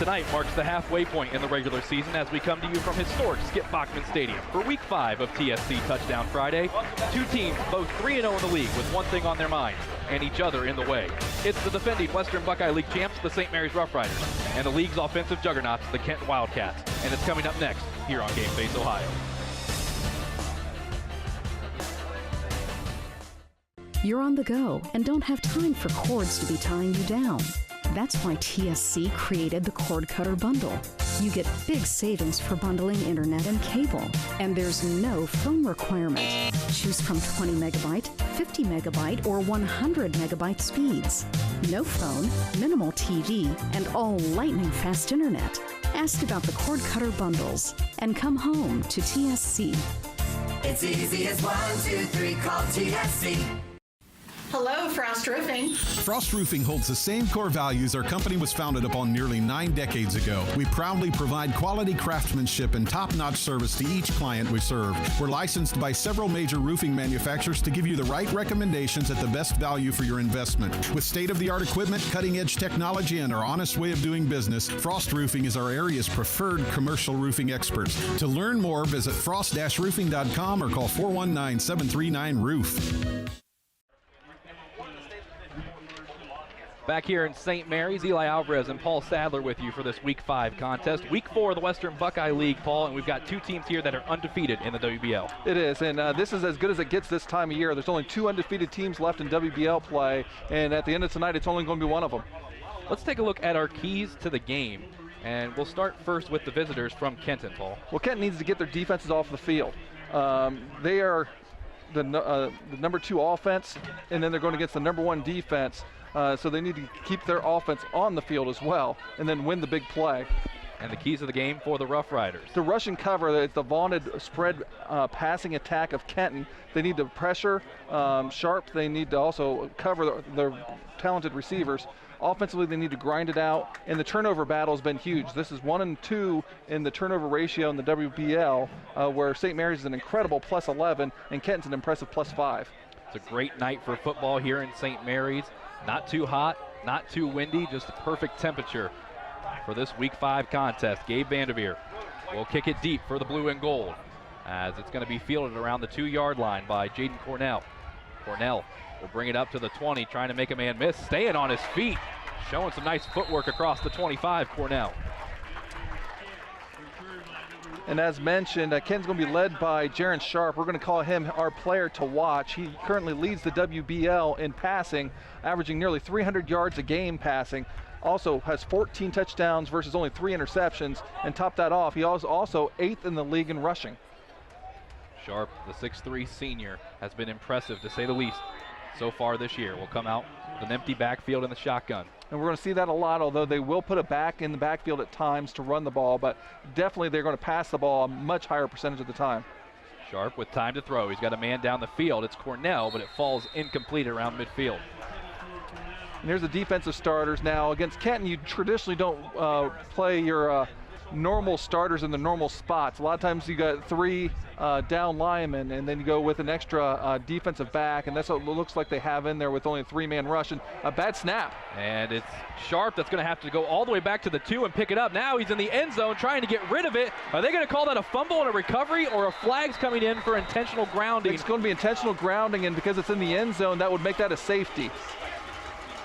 Tonight marks the halfway point in the regular season as we come to you from historic Skip Bachman Stadium for Week 5 of TSC Touchdown Friday. Two teams both 3-0 in the league with one thing on their minds, and each other in the way. It's the defending Western Buckeye League champs, the St. Mary's Roughriders, and the league's offensive juggernauts, the Kenton Wildcats. And it's coming up next here on Game Face Ohio. You're on the go and don't have time for cords to be tying you down. That's why TSC created the Cord Cutter Bundle. You get big savings for bundling internet and cable, and there's no phone requirement. Choose from 20 megabyte, 50 megabyte, or 100 megabyte speeds. No phone, minimal TV, and all lightning fast internet. Ask about the Cord Cutter Bundles and come home to TSC. It's easy as 1, 2, 3, call TSC. Hello, Frost Roofing. Frost Roofing holds the same core values our company was founded upon nearly 9 decades ago. We proudly provide quality craftsmanship and top-notch service to each client we serve. We're licensed by several major roofing manufacturers to give you the right recommendations at the best value for your investment. With state-of-the-art equipment, cutting-edge technology, and our honest way of doing business, Frost Roofing is our area's preferred commercial roofing experts. To learn more, visit frost-roofing.com or call 419-739-ROOF. Back here in St. Mary's, Eli Alvarez and Paul Sadler with you for this Week 5 contest. Week 4 of the Western Buckeye League, Paul, and we've got two teams here that are undefeated in the WBL. It is, and this is as good as it gets this time of year. There's only 2 undefeated teams left in WBL play, and at the end of tonight, it's only going to be one of them. Let's take a look at our keys to the game, and we'll start first with the visitors from Kenton, Paul. Well, Kenton needs to get their defenses off the field. They are the number 2 offense, and then they're going against the number 1 defense. So they need to keep their offense on the field as well and then win the big play. And the keys of the game for the Roughriders. To rush and cover, it's the vaunted spread passing attack of Kenton. They need to pressure Sharp. They need to also cover their talented receivers. Offensively, they need to grind it out, and the turnover battle has been huge. This is 1 and 2 in the turnover ratio in the WBL, where St. Mary's is an incredible +11 and Kenton's an impressive +5. It's a great night for football here in St. Mary's. Not too hot, not too windy, just a perfect temperature for this Week 5 contest. Gabe Vanderveer will kick it deep for the blue and gold as it's going to be fielded around the 2-yard line by Jaden Cornell. Cornell will bring it up to the 20, trying to make a man miss, staying on his feet, showing some nice footwork across the 25, Cornell. And as mentioned, Ken's going to be led by Jaron Sharp. We're going to call him our player to watch. He currently leads the WBL in passing, averaging nearly 300 yards a game passing. Also has 14 touchdowns versus only 3 interceptions. And top that off, he was also 8th in the league in rushing. Sharp, the 6'3 senior, has been impressive to say the least so far this year. Will come out with an empty backfield in the shotgun. And we're going to see that a lot, although they will put it back in the backfield at times to run the ball, but definitely they're going to pass the ball a much higher percentage of the time. Sharp with time to throw. He's got a man down the field. It's Cornell, but it falls incomplete around midfield. And here's the defensive starters. Now, against Kenton, you traditionally don't play your normal starters in the normal spots. A lot of times you got 3 down linemen, and then you go with an extra defensive back, and that's what it looks like they have in there with only a 3-man rush. And a bad snap. And it's Sharp that's going to have to go all the way back to the 2 and pick it up. Now he's in the end zone trying to get rid of it. Are they going to call that a fumble and a recovery, or a flag's coming in for intentional grounding? It's going to be intentional grounding, and because it's in the end zone, that would make that a safety.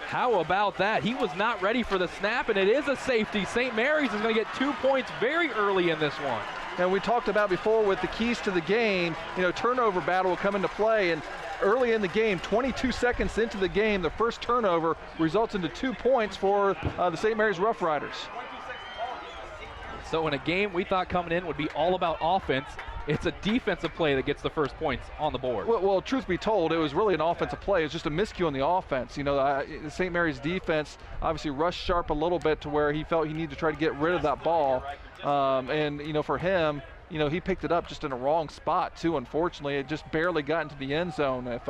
How about that? He was not ready for the snap, and it is a safety. St. Mary's is going to get 2 points very early in this one. And we talked about before with the keys to the game, turnover battle will come into play. And early in the game, 22 seconds into the game, the first turnover results into 2 points for the St. Mary's Roughriders. So in a game we thought coming in would be all about offense, it's a defensive play that gets the first points on the board. Well, truth be told, it was really an offensive play. It was just a miscue on the offense. The St. Mary's defense obviously rushed Sharp a little bit to where he felt he needed to try to get rid of that ball. For him, he picked it up just in a wrong spot too. Unfortunately, it just barely got into the end zone. If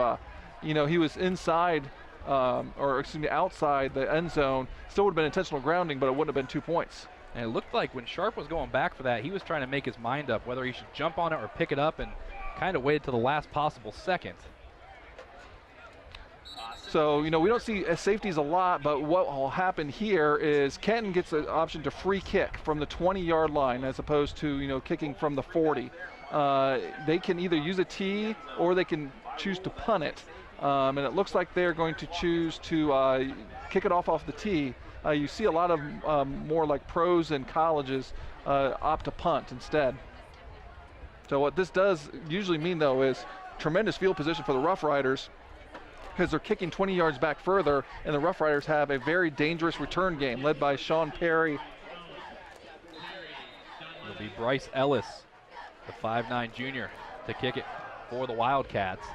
he was inside outside the end zone, still would have been intentional grounding, but it wouldn't have been 2 points. And it looked like when Sharp was going back for that, he was trying to make his mind up whether he should jump on it or pick it up, and kind of waited to the last possible second. So, we don't see safeties a lot, but what will happen here is Kenton gets an option to free kick from the 20-yard line as opposed to, kicking from the 40. They can either use a tee or they can choose to punt it. And it looks like they're going to choose to kick it off the tee. You see a lot of more like pros and colleges opt to punt instead. So what this does usually mean, though, is tremendous field position for the Roughriders, because they're kicking 20 yards back further, and the Roughriders have a very dangerous return game led by Sean Perry. It'll be Bryce Ellis, the 5'9" junior, to kick it for the Wildcats.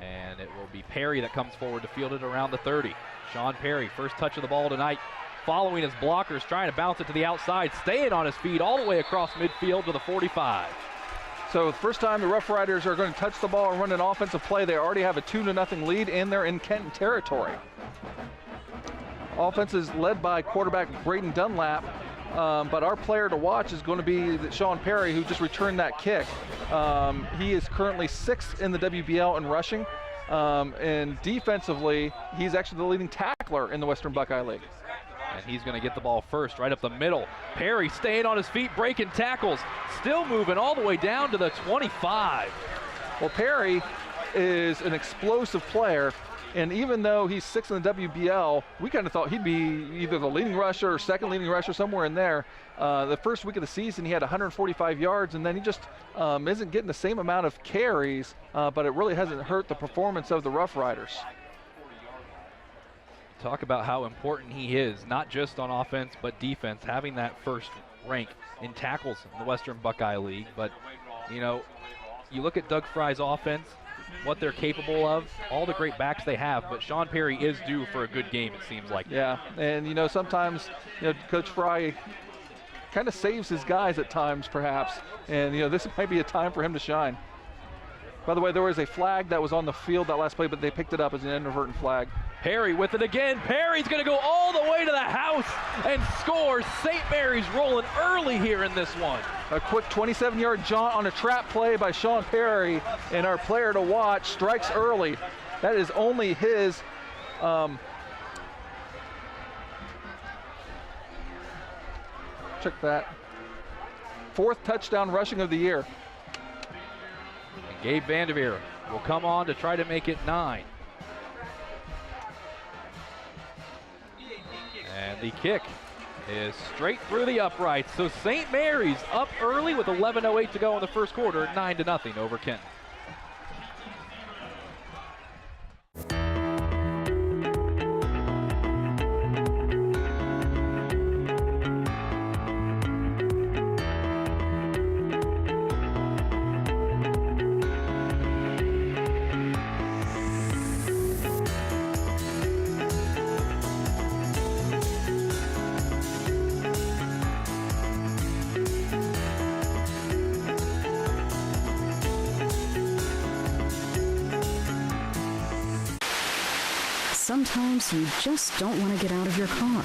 And it will be Perry that comes forward to field it around the 30. Sean Perry, first touch of the ball tonight, following his blockers, trying to bounce it to the outside, staying on his feet all the way across midfield to the 45. So the first time the Roughriders are going to touch the ball and run an offensive play, they already have a 2-0 lead, and they're in Kenton territory. Offense is led by quarterback Braden Dunlap, but our player to watch is going to be Sean Perry, who just returned that kick. He is currently 6th in the WBL in rushing, and defensively, he's actually the leading tackler in the Western Buckeye League. And he's going to get the ball first, right up the middle. Perry staying on his feet, breaking tackles, still moving all the way down to the 25. Well, Perry is an explosive player, and even though he's 6th in the WBL, we kind of thought he'd be either the leading rusher or second leading rusher, somewhere in there. The first week of the season, he had 145 yards, and then he just isn't getting the same amount of carries, but it really hasn't hurt the performance of the Roughriders. Talk about how important he is, not just on offense, but defense, having that first rank in tackles in the Western Buckeye League. But, you look at Doug Fry's offense, what they're capable of, all the great backs they have, but Sean Perry is due for a good game, it seems like. Yeah, and, sometimes, Coach Fry kind of saves his guys at times, perhaps. And, this might be a time for him to shine. By the way, there was a flag that was on the field that last play, but they picked it up as an inadvertent flag. Perry with it again. Perry's going to go all the way to the house and score. St. Mary's rolling early here in this one. A quick 27-yard jaunt on a trap play by Sean Perry, and our player to watch strikes early. That is only his check that. 4th touchdown rushing of the year. And Gabe Vanderveer will come on to try to make it 9. And the kick is straight through the uprights. So St. Mary's up early with 11:08 to go in the first quarter, 9-0 over Kenton. Sometimes you just don't want to get out of your car.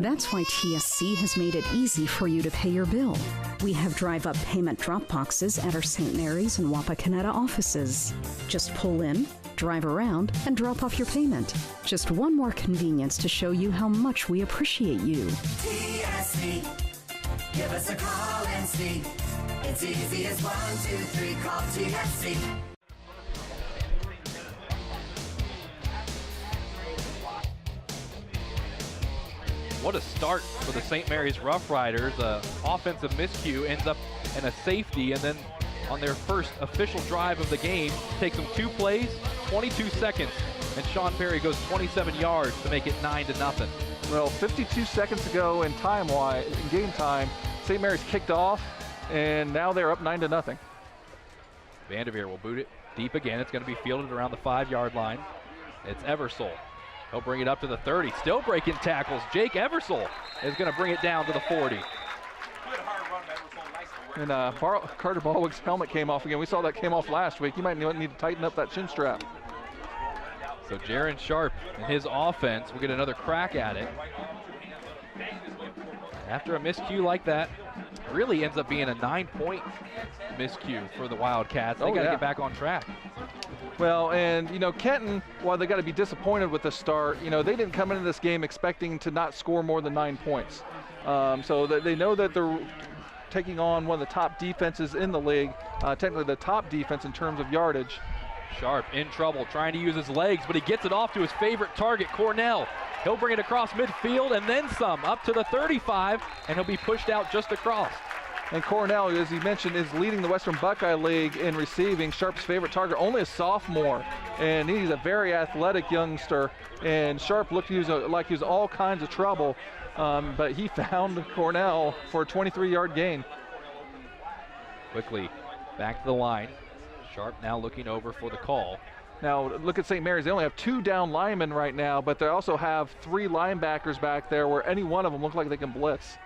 That's why TSC has made it easy for you to pay your bill. We have drive-up payment drop boxes at our St. Mary's and Wapakoneta offices. Just pull in, drive around, and drop off your payment. Just one more convenience to show you how much we appreciate you. TSC, give us a call and see. It's easy as 1, 2, 3, call TSC. What a start for the St. Mary's Roughriders. Offensive miscue ends up in a safety, and then on their first official drive of the game, takes them 2 plays, 22 seconds, and Sean Perry goes 27 yards to make it 9-0. Well, 52 seconds ago in game time, St. Mary's kicked off, and now they're up 9-0. Vanderveer will boot it deep again. It's going to be fielded around the 5-yard line. It's Eversole. He'll bring it up to the 30, still breaking tackles. Jake Eversole is going to bring it down to the 40. And Carter Baldwin's helmet came off again. We saw that came off last week. You might need to tighten up that chin strap. So Jaron Sharp and his offense will get another crack at it. After a miscue like that, really ends up being a 9-point miscue for the Wildcats. They got to get back on track. Well, and, Kenton, while they got to be disappointed with the start, they didn't come into this game expecting to not score more than 9 points. So they know that they're taking on one of the top defenses in the league, technically the top defense in terms of yardage. Sharp in trouble, trying to use his legs, but he gets it off to his favorite target, Cornell. He'll bring it across midfield and then some, up to the 35, and he'll be pushed out just across. And Cornell, as he mentioned, is leading the Western Buckeye League in receiving. Sharp's favorite target, only a sophomore, and he's a very athletic youngster. And Sharp looked like he was all kinds of trouble, but he found Cornell for a 23-yard gain. Quickly back to the line. Sharp now looking over for the call. Now look at St. Mary's. They only have 2 down linemen right now, but they also have 3 linebackers back there where any one of them look like they can blitz.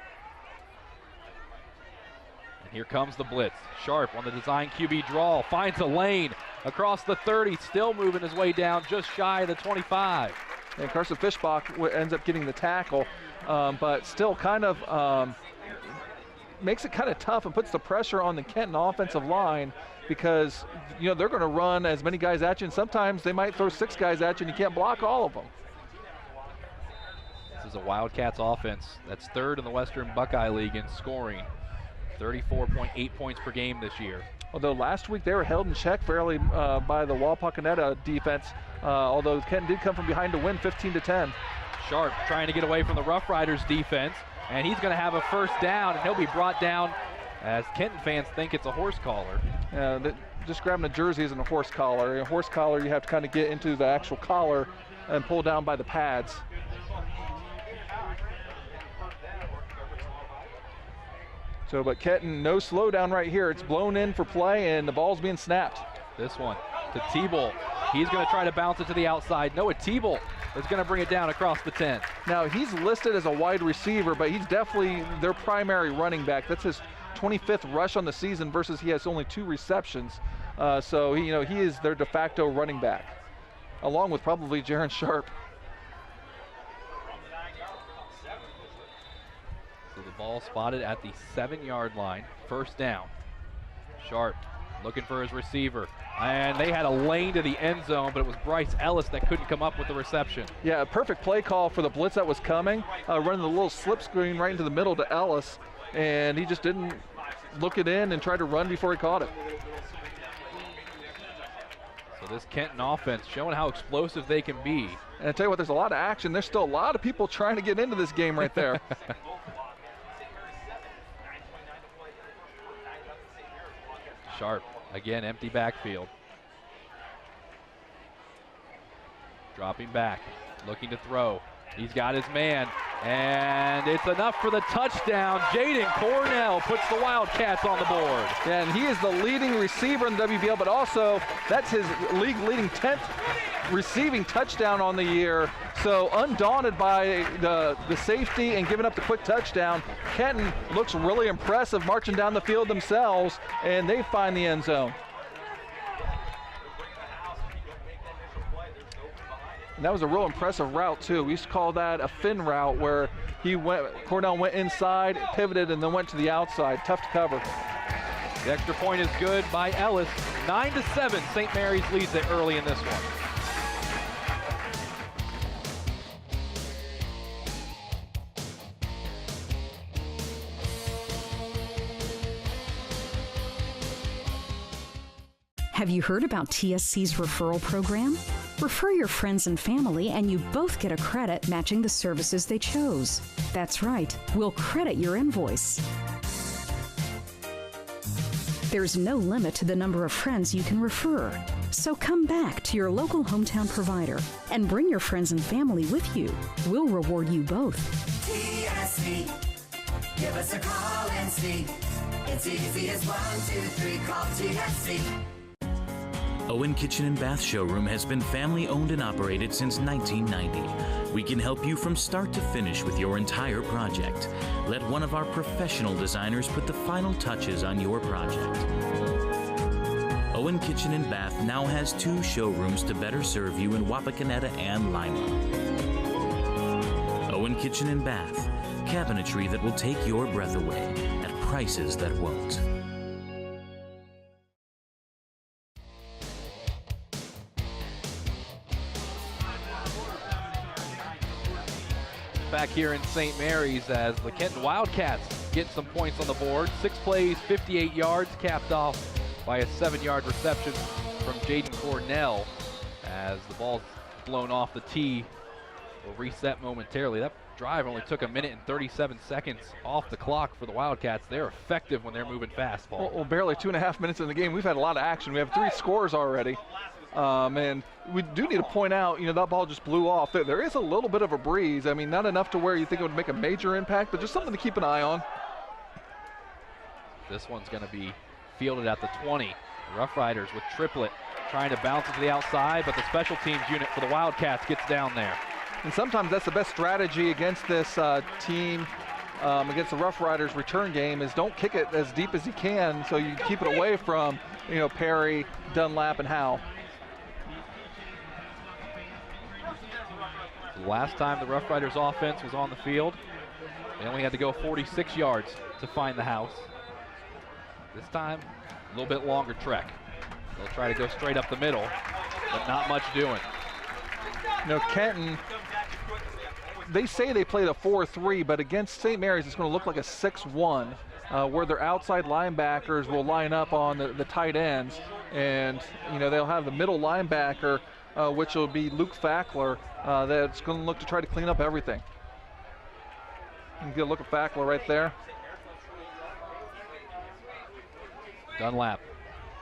And here comes the blitz. Sharp on the design QB draw, finds a lane across the 30, still moving his way down just shy of the 25. And Carson Fischbach ends up getting the tackle, but still kind of makes it kind of tough and puts the pressure on the Kenton offensive line because, they're going to run as many guys at you, and sometimes they might throw 6 guys at you and you can't block all of them. This is a Wildcats offense that's 3rd in the Western Buckeye League in scoring. 34.8 points per game this year. Although last week they were held in check fairly by the Wapakoneta defense, although Kenton did come from behind to win 15-10. Sharp trying to get away from the Roughriders defense, and he's going to have a first down, and he'll be brought down as Kenton fans think it's a horse collar. Just grabbing a jersey isn't a horse collar. A horse collar, you have to kind of get into the actual collar and pull down by the pads. So, but Kenton, no slowdown right here. It's blown in for play, and the ball's being snapped. This one to T-Bull. He's going to try to bounce it to the outside. Noah T-Bull is going to bring it down across the 10. Now, he's listed as a wide receiver, but he's definitely their primary running back. That's his 25th rush on the season versus he has only 2 receptions. So, he is their de facto running back, along with probably Jaron Sharp. So the ball spotted at the 7-yard line, first down. Sharp looking for his receiver, and they had a lane to the end zone, but it was Bryce Ellis that couldn't come up with the reception. Yeah, a perfect play call for the blitz that was coming, running the little slip screen right into the middle to Ellis, and he just didn't look it in and try to run before he caught it. So this Kenton offense showing how explosive they can be. And I tell you what, there's a lot of action. There's still a lot of people trying to get into this game right there. Sharp, again, empty backfield. Dropping back, looking to throw. He's got his man, and it's enough for the touchdown. Jaden Cornell puts the Wildcats on the board. Yeah, and he is the leading receiver in the WBL, but also that's his league-leading 10th receiving touchdown on the year. So undaunted by the safety and giving up the quick touchdown, Kenton looks really impressive marching down the field themselves, and they find the end zone. And that was a real impressive route too. We used to call that a fin route, where Cornell went inside, pivoted, and then went to the outside. Tough to cover. The extra point is good by Ellis. 9-7, St. Mary's leads it early in this one. Have you heard about TSC's referral program? Refer your friends and family, and you both get a credit matching the services they chose. That's right, we'll credit your invoice. There's no limit to the number of friends you can refer. So come back to your local hometown provider and bring your friends and family with you. We'll reward you both. TSC, give us a call and see. It's easy as 1, 2, 3, call TSC. Owen Kitchen and Bath Showroom has been family owned and operated since 1990. We can help you from start to finish with your entire project. Let one of our professional designers put the final touches on your project. Owen Kitchen and Bath now has 2 showrooms to better serve you in Wapakoneta and Lima. Owen Kitchen and Bath, cabinetry that will take your breath away at prices that won't. back here in St. Mary's as the Kenton Wildcats get some points on the board. 6 plays, 58 yards, capped off by a 7-yard reception from Jaden Cornell as the ball's blown off the tee. Will reset momentarily. That drive only took 1 minute and 37 seconds off the clock for the Wildcats. They're effective when they're moving fast, Paul. Well, barely 2.5 minutes in the game. We've had a lot of action. We have 3 scores already. And we do need to point out, that ball just blew off. There is a little bit of a breeze. I mean, not enough to where you think it would make a major impact, but just something to keep an eye on. This one's going to be fielded at the 20. The Roughriders with Triplett trying to bounce it to the outside, but the special teams unit for the Wildcats gets down there. And sometimes that's the best strategy against this team, against the Roughriders return game, is don't kick it as deep as you can so you keep it away from, Perry, Dunlap, and Howe. The last time the Roughriders offense was on the field, they only had to go 46 yards to find the house. This time, a little bit longer trek. They'll try to go straight up the middle, but not much doing. Kenton, they say they play the 4-3, but against St. Mary's, it's going to look like a 6-1, where their outside linebackers will line up on the tight ends, and they'll have the middle linebacker, which will be Luke Fackler, that's going to look to try to clean up everything. You can get a look at Fackler right there. Dunlap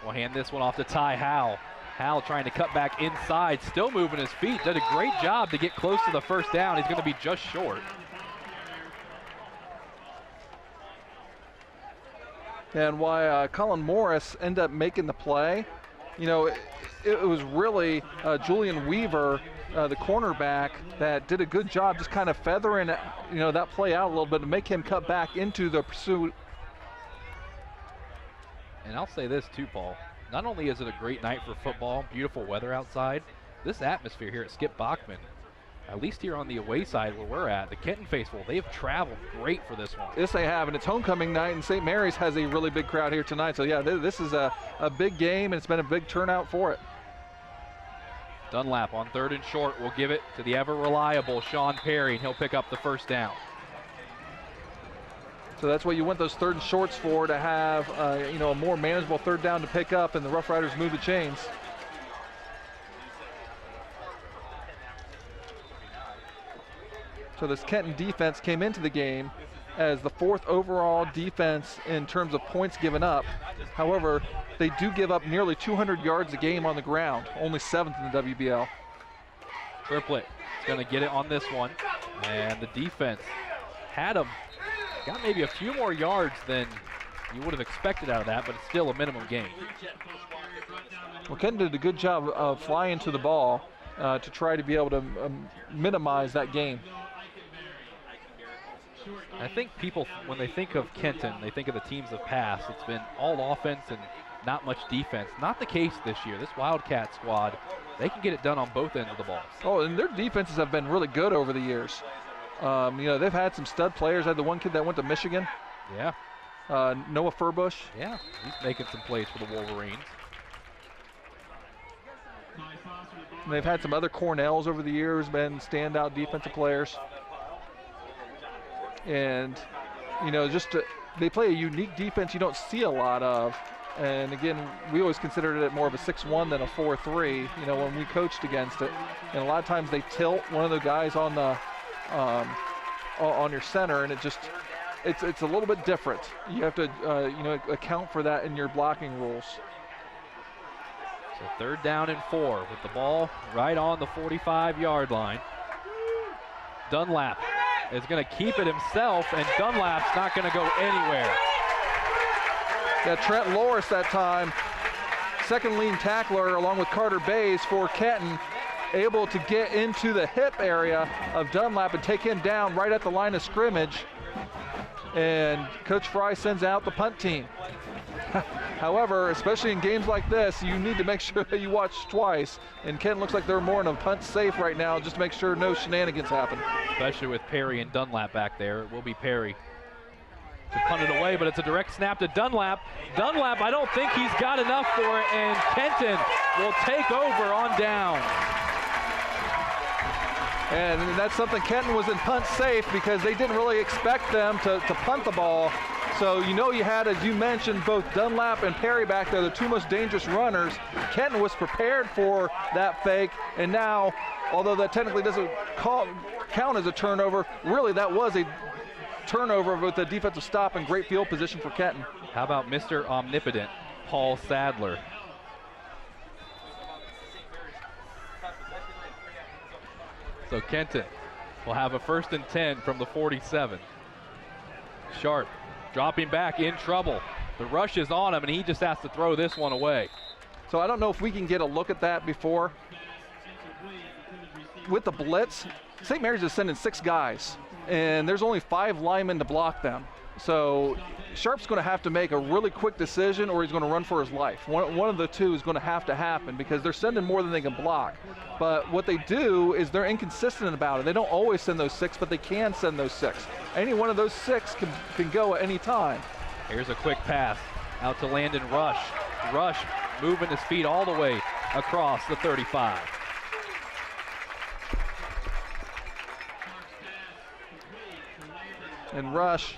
will hand this one off to Ty Howell. Howell trying to cut back inside, still moving his feet. Did a great job to get close to the first down. He's going to be just short. And why Colin Morris ended up making the play, it was really Julian Weaver, the cornerback, that did a good job just kind of feathering that play out a little bit to make him cut back into the pursuit. And I'll say this too, Paul. Not only is it a great night for football, beautiful weather outside, this atmosphere here at Skip Bachman, at least here on the away side where we're at, the Kenton faithful, they have traveled great for this one. Yes, they have, and it's homecoming night, and St. Mary's has a really big crowd here tonight. So, yeah, this is a big game, and it's been a big turnout for it. Dunlap on 3rd and short will give it to the ever-reliable Sean Perry, and he'll pick up the first down. So that's what you want those 3rd and shorts for, to have a more manageable 3rd down to pick up, and the Roughriders move the chains. So this Kenton defense came into the game as the 4th overall defense in terms of points given up. However, they do give up nearly 200 yards a game on the ground, only 7th in the WBL. Triplett is going to get it on this one, and the defense had him. Got maybe a few more yards than you would have expected out of that, but it's still a minimum gain. Well, Kenton did a good job of flying to the ball to try to be able to minimize that gain. I think people, when they think of Kenton, they think of the teams of past. It's been all offense and not much defense. Not the case this year. This Wildcat squad, they can get it done on both ends of the ball. Oh, and their defenses have been really good over the years. They've had some stud players. Had the one kid that went to Michigan. Yeah. Noah Furbush. Yeah, he's making some plays for the Wolverines. And they've had some other Cornells over the years, been standout defensive players. And, they play a unique defense you don't see a lot of. And again, we always considered it more of a 6-1 than a 4-3, when we coached against it. And a lot of times they tilt one of the guys on the on your center, and it's a little bit different. You have to account for that in your blocking rules. So 3rd down and 4 with the ball right on the 45-yard line. Dunlap is going to keep it himself, and Dunlap's not going to go anywhere. Yeah, Trent Loris that time, second lean tackler along with Carter Bays for Kenton, able to get into the hip area of Dunlap and take him down right at the line of scrimmage. And Coach Fry sends out the punt team. However, especially in games like this, you need to make sure that you watch twice. And Kenton looks like they're more in a punt safe right now, just to make sure no shenanigans happen. Especially with Perry and Dunlap back there. It will be Perry to punt it away, but it's a direct snap to Dunlap. Dunlap, I don't think he's got enough for it, and Kenton will take over on down. And that's something Kenton was in punt safe because they didn't really expect them to punt the ball. So you had, as you mentioned, both Dunlap and Perry back there, the two most dangerous runners. Kenton was prepared for that fake, and now, although that technically doesn't count as a turnover, really that was a turnover with a defensive stop and great field position for Kenton. How about Mr. Omnipotent, Paul Sadler? So Kenton will have a 1st and 10 from the 47. Sharp dropping back, in trouble. The rush is on him, and he just has to throw this one away. So I don't know if we can get a look at that before. With the blitz, St. Mary's is sending 6 guys, and there's only 5 linemen to block them. So Sharp's going to have to make a really quick decision, or he's going to run for his life. One of the two is going to happen because they're sending more than they can block. But what they do is they're inconsistent about it. They don't always send those 6, but they can send those 6. Any one of those 6 can go at any time. Here's a quick pass out to Landon Rush. Rush moving his feet all the way across the 35. And Rush,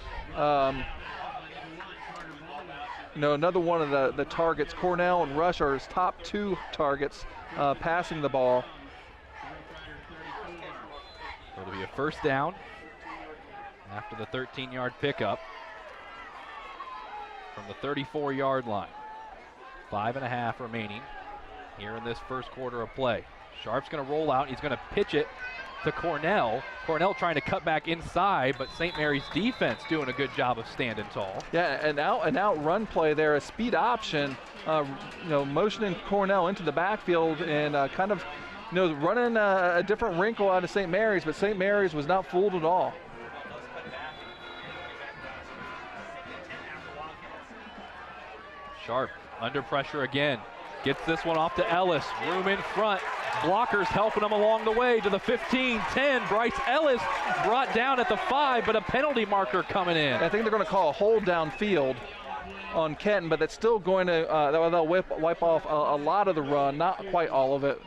another one of the targets. Cornell and Rush are his top 2 targets passing the ball. It'll be a 1st down after the 13-yard pickup from the 34-yard line. 5.5 remaining here in this first quarter of play. Sharp's going to roll out. He's going to pitch it to Cornell. Cornell trying to cut back inside, but St. Mary's defense doing a good job of standing tall. Yeah, an out run play there, a speed option, motioning Cornell into the backfield and kind of, running a different wrinkle out of St. Mary's, but St. Mary's was not fooled at all. Sharp under pressure again. Gets this one off to Ellis. Room in front. Blockers helping him along the way to the 15, 10. Bryce Ellis brought down at the 5, but a penalty marker coming in. I think they're going to call a hold downfield on Kenton, but that's still going to, they'll wipe off a lot of the run, not quite all of it.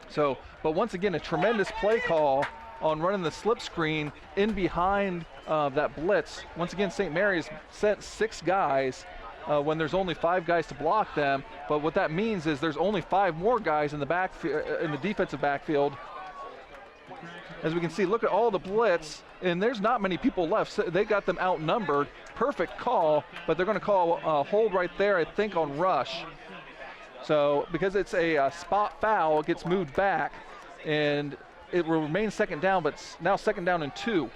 So, but once again, a tremendous play call on running the slip screen in behind that blitz. Once again, St. Mary's sent 6 guys when there's only 5 guys to block them. But what that means is there's only 5 more guys in the in the defensive backfield. As we can see, look at all the blitz, and there's not many people left. So they got them outnumbered. Perfect call, but they're going to call a hold right there, I think, on Rush. So because it's a spot foul, it gets moved back, and it will remain 2nd down, but now 2nd down and 2.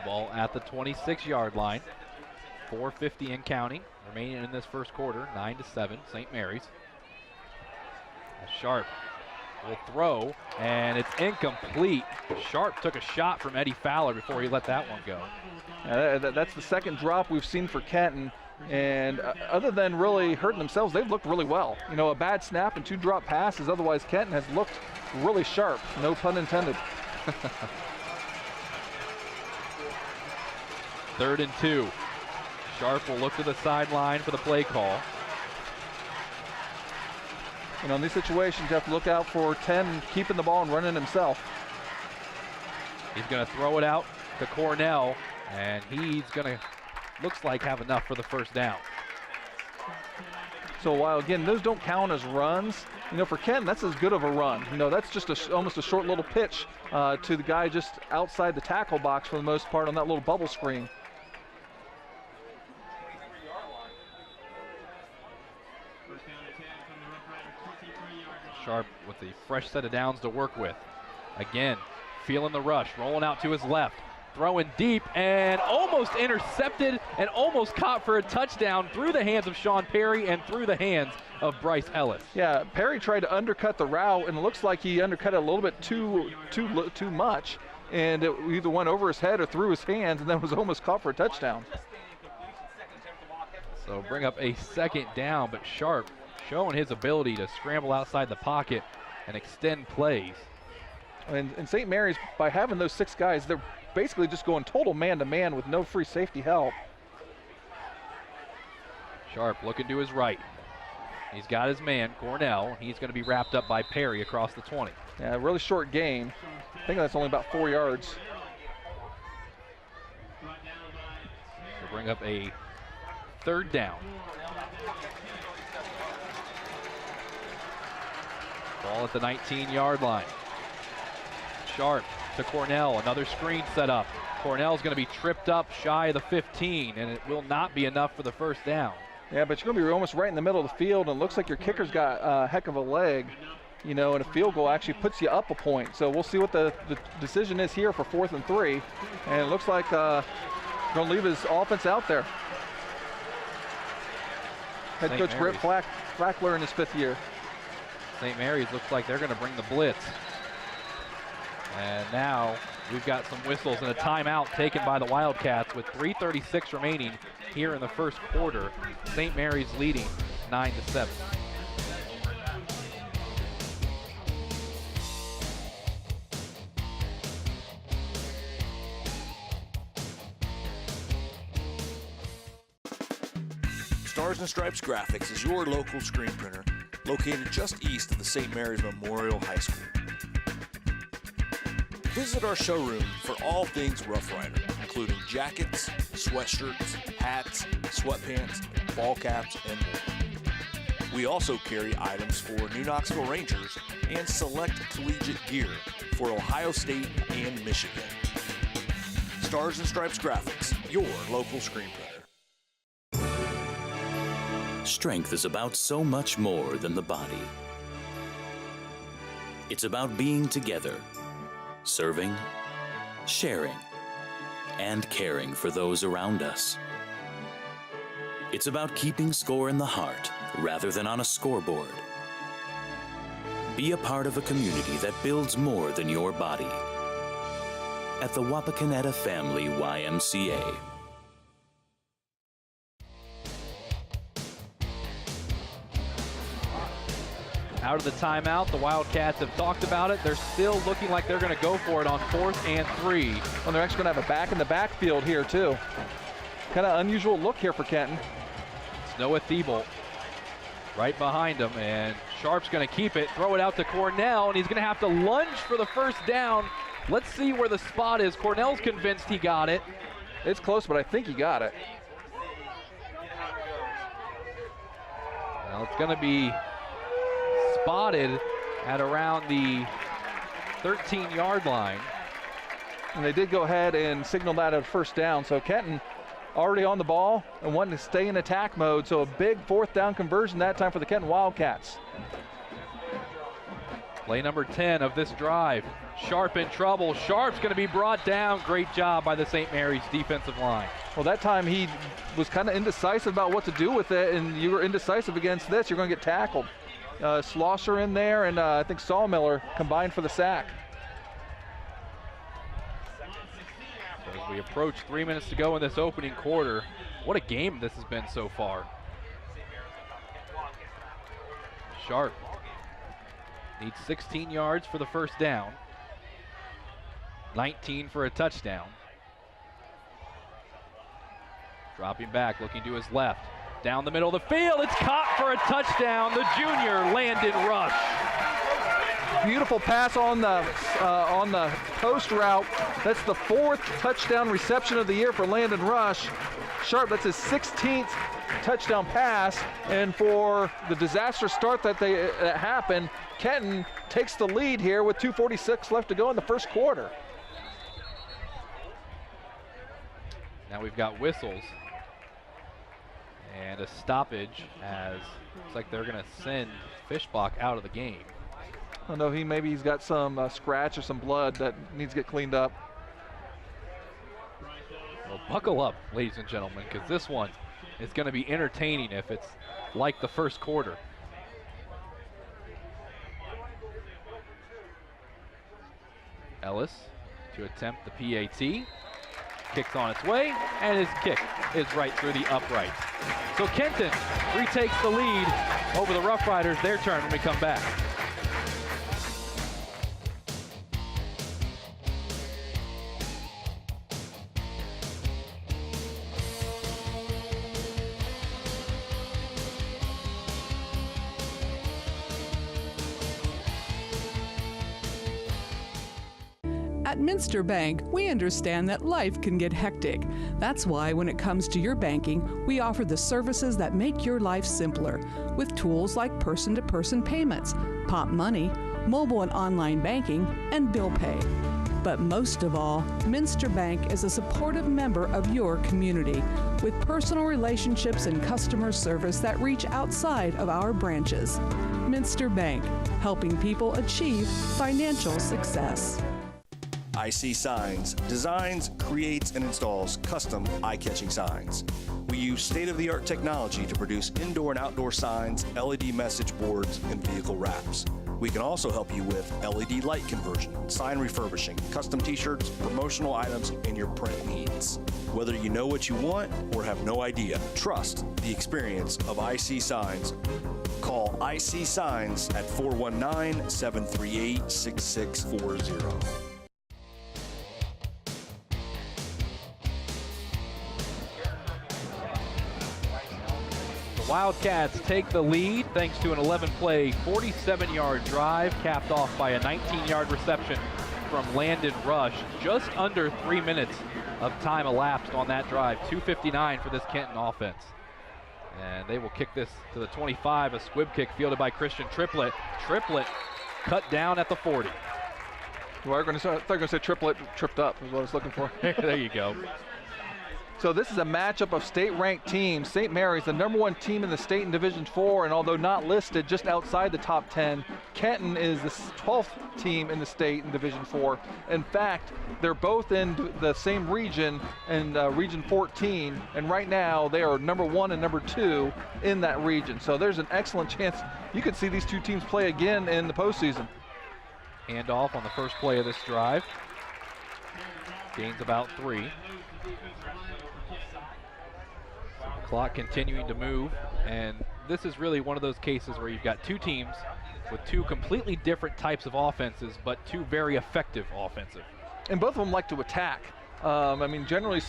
Ball at the 26-yard line. 4:50 and counting remaining in this first quarter. 9-7, St. Mary's. Sharp will throw, and it's incomplete. Sharp took a shot from Eddie Fowler before he let that one go. That's the 2nd drop we've seen for Kenton. And other than really hurting themselves, they've looked really well. A bad snap and 2 drop passes. Otherwise, Kenton has looked really sharp. No pun intended. 3rd and 2. Sharp will look to the sideline for the play call. In these situations, you have to look out for 10 keeping the ball and running himself. He's going to throw it out to Cornell, and he's going to, looks like, have enough for the 1st down. So while, again, those don't count as runs, for Kenton, that's as good of a run. That's just almost a short little pitch to the guy just outside the tackle box for the most part on that little bubble screen. Sharp with a fresh set of downs to work with. Again, feeling the rush, rolling out to his left, throwing deep, and almost intercepted and almost caught for a touchdown through the hands of Sean Perry and through the hands of Bryce Ellis. Yeah, Perry tried to undercut the route, and it looks like he undercut it a little bit too much, and it either went over his head or through his hands, and then was almost caught for a touchdown. So bring up a 2nd down, but Sharp showing his ability to scramble outside the pocket and extend plays. And St. Mary's, by having those 6 guys, they're basically just going total man-to-man with no free safety help. Sharp looking to his right. He's got his man, Cornell. He's going to be wrapped up by Perry across the 20. Yeah, really short gain. I think that's only about 4 yards. To bring up a 3rd down. Ball at the 19-yard line. Sharp to Cornell, another screen set up. Cornell's going to be tripped up shy of the 15, and it will not be enough for the 1st down. Yeah, but you're going to be almost right in the middle of the field, and it looks like your kicker's got a heck of a leg, you know, and a field goal actually puts you up a point. So we'll see what the decision is here for 4th and 3, and it looks like going to leave his offense out there. Head coach Britt Flackler in his 5th year. St. Mary's looks like they're going to bring the blitz. And now we've got some whistles and a timeout taken by the Wildcats with 3:36 remaining here in the 1st quarter. St. Mary's leading 9-7. Stars and Stripes Graphics is your local screen printer located just east of the St. Mary's Memorial High School. Visit our showroom for all things Rough Rider, including jackets, sweatshirts, hats, sweatpants, ball caps, and more. We also carry items for New Knoxville Rangers and select collegiate gear for Ohio State and Michigan. Stars and Stripes Graphics, your local screen printer. Strength is about so much more than the body. It's about being together, serving, sharing, and caring for those around us. It's about keeping score in the heart rather than on a scoreboard. Be a part of a community that builds more than your body. At the Wapakoneta Family YMCA. Out of the timeout, the Wildcats have talked about it. They're still looking like they're going to go for it on 4th and 3. Well, they're actually going to have a back in the backfield here, too. Kind of unusual look here for Kenton. It's Noah Thibault right behind him, and Sharp's going to keep it, throw it out to Cornell, and he's going to have to lunge for the 1st down. Let's see where the spot is. Cornell's convinced he got it. It's close, but I think he got it. Well, it's going to be spotted at around the 13-yard line. And they did go ahead and signal that a 1st down. So Kenton already on the ball and wanting to stay in attack mode. So a big 4th down conversion that time for the Kenton Wildcats. Play number 10 of this drive. Sharp in trouble. Sharp's going to be brought down. Great job by the St. Mary's defensive line. Well, that time he was kind of indecisive about what to do with it, and you were indecisive against this, you're going to get tackled. Schlosser in there, and I think Sawmiller combined for the sack. So as we approach 3 minutes to go in this opening quarter, what a game this has been so far. Sharp needs 16 yards for the 1st down, 19 for a touchdown. Dropping back, looking to his left. Down the middle of the field, it's caught for a touchdown, the junior Landon Rush. Beautiful pass on the post route. That's the 4th touchdown reception of the year for Landon Rush. Sharp, that's his 16th touchdown pass, and for the disastrous start that happened, Kenton takes the lead here with 2:46 left to go in the 1st quarter. Now we've got whistles and a stoppage, as looks like they're going to send Fishbach out of the game. I know maybe he's got some scratch or some blood that needs to get cleaned up. Well, buckle up, ladies and gentlemen, because this one is going to be entertaining if it's like the 1st quarter. Ellis to attempt the PAT. Kicks on its way, and his kick is right through the upright. So Kenton retakes the lead over the Roughriders. Their turn when we come back. At Minster Bank, we understand that life can get hectic. That's why when it comes to your banking, we offer the services that make your life simpler with tools like person-to-person payments, Pop Money, mobile and online banking, and bill pay. But most of all, Minster Bank is a supportive member of your community with personal relationships and customer service that reach outside of our branches. Minster Bank, helping people achieve financial success. IC Signs designs, creates, and installs custom eye-catching signs. We use state-of-the-art technology to produce indoor and outdoor signs, LED message boards, and vehicle wraps. We can also help you with LED light conversion, sign refurbishing, custom t-shirts, promotional items, and your print needs. Whether you know what you want or have no idea, trust the experience of IC Signs. Call IC Signs at 419-738-6640. Wildcats take the lead thanks to an 11-play, 47-yard drive capped off by a 19-yard reception from Landon Rush. Just under 3 minutes of time elapsed on that drive. 2:59 for this Kenton offense. And they will kick this to the 25, a squib kick fielded by Christian Triplett. Triplett cut down at the 40. Well, I thought you were going to say Triplett tripped up is what I was looking for. There you go. So this is a matchup of state-ranked teams. St. Mary's, the #1 team in the state in Division 4, and although not listed just outside the top 10, Kenton is the 12th team in the state in Division 4. In fact, they're both in the same region, in Region 14, and right now they are #1 and #2 in that region. So there's an excellent chance you could see these two teams play again in the postseason. Handoff on the first play of this drive. Gains about 3. Clock continuing to move, and this is really one of those cases where you've got two teams with two completely different types of offenses, but two very effective offensive. And both of them like to attack. I mean, generally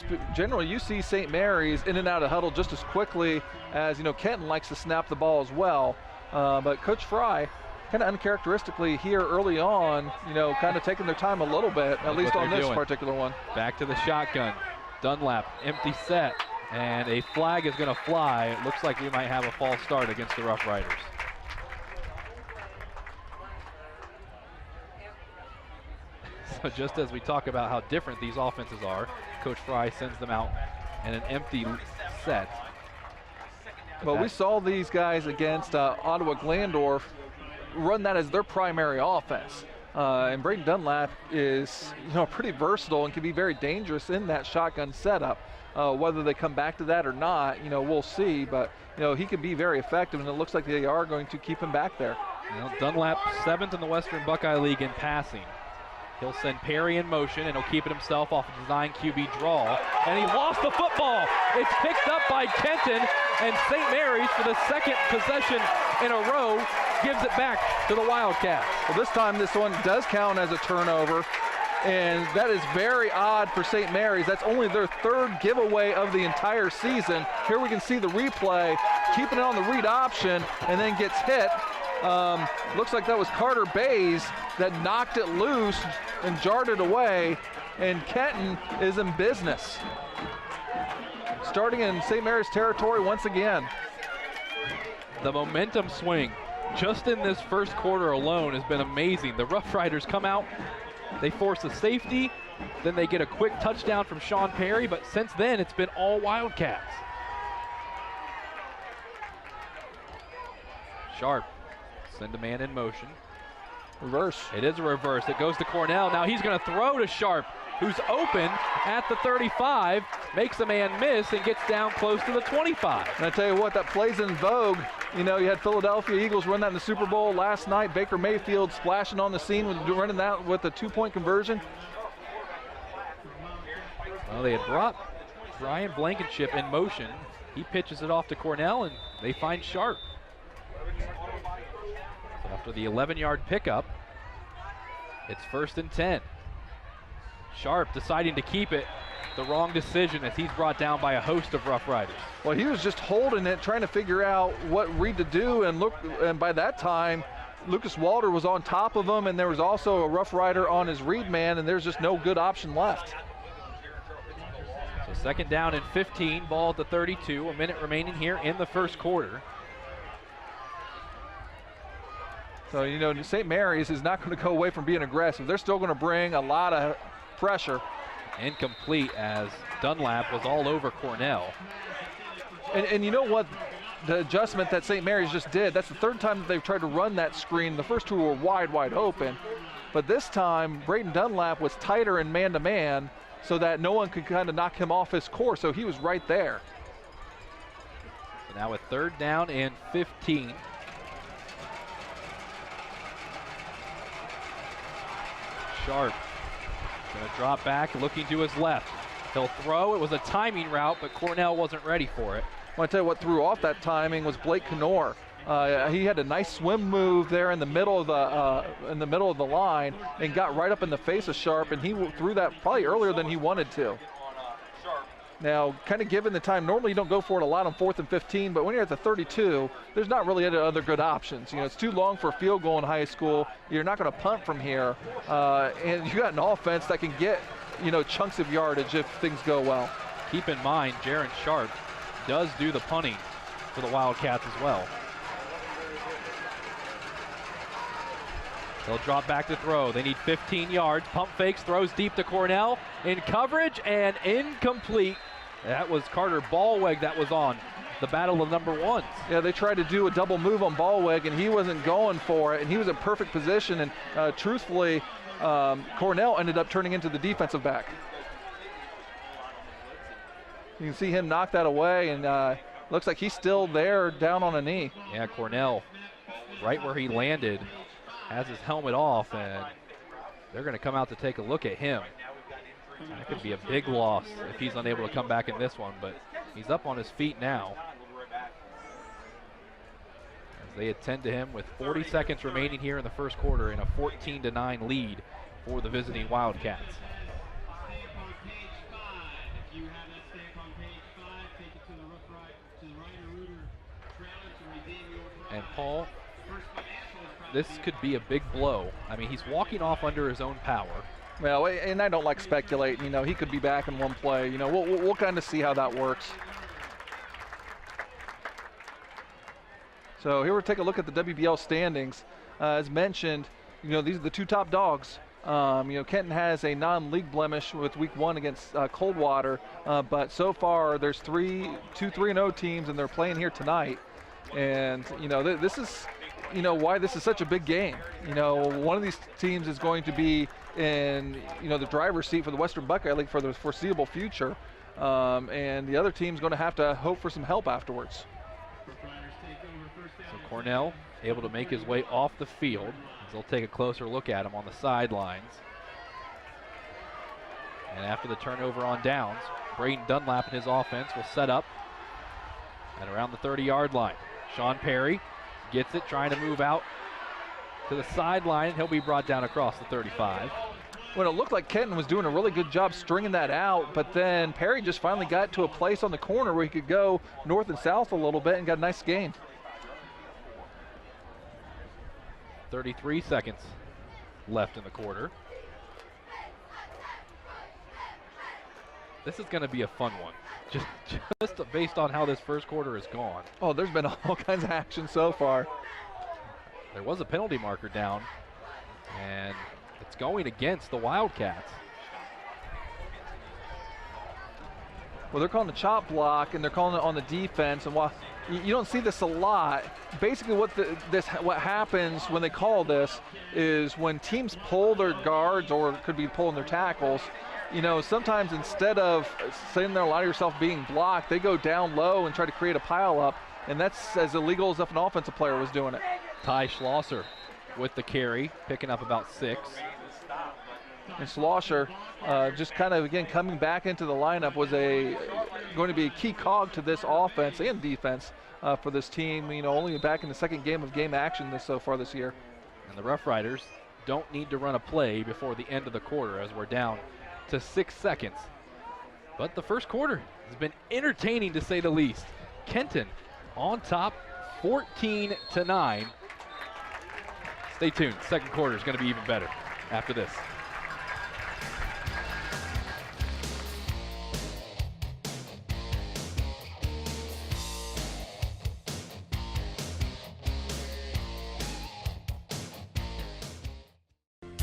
you see St. Mary's in and out of huddle just as quickly as, Kenton likes to snap the ball as well. But Coach Fry, kind of uncharacteristically here early on, kind of taking their time a little bit, at least on this particular one. Back to the shotgun. Dunlap, empty set. And a flag is going to fly. It looks like we might have a false start against the Roughriders. So just as we talk about how different these offenses are, Coach Fry sends them out in an empty set. Well, we saw these guys against Ottawa Glandorf run that as their primary offense. And Braden Dunlap is pretty versatile and can be very dangerous in that shotgun setup. Whether they come back to that or not, we'll see. But, he can be very effective, and it looks like they are going to keep him back there. Dunlap 7th in the Western Buckeye League in passing. He'll send Perry in motion, and he'll keep it himself off a design QB draw. And he lost the football. It's picked up by Kenton, and St. Mary's, for the second possession in a row, gives it back to the Wildcats. Well, this time this one does count as a turnover. And that is very odd for St. Mary's. That's only their 3rd giveaway of the entire season. Here we can see the replay, keeping it on the read option, and then gets hit. Looks like that was Carter Bays that knocked it loose and jarred it away, and Kenton is in business. Starting in St. Mary's territory once again. The momentum swing just in this first quarter alone has been amazing. The Roughriders come out, they force a safety, then they get a quick touchdown from Sean Perry, but since then it's been all Wildcats. Sharp, send a man in motion. Reverse. It is a reverse. It goes to Cornell. Now he's going to throw to Sharp, who's open at the 35, makes a man miss and gets down close to the 25. And I tell you what, that play's in vogue. You had Philadelphia Eagles run that in the Super Bowl last night. Baker Mayfield splashing on the scene with running that with a 2-point conversion. Well, they had brought Brian Blankenship in motion. He pitches it off to Cornell, and they find Sharp. So after the 11-yard pickup, it's 1st and 10. Sharp deciding to keep it. The wrong decision as he's brought down by a host of Roughriders. Well, he was just holding it, trying to figure out what read to do, and by that time, Lucas Walter was on top of him, and there was also a Rough Rider on his read man, and there's just no good option left. So second down and 15, ball at the 32, a minute remaining here in the first quarter. So, you know, St. Mary's is not going to go away from being aggressive. They're still going to bring a lot of pressure. Incomplete as Dunlap was all over Cornell. And you know what? The adjustment that St. Mary's just did, that's the third time that they've tried to run that screen. The first two were wide open. But this time, Braden Dunlap was tighter in man-to-man so that no one could kind of knock him off his course, so he was right there. So now with third down and 15. Sharp going to drop back, looking to his left. He'll throw. It was a timing route, but Cornell wasn't ready for it. I want to tell you what threw off that timing was Blake Knorr. He had a nice swim move there in the middle of the line and got right up in the face of Sharp, and he threw that probably earlier than he wanted to. Now, kind of given the time, normally you don't go for it a lot on 4th and 15, but when you're at the 32, there's not really any other good options. You know, it's too long for a field goal in high school. You're not going to punt from here, and you got an offense that can get, you know, chunks of yardage if things go well. Keep in mind, Jaron Sharp does do the punting for the Wildcats as well. They'll drop back to throw. They need 15 yards. Pump fakes, throws deep to Cornell. In coverage and incomplete. That was Carter Ballweg that was on the battle of number ones. Yeah, they tried to do a double move on Ballweg, and he wasn't going for it, and he was in perfect position. And truthfully, Cornell ended up turning into the defensive back. You can see him knock that away, and looks like he's still there down on a knee. Yeah, Cornell, right where he landed, has his helmet off, and they're going to come out to take a look at him. That could be a big loss if he's unable to come back in this one, but he's up on his feet now. As they attend to him with 40 seconds remaining here in the first quarter in a 14-9 lead for the visiting Wildcats. And Paul, this could be a big blow. I mean, he's walking off under his own power. Well, and I don't like speculating. You know, he could be back in one play. You know, we'll kind of see how that works. So here we'll take a look at the WBL standings. As mentioned, you know, these are the two top dogs. You know, Kenton has a non-league blemish with week 1 against Coldwater, but so far there's two 3-0 teams, and they're playing here tonight. And, you know, this is, you know, why this is such a big game. You know, one of these teams is going to be in, you know, the driver's seat for the Western Buckeye League for the foreseeable future, and the other team's going to have to hope for some help afterwards. So Cornell able to make his way off the field as they'll take a closer look at him on the sidelines. And after the turnover on downs, Braden Dunlap and his offense will set up at around the 30-yard line. Sean Perry gets it, trying to move out to the sideline. He'll be brought down across the 35. Well, it looked like Kenton was doing a really good job stringing that out, but then Perry just finally got to a place on the corner where he could go north and south a little bit and got a nice gain. 33 seconds left in the quarter. This is going to be a fun one, just based on how this first quarter has gone. Oh, there's been all kinds of action so far. There was a penalty marker down, and it's going against the Wildcats. Well, they're calling the chop block, and they're calling it on the defense. And while you don't see this a lot, basically what happens when they call this is when teams pull their guards, or could be pulling their tackles, you know, sometimes instead of sitting there, allow yourself being blocked, they go down low and try to create a pile up, and that's as illegal as if an offensive player was doing it. Ty Schlosser with the carry, picking up about 6. And Schlosser, just kind of, again, coming back into the lineup, was going to be a key cog to this offense and defense for this team. You know, only back in the second game of game action so far this year. And the Roughriders don't need to run a play before the end of the quarter, as we're down to 6 seconds. But the first quarter has been entertaining, to say the least. Kenton on top, 14-9. Stay tuned. Second quarter is going to be even better after this.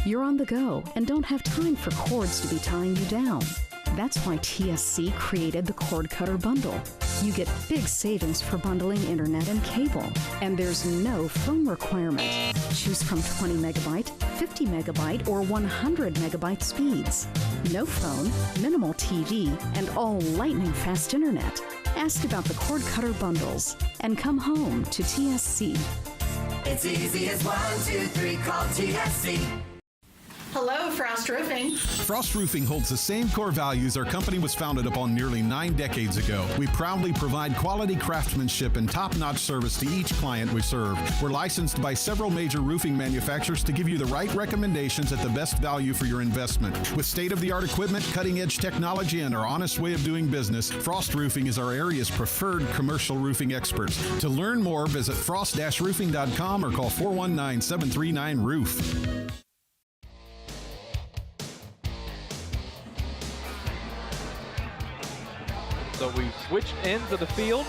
You're on the go and don't have time for cords to be tying you down. That's why TSC created the Cord Cutter Bundle. You get big savings for bundling internet and cable, and there's no phone requirement. Choose from 20 megabyte, 50 megabyte, or 100 megabyte speeds. No phone, minimal TV, and all lightning fast internet. Ask about the Cord Cutter Bundles and come home to TSC. It's easy as 1, 2, 3, call TSC. Hello, Frost Roofing. Frost Roofing holds the same core values our company was founded upon nearly 9 decades ago. We proudly provide quality craftsmanship and top-notch service to each client we serve. We're licensed by several major roofing manufacturers to give you the right recommendations at the best value for your investment. With state-of-the-art equipment, cutting-edge technology, and our honest way of doing business, Frost Roofing is our area's preferred commercial roofing experts. To learn more, visit frost-roofing.com or call 419-739-ROOF. So we've switched ends of the field.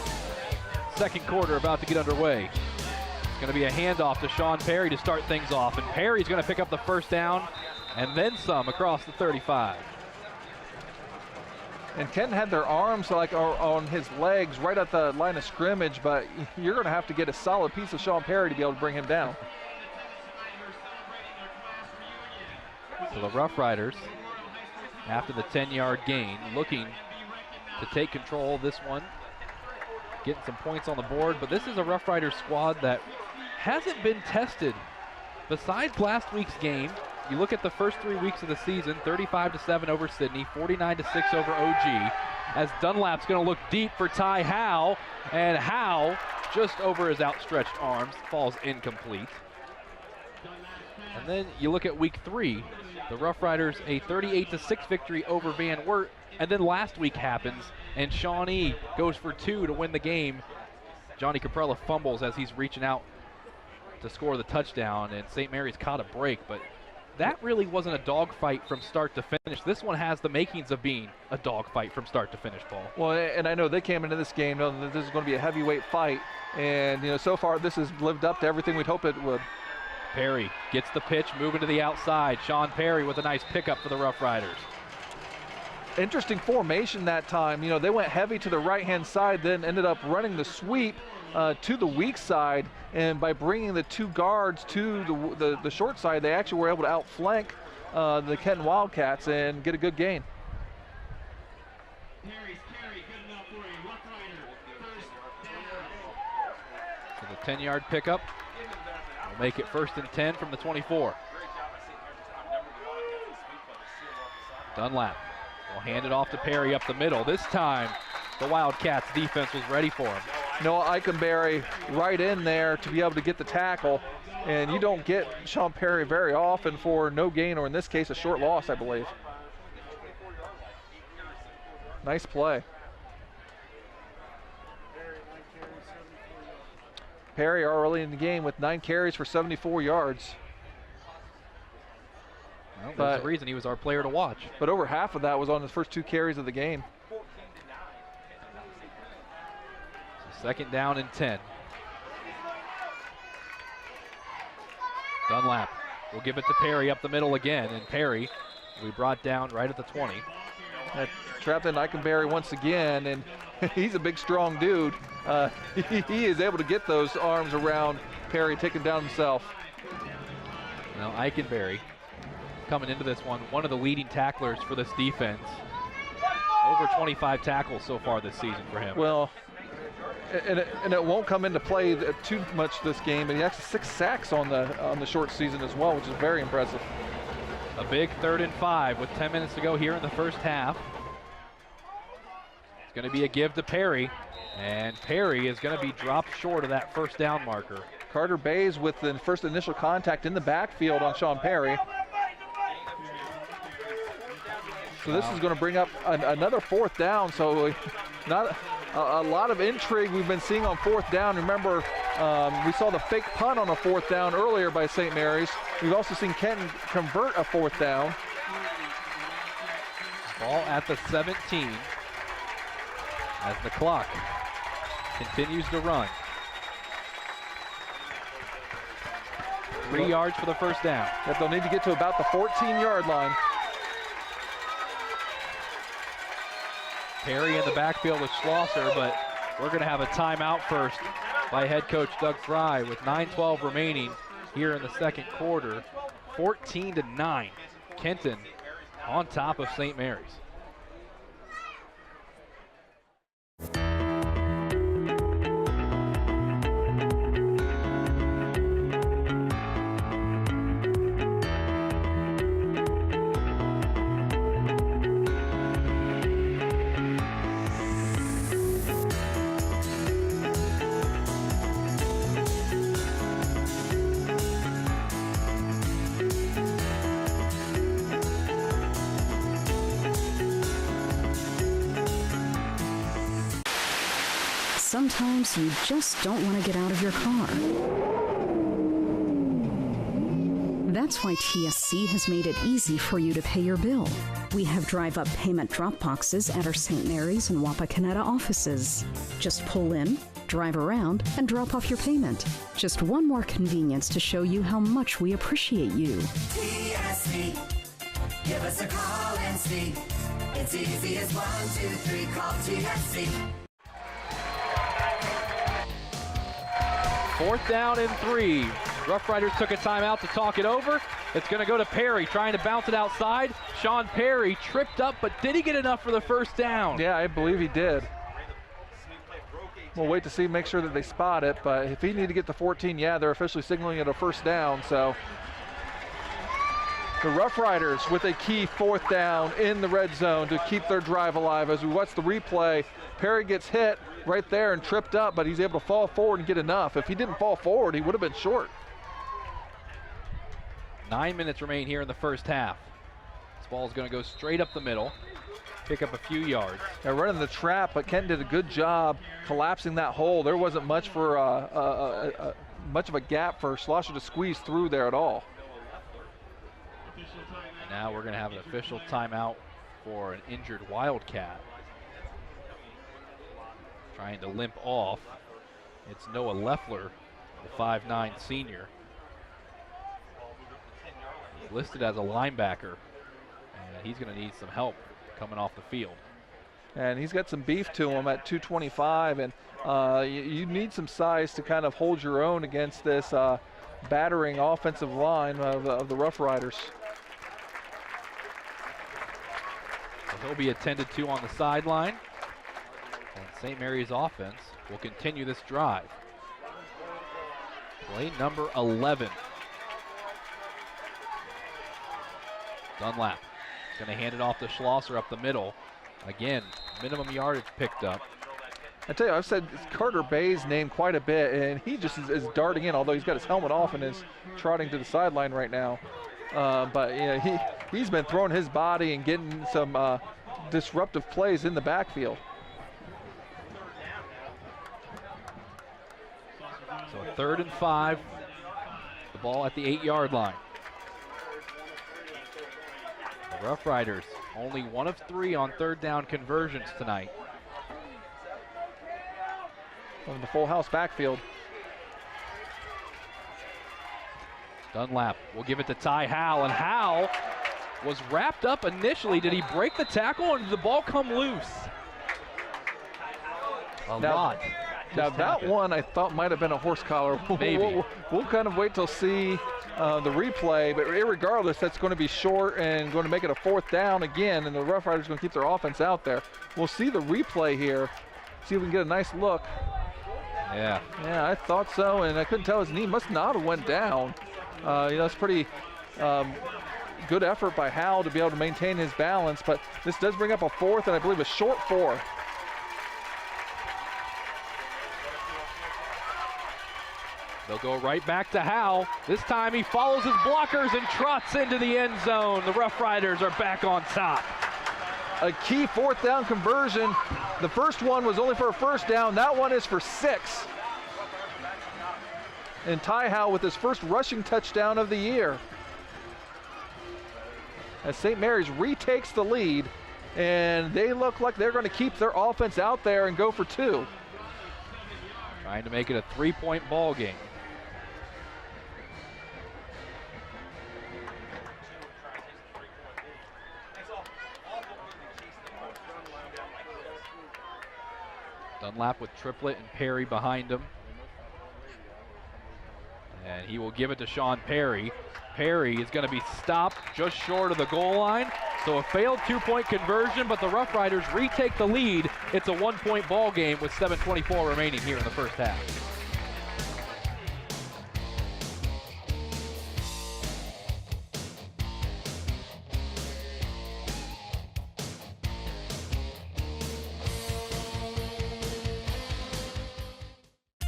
Second quarter about to get underway. It's going to be a handoff to Sean Perry to start things off. And Perry's going to pick up the first down and then some across the 35. And Kenton had their arms like on his legs right at the line of scrimmage, but you're going to have to get a solid piece of Sean Perry to be able to bring him down. So the Roughriders, after the 10-yard gain, looking to take control of this one, getting some points on the board, but this is a Roughriders squad that hasn't been tested. Besides last week's game, you look at the first 3 weeks of the season, 35-7 over Sydney, 49-6 over OG, as Dunlap's going to look deep for Ty Howe, and Howe, just over his outstretched arms, falls incomplete. And then you look at week 3, the Roughriders a 38-6 victory over Van Wert. And then last week happens, and Shawnee goes for 2 to win the game. Johnny Caprella fumbles as he's reaching out to score the touchdown, and St. Mary's caught a break. But that really wasn't a dogfight from start to finish. This one has the makings of being a dogfight from start to finish, Paul. Well, and I know they came into this game knowing that this is going to be a heavyweight fight. And, you know, so far this has lived up to everything we'd hope it would. Perry gets the pitch, moving to the outside. Sean Perry with a nice pickup for the Roughriders. Interesting formation that time. You know, they went heavy to the right-hand side, then ended up running the sweep to the weak side, and by bringing the 2 guards to the short side, they actually were able to outflank the Kenton Wildcats and get a good gain. So the 10-yard pickup will make it 1st and 10 from the 24. Dunlap will hand it off to Perry up the middle. This time, the Wildcats defense was ready for him. Noah Eichenberry right in there to be able to get the tackle, and you don't get Sean Perry very often for no gain, or in this case, a short loss, I believe. Nice play. Perry early in the game with 9 carries for 74 yards. Well, that's the reason he was our player to watch. But over half of that was on his first 2 carries of the game. So 2nd down and 10. Dunlap will give it to Perry up the middle again, and Perry will be brought down right at the 20. Trapped in Eichenberry once again, and he's a big, strong dude. He is able to get those arms around Perry, take him down himself. Now Eichenberry coming into this one of the leading tacklers for this defense. Over 25 tackles so far this season for him. Well, and it won't come into play too much this game, and he actually 6 sacks on the short season as well, which is very impressive. A big 3rd and 5 with 10 minutes to go here in the first half. It's going to be a give to Perry, and Perry is going to be dropped short of that 1st down marker. Carter Bays with the first initial contact in the backfield on Sean Perry. So this is going to bring up another 4th down. So not a lot of intrigue we've been seeing on 4th down. Remember, We saw the fake punt on a 4th down earlier by St. Mary's. We've also seen Kenton convert a 4th down. Ball at the 17 as the clock continues to run. 3 yards for the first down. Yep, they'll need to get to about the 14-yard line. Perry in the backfield with Schlosser, but we're going to have a timeout first by head coach Doug Fry with 9:12 remaining here in the second quarter. 14-9. Kenton on top of St. Mary's. Sometimes you just don't want to get out of your car. That's why TSC has made it easy for you to pay your bill. We have drive-up payment drop boxes at our St. Mary's and Wapakoneta offices. Just pull in, drive around, and drop off your payment. Just one more convenience to show you how much we appreciate you. TSC, give us a call and see. It's easy as 1, 2, 3, call TSC. 4th down and 3. Roughriders took a timeout to talk it over. It's going to go to Perry, trying to bounce it outside. Sean Perry tripped up, but did he get enough for the first down? Yeah, I believe he did. We'll wait to see, make sure that they spot it, but if he need to get to 14, yeah, they're officially signaling it a first down, so. The Roughriders with a key 4th down in the red zone to keep their drive alive. As we watch the replay, Perry gets hit right there and tripped up, but he's able to fall forward and get enough. If he didn't fall forward, he would have been short. 9 minutes remain here in the first half. This ball is going to go straight up the middle, pick up a few yards. They're running the trap, but Kenton did a good job collapsing that hole. There wasn't much for much of a gap for Schlosser to squeeze through there at all. Now we're going to have an official timeout for an injured Wildcat. Trying to limp off. It's Noah Leffler, the 5'9" senior. He's listed as a linebacker, and he's going to need some help coming off the field. And he's got some beef to him at 225, and you need some size to kind of hold your own against this battering offensive line of the Roughriders. He'll be attended to on the sideline. And St. Mary's offense will continue this drive. Play number 11. Dunlap is going to hand it off to Schlosser up the middle. Again, minimum yardage picked up. I tell you, I've said Carter Bay's name quite a bit, and he just is darting in, although he's got his helmet off and is trotting to the sideline right now. But you know, he's been throwing his body and getting some disruptive plays in the backfield. So 3rd and 5, the ball at the 8-yard line. The Roughriders only 1 of 3 on 3rd down conversions tonight. From the full house backfield. Dunlap will give it to Ty Howell, and Howell was wrapped up initially. Did he break the tackle, or did the ball come loose? Now that one I thought might have been a horse collar. Maybe. We'll kind of wait till see the replay, but regardless, that's going to be short and going to make it a 4th down again, and the Roughriders going to keep their offense out there. We'll see the replay here, see if we can get a nice look. Yeah, I thought so, and I couldn't tell. His knee must not have went down. It's pretty good effort by Howell to be able to maintain his balance, but this does bring up a 4th and I believe a short 4. they'll go right back to Howell. This time he follows his blockers and trots into the end zone. The Roughriders are back on top. A key 4th down conversion. The first one was only for a 1st down. That one is for 6. And Ty Howe with his first rushing touchdown of the year. As St. Mary's retakes the lead, and they look like they're going to keep their offense out there and go for 2. Trying to make it a 3-point ball game. Dunlap with Triplett and Perry behind him. And he will give it to Sean Perry. Perry is going to be stopped just short of the goal line. So a failed 2-point conversion, but the Roughriders retake the lead. It's a 1-point ball game with 7:24 remaining here in the first half.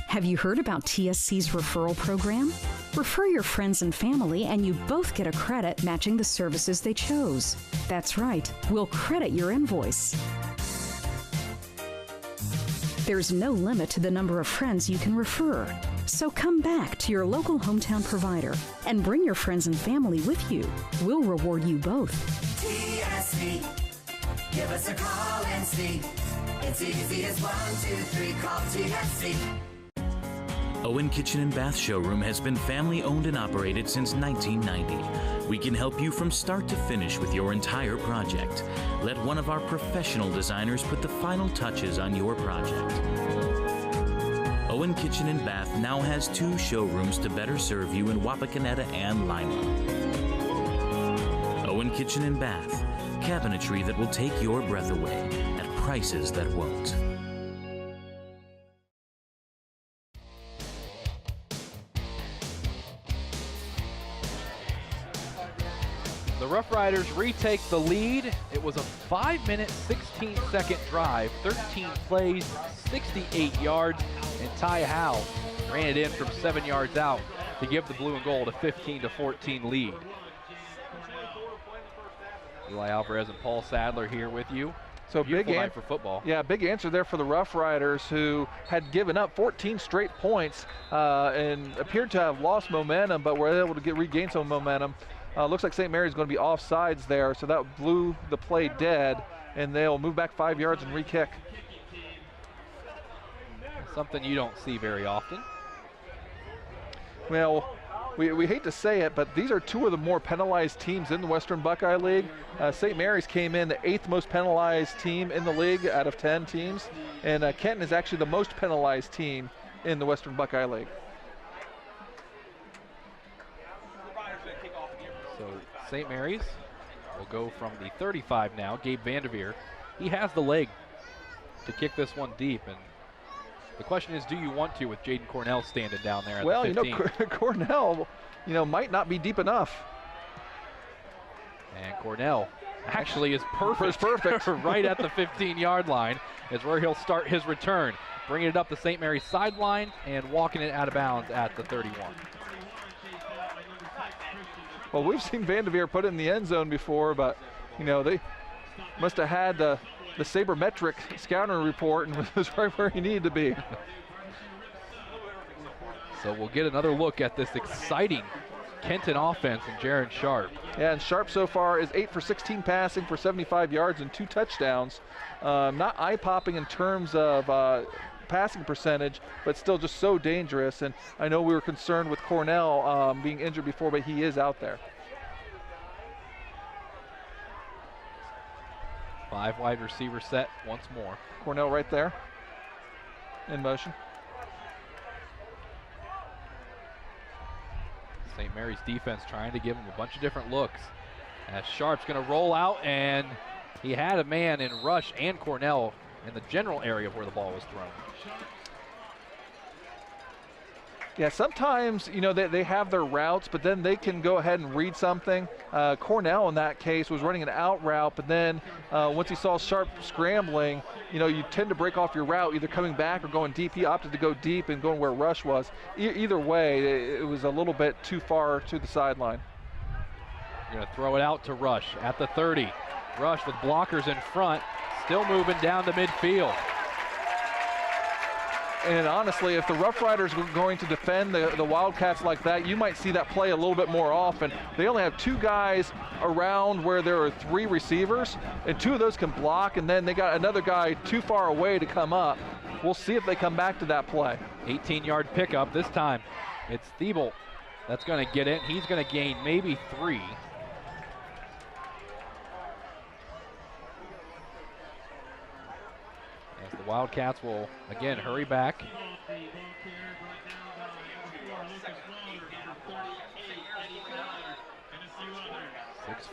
Have you heard about TSC's referral program? Refer your friends and family and you both get a credit matching the services they chose. That's right, we'll credit your invoice. There's no limit to the number of friends you can refer. So come back to your local hometown provider and bring your friends and family with you. We'll reward you both. TSC, give us a call and see. It's easy as 1, 2, 3, call TSC. Owen Kitchen and Bath Showroom has been family owned and operated since 1990. We can help you from start to finish with your entire project. Let one of our professional designers put the final touches on your project. Owen Kitchen and Bath now has 2 showrooms to better serve you in Wapakoneta and Lima. Owen Kitchen and Bath, cabinetry that will take your breath away at prices that won't. The Roughriders retake the lead. It was a 5-minute, 16-second drive, 13 plays, 68 yards, and Ty Howe ran it in from 7 yards out to give the blue and gold a 15-14 lead. Eli Alvarez and Paul Sadler here with you. So big night for football. Yeah, big answer there for the Roughriders, who had given up 14 straight points and appeared to have lost momentum, but were able to regain some momentum. Looks like St. Mary's going to be offsides there, so that blew the play dead, and they'll move back 5 yards and re-kick. Something you don't see very often. Well, we hate to say it, but these are 2 of the more penalized teams in the Western Buckeye League. St. Mary's came in the 8th most penalized team in the league out of 10 teams, and Kenton is actually the most penalized team in the Western Buckeye League. So St. Mary's will go from the 35 now. Gabe Vanderveer, he has the leg to kick this one deep, and the question is, do you want to with Jaden Cornell standing down there at the 15? Well, Cornell, might not be deep enough. And Cornell actually is perfect right at the 15-yard line is where he'll start his return, bringing it up the St. Mary's sideline and walking it out of bounds at the 31. Well, we've seen Vanderveer put it in the end zone before, but, they must have had the sabermetric scouting report and was right where he needed to be. So we'll get another look at this exciting Kenton offense and Jaron Sharp. Yeah, and Sharp so far is 8 for 16 passing for 75 yards and 2 touchdowns. Not eye-popping in terms of passing percentage, but still just so dangerous. And I know we were concerned with Cornell being injured before, but he is out there. 5 wide receiver set once more. Cornell right there in motion. St. Mary's defense trying to give him a bunch of different looks. As Sharp's going to roll out, and he had a man in Rush and Cornell in the general area of where the ball was thrown. Yeah, sometimes, they have their routes, but then they can go ahead and read something. Cornell, in that case, was running an out route, but then once he saw Sharp scrambling, you tend to break off your route, either coming back or going deep. He opted to go deep and going where Rush was. Either way, it was a little bit too far to the sideline. You're going to throw it out to Rush at the 30. Rush with blockers in front, still moving down to midfield. And honestly, if the Roughriders were going to defend the Wildcats like that, you might see that play a little bit more often. They only have 2 guys around where there are 3 receivers, and 2 of those can block, and then they got another guy too far away to come up. We'll see if they come back to that play. 18-yard pickup this time. It's Thiebel that's going to get it. He's going to gain maybe 3. As the Wildcats will, again, hurry back.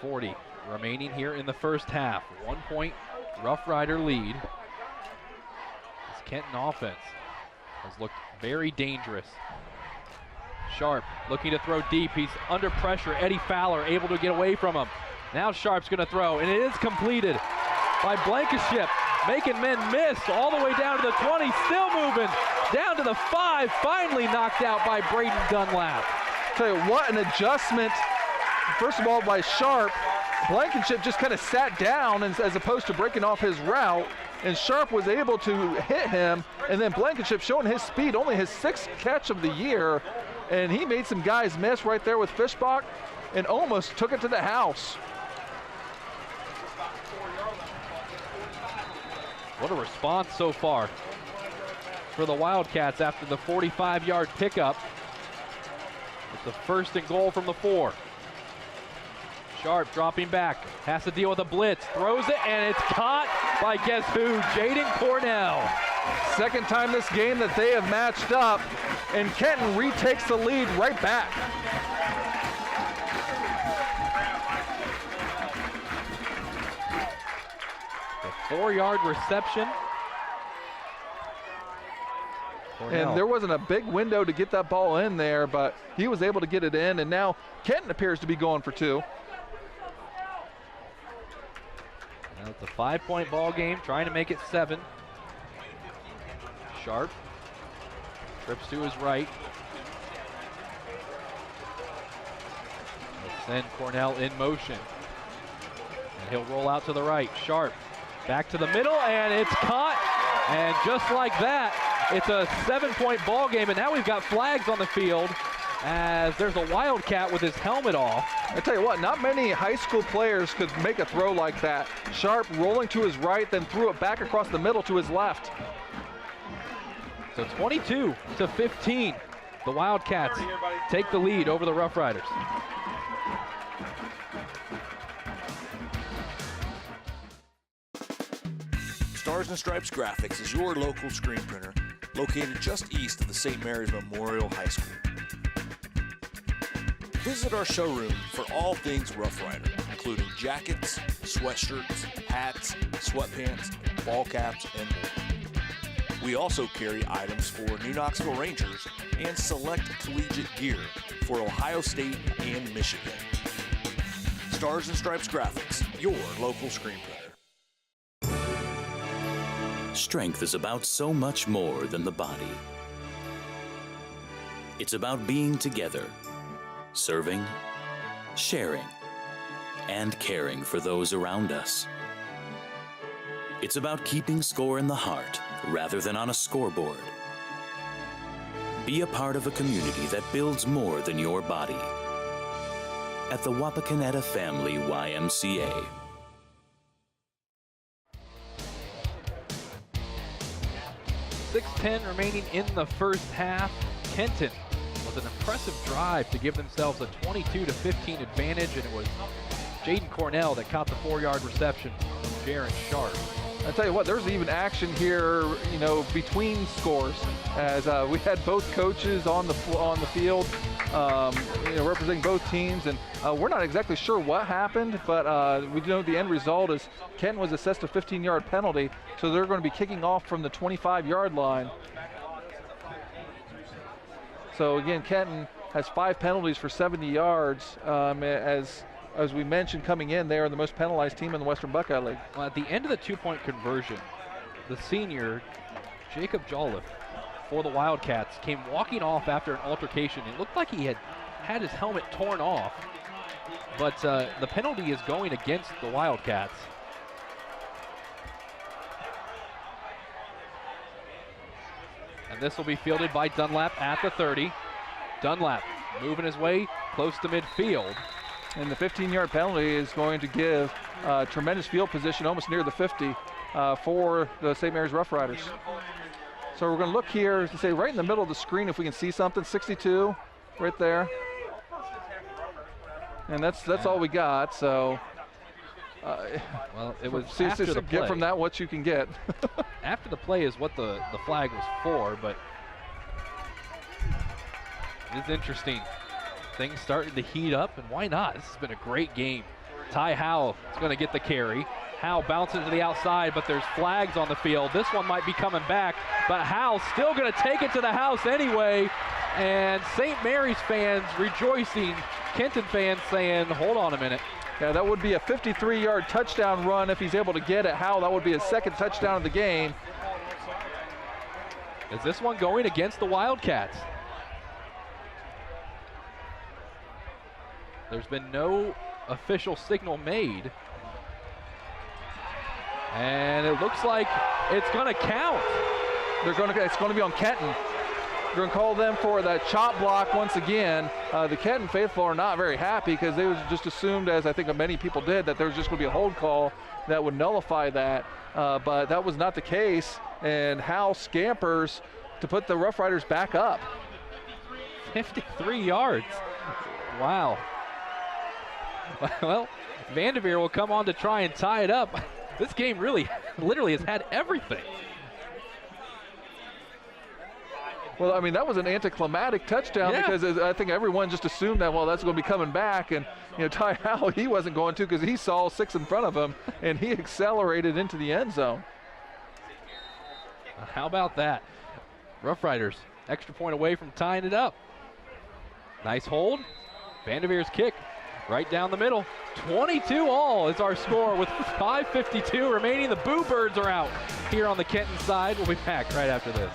.640 remaining here in the first half. 1-point Rough Rider lead. This Kenton offense has looked very dangerous. Sharp looking to throw deep. He's under pressure. Eddie Fowler able to get away from him. Now Sharp's going to throw, and it is completed by Blankenship, making men miss all the way down to the 20, still moving down to the 5, finally knocked out by Braden Dunlap. Tell you what, an adjustment, first of all, by Sharp. Blankenship just kind of sat down as opposed to breaking off his route, and Sharp was able to hit him, and then Blankenship showing his speed, only his 6th catch of the year, and he made some guys miss right there with Fishbach and almost took it to the house. What a response so far for the Wildcats after the 45-yard pickup. It's the 1st and goal from the 4. Sharp dropping back, has to deal with a blitz, throws it, and it's caught by guess who? Jaden Cornell. 2nd time this game that they have matched up, and Kenton retakes the lead right back. The 4-yard reception. Cornell. And there wasn't a big window to get that ball in there, but he was able to get it in, and now Kenton appears to be going for 2. Now it's a 5-point ball game, trying to make it 7. Sharp trips to his right. Let's send Cornell in motion. And he'll roll out to the right. Sharp back to the middle, and it's caught. And just like that, it's a 7-point ball game, and now we've got flags on the field as there's a Wildcat with his helmet off. I tell you what, not many high school players could make a throw like that. Sharp rolling to his right, then threw it back across the middle to his left. So 22-15, the Wildcats take the lead over the Rough Riders. Stars and Stripes Graphics is your local screen printer located just east of the St. Mary's Memorial High School. Visit our showroom for all things Rough Rider, including jackets, sweatshirts, hats, sweatpants, ball caps, and more. We also carry items for New Knoxville Rangers and select collegiate gear for Ohio State and Michigan. Stars and Stripes Graphics, your local screen printer. Strength is about so much more than the body. It's about being together, serving, sharing, and caring for those around us. It's about keeping score in the heart rather than on a scoreboard. Be a part of a community that builds more than your body. At the Wapakoneta Family YMCA. .610 remaining in the first half. Kenton was an impressive drive to give themselves a 22-15 advantage, and it was Jaden Cornell that caught the 4-yard reception from Jaron Sharp. I tell you what, there's even action here, you know, between scores, as we had both coaches on the field, you know, representing both teams, and we're not exactly sure what happened, but we know the end result is Kenton was assessed a 15-yard penalty, so they're going to be kicking off from the 25-yard line. So again, Kenton has 5 penalties for 70 yards, as we mentioned coming in, they are the most penalized team in the Western Buckeye League. Well, at the end of the 2-point conversion, the senior, Jacob Jolliffe, for the Wildcats, came walking off after an altercation. It looked like he had his helmet torn off, but the penalty is going against the Wildcats. And And this will be fielded by Dunlap at the 30. Dunlap moving his way close to midfield. And the 15-yard penalty is going to give tremendous field position almost near the 50 for the St. Mary's Roughriders. So we're going to look here to say right in the middle of the screen if we can see something. 62 right there. And that's all we got. So well, it was after the play. Get from that what you can get. After the play is what the flag was for, but it's interesting. Things starting to heat up, and why not? This has been a great game. Ty Howell is going to get the carry. Howell bounces to the outside, but there's flags on the field. This one might be coming back, but Howell's still going to take it to the house anyway. And St. Mary's fans rejoicing. Kenton fans saying, hold on a minute. Yeah, that would be a 53-yard touchdown run if he's able to get it. Howell, that would be his second touchdown of the game. Is this one going against the Wildcats? There's been no official signal made. And it looks like it's going to count. It's going to be on Kenton. They're going to call them for that chop block once again. The Kenton faithful are not very happy because they was just assumed, as I think many people did, that there was just going to be a hold call that would nullify that. But that was not the case. And Howell scampers to put the Roughriders back up. 53 yards. Wow. Well, Vanderveer will come on to try and tie it up. This game literally has had everything. Well, I mean, that was an anticlimactic touchdown because I think everyone just assumed that, well, that's going to be coming back. And, Ty Howell, he wasn't going to because he saw 6 in front of him, and he accelerated into the end zone. How about that? Roughriders, extra point away from tying it up. Nice hold. Vanderveer's kick. Right down the middle. 22-all is our score with 5:52 remaining. The Boo Birds are out here on the Kenton side. We'll be back right after this.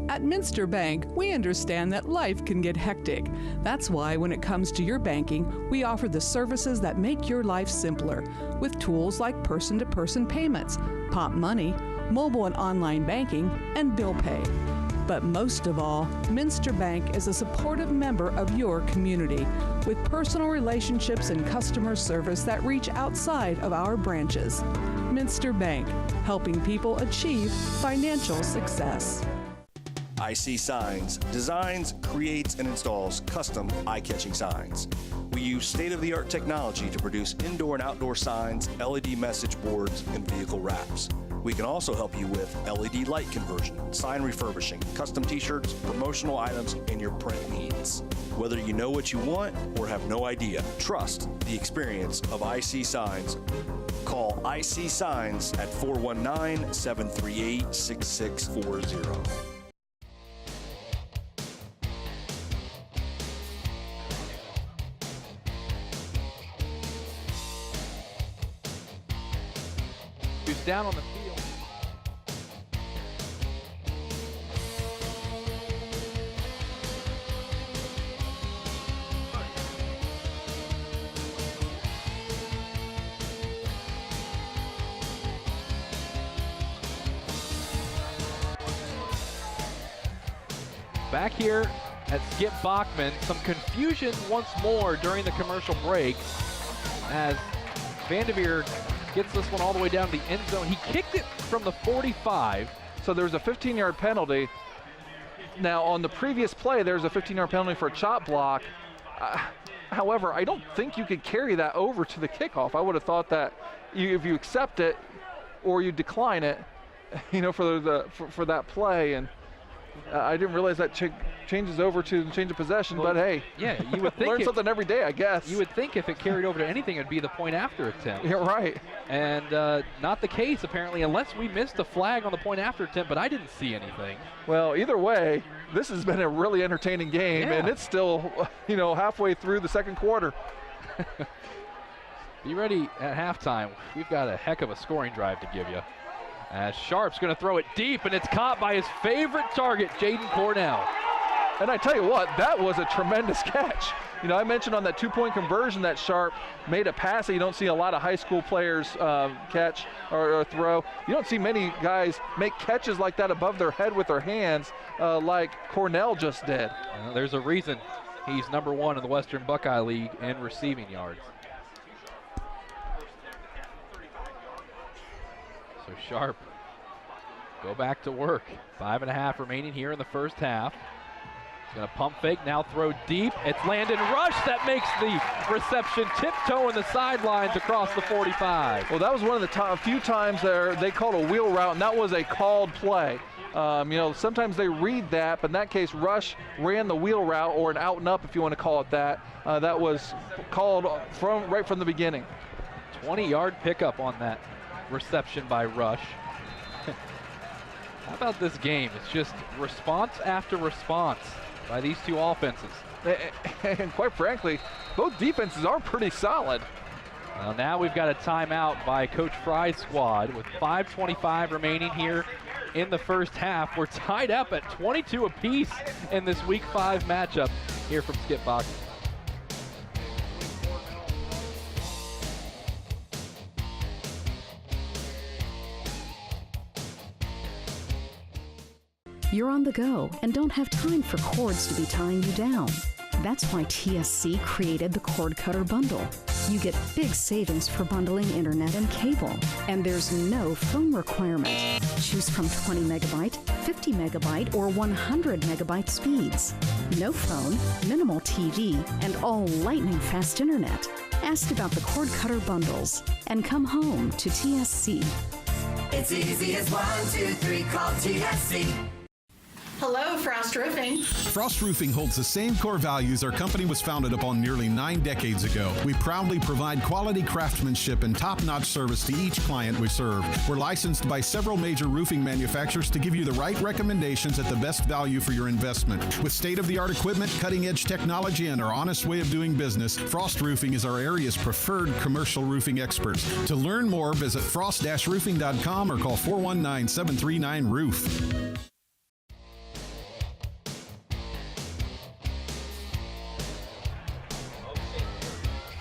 At Minster Bank, we understand that life can get hectic. That's why when it comes to your banking, we offer the services that make your life simpler with tools like person-to-person payments, Pop Money, mobile and online banking, and bill pay. But most of all, Minster Bank is a supportive member of your community with personal relationships and customer service that reach outside of our branches. Minster Bank, helping people achieve financial success. IC Signs designs, creates, and installs custom eye-catching signs. We use state-of-the-art technology to produce indoor and outdoor signs, LED message boards, and vehicle wraps. We can also help you with LED light conversion, sign refurbishing, custom t-shirts, promotional items, and your print needs. Whether you know what you want or have no idea, trust the experience of IC Signs. Call IC Signs at 419-738-6640. Down on the field. Back here at Skip Bachman, some confusion once more during the commercial break as Vanderveer gets this one all the way down to the end zone. He kicked it from the 45. So there was a 15-yard penalty. Now, on the previous play, there was a 15-yard penalty for a chop block. However, I don't think you could carry that over to the kickoff. I would have thought that if you accept it or you decline it, for that play. And I didn't realize that changes over to change of possession, but hey, yeah, you would think learn something every day, I guess. You would think if it carried over to anything, it'd be the point after attempt. You're right. And not the case, apparently, unless we missed a flag on the point after attempt, but I didn't see anything. Well, either way, this has been a really entertaining game, and it's still, halfway through the second quarter. Be ready at halftime. We've got a heck of a scoring drive to give you. As Sharp's going to throw it deep, and it's caught by his favorite target, Jaden Cornell. And I tell you what, that was a tremendous catch. You know, I mentioned on that two-point conversion that Sharp made a pass that you don't see a lot of high school players catch or throw. You don't see many guys make catches like that above their head with their hands like Cornell just did. Well, there's a reason he's #1 in the Western Buckeye League in receiving yards. So Sharp, go back to work. 5.5 remaining here in the first half. He's going to pump fake, now throw deep. It's Landon Rush that makes the reception, tiptoeing the sidelines across the 45. Well, that was one of the few times there they called a wheel route, and that was a called play. You know, sometimes they read that, but in that case, Rush ran the wheel route, or an out and up if you want to call it that. That was called right from the beginning. 20-yard pickup on that reception by Rush. How about this game? It's just response after response by these two offenses. And quite frankly, both defenses are pretty solid. Well, now we've got a timeout by Coach Fry's squad with 5:25 remaining here in the first half. We're tied up at 22 apiece in this Week 5 matchup here from Skip Boxing. You're on the go and don't have time for cords to be tying you down. That's why TSC created the Cord Cutter Bundle. You get big savings for bundling internet and cable, and there's no phone requirement. Choose from 20 megabyte, 50 megabyte, or 100 megabyte speeds. No phone, minimal TV, and all lightning fast internet. Ask about the Cord Cutter Bundles and come home to TSC. It's easy as 1, 2, 3, call TSC. Hello, Frost Roofing. Frost Roofing holds the same core values our company was founded upon nearly 9 decades ago. We proudly provide quality craftsmanship and top-notch service to each client we serve. We're licensed by several major roofing manufacturers to give you the right recommendations at the best value for your investment. With state-of-the-art equipment, cutting-edge technology, and our honest way of doing business, Frost Roofing is our area's preferred commercial roofing experts. To learn more, visit frost-roofing.com or call 419-739-ROOF.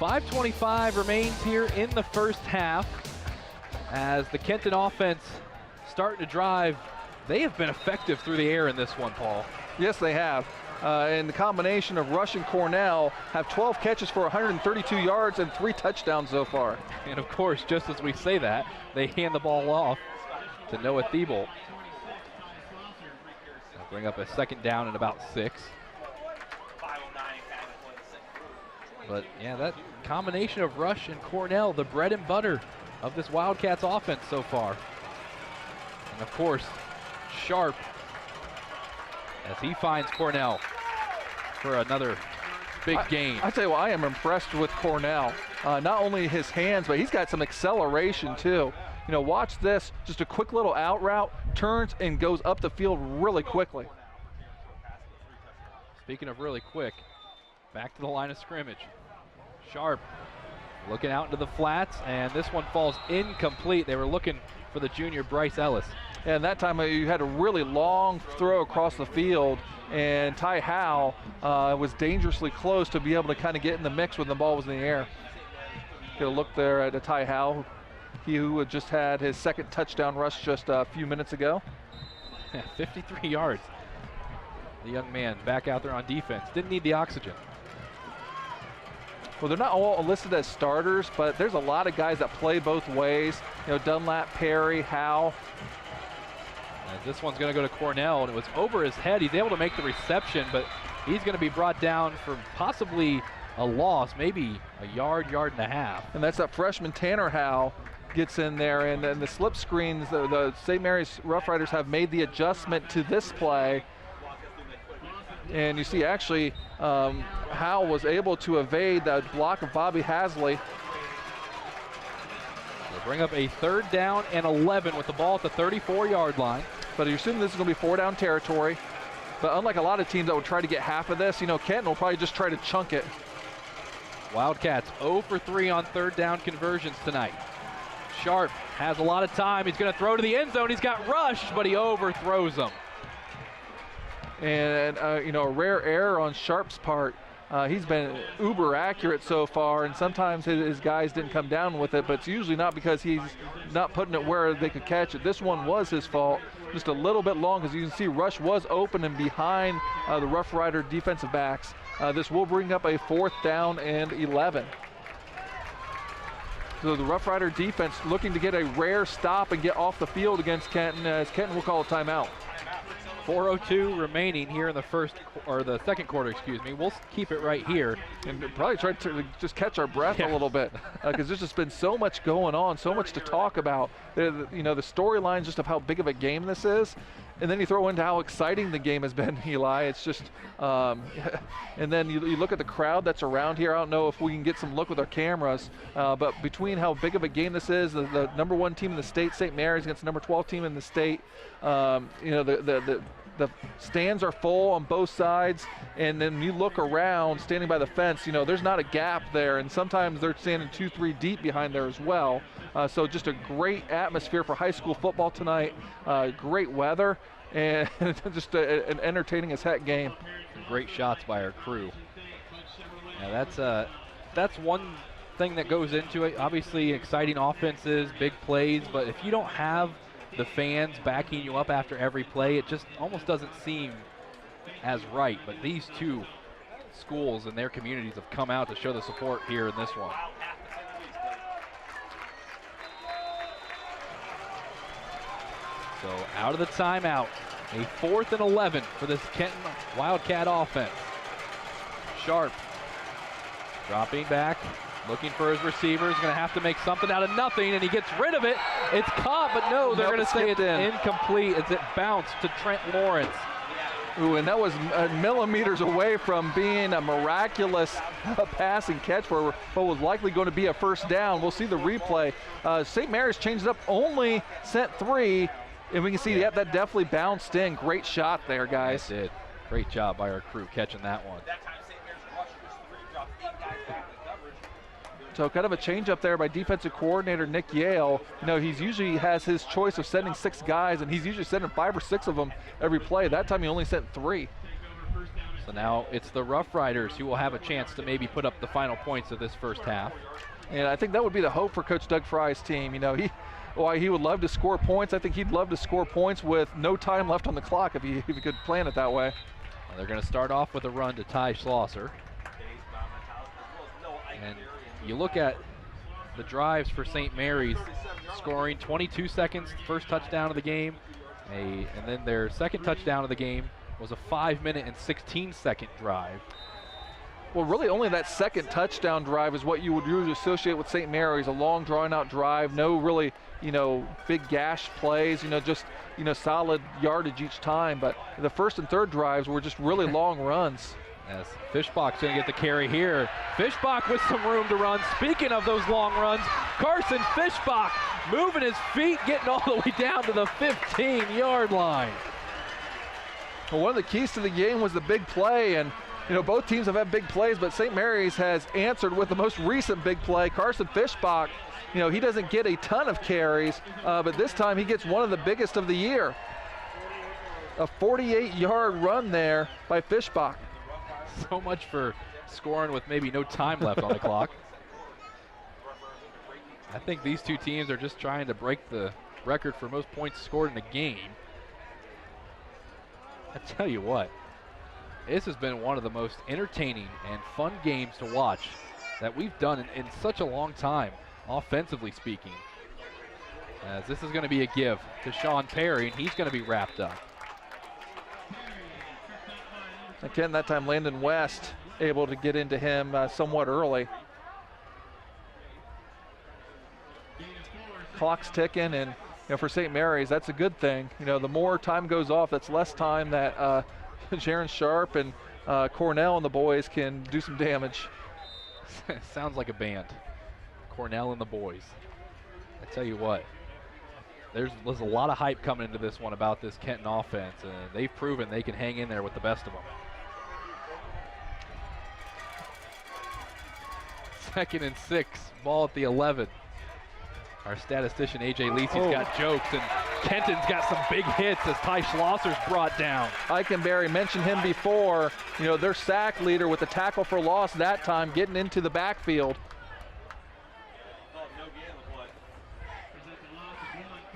5:25 remains here in the first half as the Kenton offense starting to drive. They have been effective through the air in this one, Paul. Yes, they have. And the combination of Rush and Cornell have 12 catches for 132 yards and 3 touchdowns so far. And of course, just as we say that, they hand the ball off to Noah Thiebel. They'll bring up a second down and about 6. But yeah, that combination of Rush and Cornell, the bread and butter of this Wildcats offense so far. And of course, Sharp as he finds Cornell for another big gain. I tell you what, I am impressed with Cornell. Not only his hands, but he's got some acceleration too. You know, watch this, just a quick little out route, turns and goes up the field really quickly. Speaking of really quick, back to the line of scrimmage. Sharp looking out into the flats, and this one falls incomplete. They were looking for the junior Bryce Ellis. And that time you had a really long throw across the field, and Ty Howe was dangerously close to be able to kind of get in the mix when the ball was in the air. Get a look there at Ty Howe, he who had just had his second touchdown rush just a few minutes ago. 53 yards. The young man back out there on defense. Didn't need the oxygen. Well, they're not all listed as starters, but there's a lot of guys that play both ways. You know, Dunlap, Perry, Howe. And this one's going to go to Cornell, and it was over his head. He's able to make the reception, but he's going to be brought down for possibly a loss, maybe a yard, yard and a half. And that's that freshman Tanner Howe gets in there, and then the slip screens, the St. Mary's Roughriders have made the adjustment to this play. And you see actually Howe was able to evade that block of Bobby Hasley. They'll bring up a 3rd down and 11 with the ball at the 34-yard line. But you're assuming this is going to be 4-down territory. But unlike a lot of teams that would try to get half of this, you know, Kenton will probably just try to chunk it. Wildcats 0 for 3 on 3rd down conversions tonight. Sharp has a lot of time. He's going to throw to the end zone. He's got rushed, but he overthrows him. And, a rare error on Sharp's part. He's been uber accurate so far, and sometimes his guys didn't come down with it, but it's usually not because he's not putting it where they could catch it. This one was his fault, just a little bit long, because you can see Rush was open and behind the Rough Rider defensive backs. This will bring up a 4th down and 11. So the Rough Rider defense looking to get a rare stop and get off the field against Kenton, as Kenton will call a timeout. 4:02 remaining here in the second quarter, We'll keep it right here. And probably try to just catch our breath a little bit, because there's just been so much going on, so much to talk about. The storylines just of how big of a game this is, and then you throw into how exciting the game has been, Eli. It's just, and then you look at the crowd that's around here. I don't know if we can get some look with our cameras, but between how big of a game this is, the number 1 team in the state, St. Mary's, against the number 12 team in the state, the stands are full on both sides, and then you look around standing by the fence, there's not a gap there, and sometimes they're standing 2-3 deep behind there as well. So just a great atmosphere for high school football tonight, great weather, and just an entertaining as heck game. Some great shots by our crew. Yeah, that's one thing that goes into it. Obviously exciting offenses, big plays, but if you don't have the fans backing you up after every play, it just almost doesn't seem as right. But these two schools and their communities have come out to show the support here in this one. So out of the timeout, a 4th and 11 for this Kenton Wildcat offense. Sharp dropping back, looking for his receivers, going to have to make something out of nothing, and he gets rid of it. It's caught, but no, they're going to say it's incomplete as it bounced to Trent Lawrence. Ooh, and that was millimeters away from being a miraculous passing catch for what was likely going to be a 1st down. We'll see the replay. St. Mary's changed it up, only sent 3, and we can see, that definitely bounced in. Great shot there, guys. It did. Great job by our crew catching that one. So kind of a change up there by defensive coordinator Nick Yale. He's usually has his choice of sending 6 guys, and he's usually sending 5 or 6 of them every play. That time he only sent 3. So now it's the Rough Riders who will have a chance to maybe put up the final points of this first half. And I think that would be the hope for Coach Doug Fry's team. He would love to score points. I think he'd love to score points with no time left on the clock if he could plan it that way. Well, they're going to start off with a run to Ty Schlosser. And you look at the drives for St. Mary's, scoring 22 seconds, first touchdown of the game, and then their second touchdown of the game was a 5-minute and 16-second drive. Well, really only that second touchdown drive is what you would usually associate with St. Mary's, a long drawn-out drive, no really, big gash plays, just, solid yardage each time. But the first and third drives were just really long runs. Yes, Fishbach's going to get the carry here. Fishbach with some room to run. Speaking of those long runs, Carson Fishbach moving his feet, getting all the way down to the 15-yard line. Well, one of the keys to the game was the big play, and both teams have had big plays, but St. Mary's has answered with the most recent big play. Carson Fishbach, he doesn't get a ton of carries, but this time he gets one of the biggest of the year. A 48-yard run there by Fishbach. So much for scoring with maybe no time left on the clock. I think these two teams are just trying to break the record for most points scored in a game. I tell you what, this has been one of the most entertaining and fun games to watch that we've done in such a long time, offensively speaking. As this is going to be a give to Sean Perry, and he's going to be wrapped up. Again, that time Landon West able to get into him somewhat early. Clock's ticking, and for St. Mary's, that's a good thing. The more time goes off, that's less time that Jaron Sharp and Cornell and the boys can do some damage. Sounds like a band. Cornell and the boys. I tell you what, there's a lot of hype coming into this one about this Kenton offense, and they've proven they can hang in there with the best of them. 2nd and 6, ball at the 11. Our statistician, AJ Lisi's got jokes, and Kenton's got some big hits as Ty Schlosser's brought down. Eichenberry mentioned him before. You know, their sack leader with the tackle for loss that time, getting into the backfield.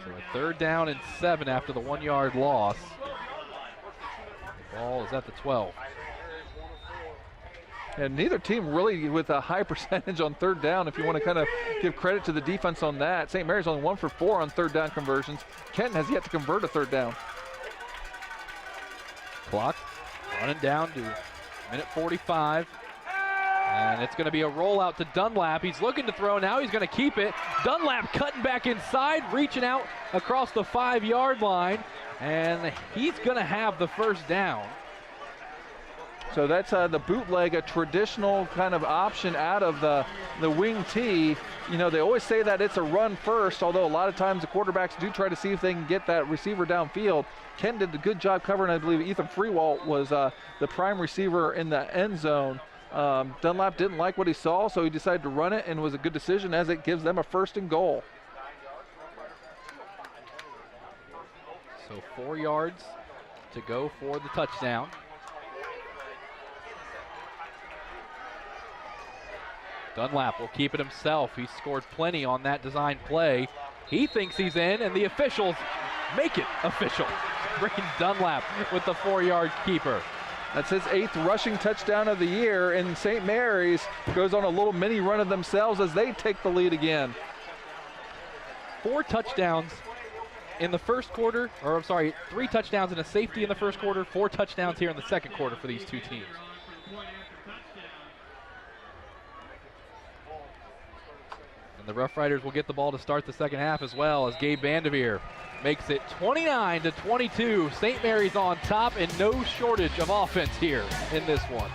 So a 3rd down and 7 after the 1-yard loss. The ball is at the 12. And neither team really with a high percentage on 3rd down, if you want to kind of give credit to the defense on that. St. Mary's only 1 for 4 on 3rd down conversions. Kenton has yet to convert a 3rd down. Clock running down to minute 45. And it's going to be a rollout to Dunlap. He's looking to throw. Now he's going to keep it. Dunlap cutting back inside, reaching out across the 5-yard line. And he's going to have the 1st down. So that's the bootleg, a traditional kind of option out of the wing T. You know, they always say that it's a run first, although a lot of times the quarterbacks do try to see if they can get that receiver downfield. Kenton did a good job covering. I believe Ethan Freewalt was the prime receiver in the end zone. Dunlap didn't like what he saw, so he decided to run it, and was a good decision as it gives them a 1st and goal. So 4 yards to go for the touchdown. Dunlap will keep it himself. He scored plenty on that design play. He thinks he's in, and the officials make it official. Braden Dunlap with the 4-yard keeper. That's his 8th rushing touchdown of the year, and St. Mary's goes on a little mini run of themselves as they take the lead again. 4 touchdowns in the first quarter, or I'm sorry, 3 touchdowns and a safety in the first quarter, 4 touchdowns here in the second quarter for these 2 teams. The Roughriders will get the ball to start the second half as well, as Gabe Vanderveer makes it 29-22. St. Mary's on top, and no shortage of offense here in this one.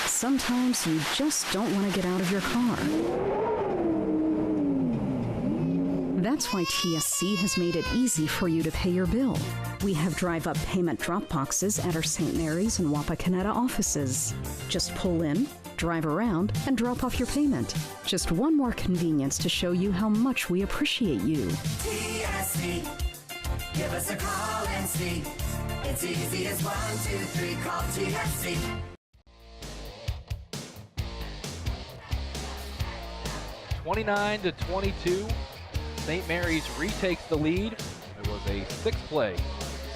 Sometimes you just don't want to get out of your car. That's why TSC has made it easy for you to pay your bill. We have drive-up payment drop boxes at our St. Mary's and Wapakoneta offices. Just pull in, drive around, and drop off your payment. Just one more convenience to show you how much we appreciate you. TSC, give us a call and see. It's easy as 1, 2, 3, call TSC. 29-22, St. Mary's retakes the lead. It was a 6-play,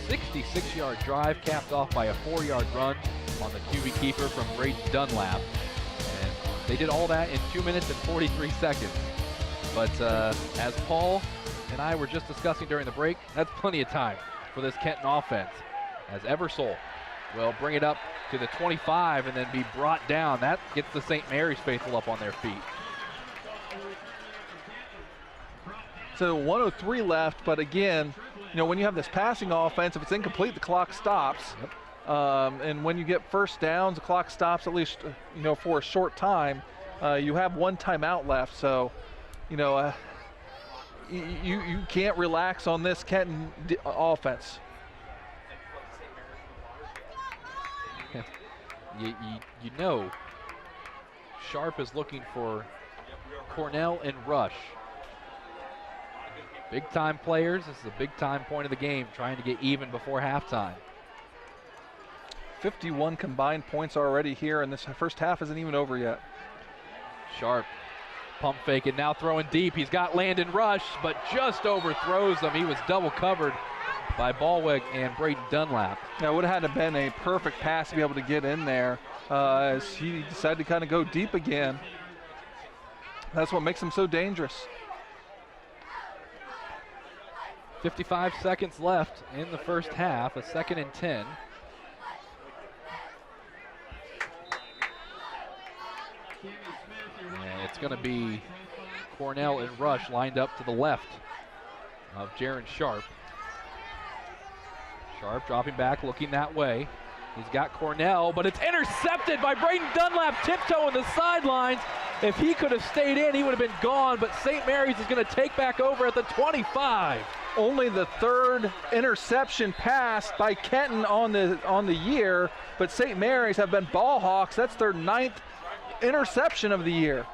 66-yard drive capped off by a 4-yard run on the QB keeper from Braden Dunlap. And they did all that in 2 minutes and 43 seconds. But as Paul and I were just discussing during the break, that's plenty of time for this Kenton offense. As Eversole will bring it up to the 25 and then be brought down. That gets the St. Mary's faithful up on their feet. So 103 left, but again, you know, when you have this passing offense, if it's incomplete, the clock stops. Yep. And when you get 1st downs, the clock stops at least, you know, for a short time. You have 1 timeout left, so, you know, you can't relax on this Kenton offense. You know, Sharp is looking for Cornell and Rush. Big time players. This is a big time point of the game, trying to get even before halftime. 51 combined points already here, and this first half isn't even over yet. Sharp pump fake and now throwing deep. He's got Landon Rush, but just overthrows him. He was double covered by Ballweg and Braden Dunlap. Yeah, it would have had to been a perfect pass to be able to get in there as he decided to kind of go deep again. That's what makes him so dangerous. 55 seconds left in the first half, a 2nd and 10. And it's going to be Cornell and Rush lined up to the left of Jaron Sharp. Sharp dropping back, looking that way. He's got Cornell, but it's intercepted by Braden Dunlap, tiptoeing the sidelines. If he could have stayed in, he would have been gone, but St. Mary's is going to take back over at the 25. Only the 3rd interception pass by Kenton on the year, but St. Mary's have been ball hawks. That's their 9th interception of the year.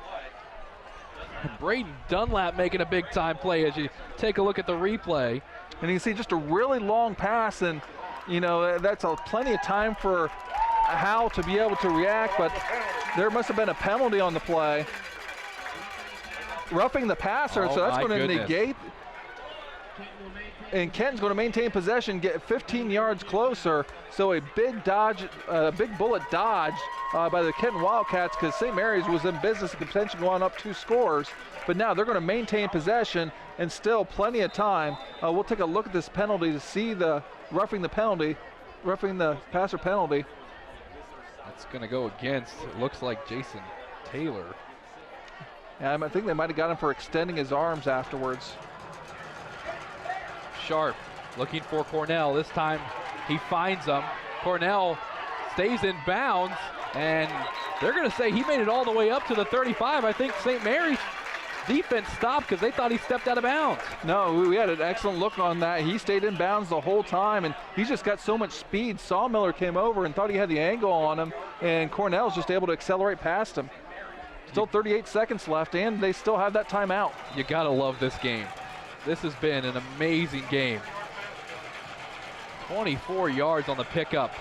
Braden Dunlap making a big-time play as you take a look at the replay. And you can see just a really long pass, and that's plenty of time for Howe to be able to react, but there must have been a penalty on the play. Roughing the passer, so that's going to negate. And Kenton's going to maintain possession, get 15 yards closer. So a big bullet dodge by the Kenton Wildcats, because St. Mary's was in business and could potentially go on up 2 scores. But now they're going to maintain possession and still plenty of time. We'll take a look at this penalty to see the roughing the passer penalty. That's going to go against, it looks like, Jason Taylor. Yeah, I think they might have got him for extending his arms afterwards. Sharp looking for Cornell. This time he finds him. Cornell stays in bounds, and they're going to say he made it all the way up to the 35. I think St. Mary's defense stopped because they thought he stepped out of bounds. No, we had an excellent look on that. He stayed in bounds the whole time, and he's just got so much speed. Sawmiller came over and thought he had the angle on him, and Cornell's just able to accelerate past him. Still 38 seconds left, and they still have that timeout. You got to love this game. This has been an amazing game. 24 yards on the pickup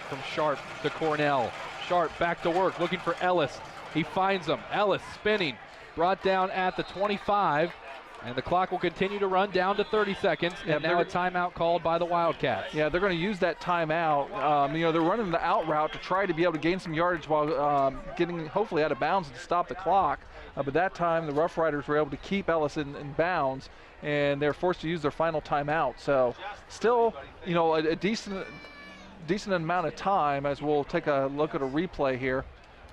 from Sharp to Cornell. Sharp back to work, looking for Ellis. He finds him. Ellis spinning, brought down at the 25, and the clock will continue to run down to 30 seconds, and now a timeout called by the Wildcats. Yeah, they're going to use that timeout. They're running the out route to try to be able to gain some yardage while getting hopefully out of bounds to stop the clock. But that time, the Roughriders were able to keep Ellis in bounds, and they're forced to use their final timeout. So still, a decent amount of time, as we'll take a look at a replay here,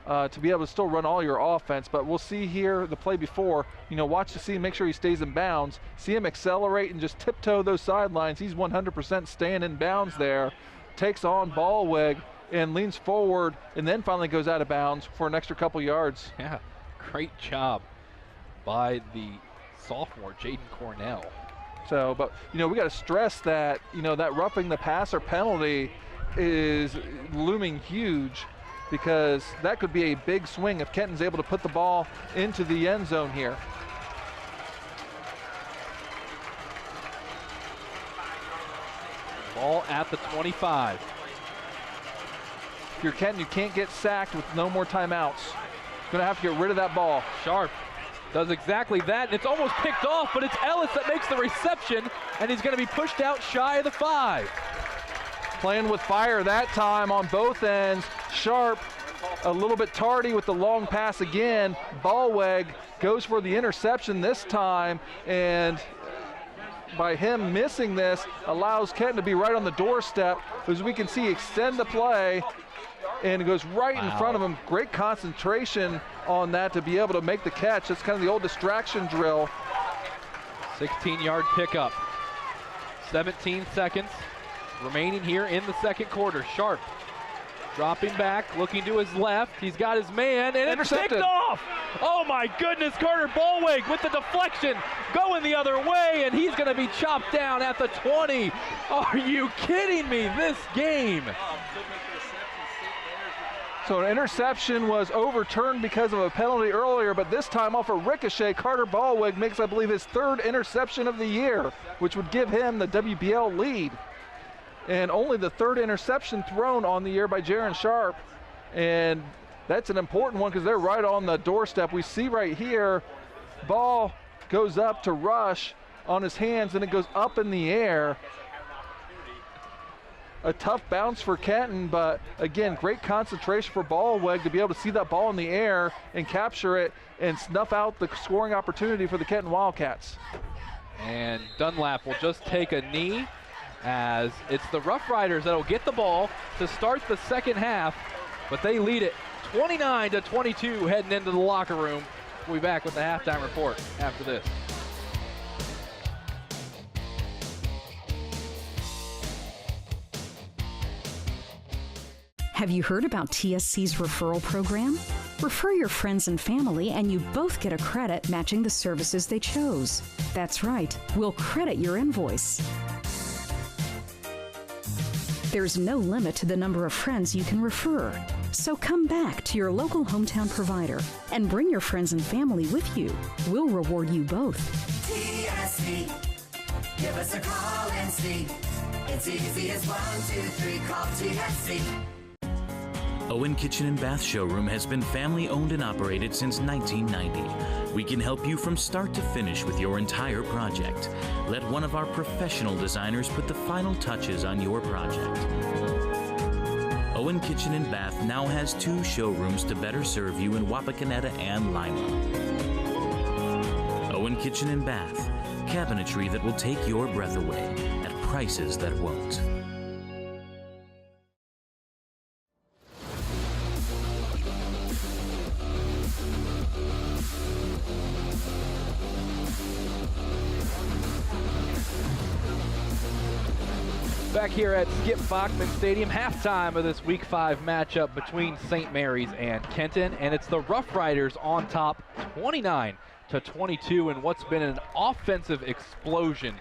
to be able to still run all your offense. But we'll see here the play before, watch to see, make sure he stays in bounds. See him accelerate and just tiptoe those sidelines. He's 100% staying in bounds there. Takes on Ballweg and leans forward, and then finally goes out of bounds for an extra couple yards. Yeah, great job by the sophomore, Jaden Cornell. So, but, we got to stress that, that roughing the passer penalty is looming huge, because that could be a big swing if Kenton's able to put the ball into the end zone here. Ball at the 25. If you're Kenton, you can't get sacked with no more timeouts. Going to have to get rid of that ball. Sharp does exactly that, and it's almost picked off, but it's Ellis that makes the reception, and he's going to be pushed out shy of the 5. Playing with fire that time on both ends. Sharp a little bit tardy with the long pass again. Ballweg goes for the interception this time, and by him missing this allows Kenton to be right on the doorstep. As we can see, extend the play, and it goes right in front of him. Great concentration on that to be able to make the catch. That's kind of the old distraction drill. 16-yard pickup. 17 seconds remaining here in the second quarter. Sharp dropping back, looking to his left. He's got his man, and it's picked off. Oh my goodness, Carter Ballweg with the deflection going the other way, and he's going to be chopped down at the 20. Are you kidding me? This game. So an interception was overturned because of a penalty earlier, but this time off a ricochet, Carter Ballweg makes, I believe, his 3rd interception of the year, which would give him the WBL lead. And only the 3rd interception thrown on the year by Jaron Sharp. And that's an important one because they're right on the doorstep. We see right here, ball goes up to Rush on his hands, and it goes up in the air. A tough bounce for Kenton, but again, great concentration for Ballweg to be able to see that ball in the air and capture it and snuff out the scoring opportunity for the Kenton Wildcats. And Dunlap will just take a knee, as it's the Roughriders that'll get the ball to start the second half, but they lead it 29-22 heading into the locker room. We'll be back with the halftime report after this. Have you heard about TSC's referral program? Refer your friends and family and you both get a credit matching the services they chose. That's right, we'll credit your invoice. There's no limit to the number of friends you can refer. So come back to your local hometown provider and bring your friends and family with you. We'll reward you both. TSC, give us a call and see. It's easy as 1, 2, 3, call TSC. Owen Kitchen and Bath Showroom has been family owned and operated since 1990. We can help you from start to finish with your entire project. Let one of our professional designers put the final touches on your project. Owen Kitchen and Bath now has 2 showrooms to better serve you in Wapakoneta and Lima. Owen Kitchen and Bath, cabinetry that will take your breath away at prices that won't. Back here at Skip Bachman Stadium, halftime of this Week 5 matchup between St. Mary's and Kenton, and it's the Roughriders on top 29-22 in what's been an offensive explosion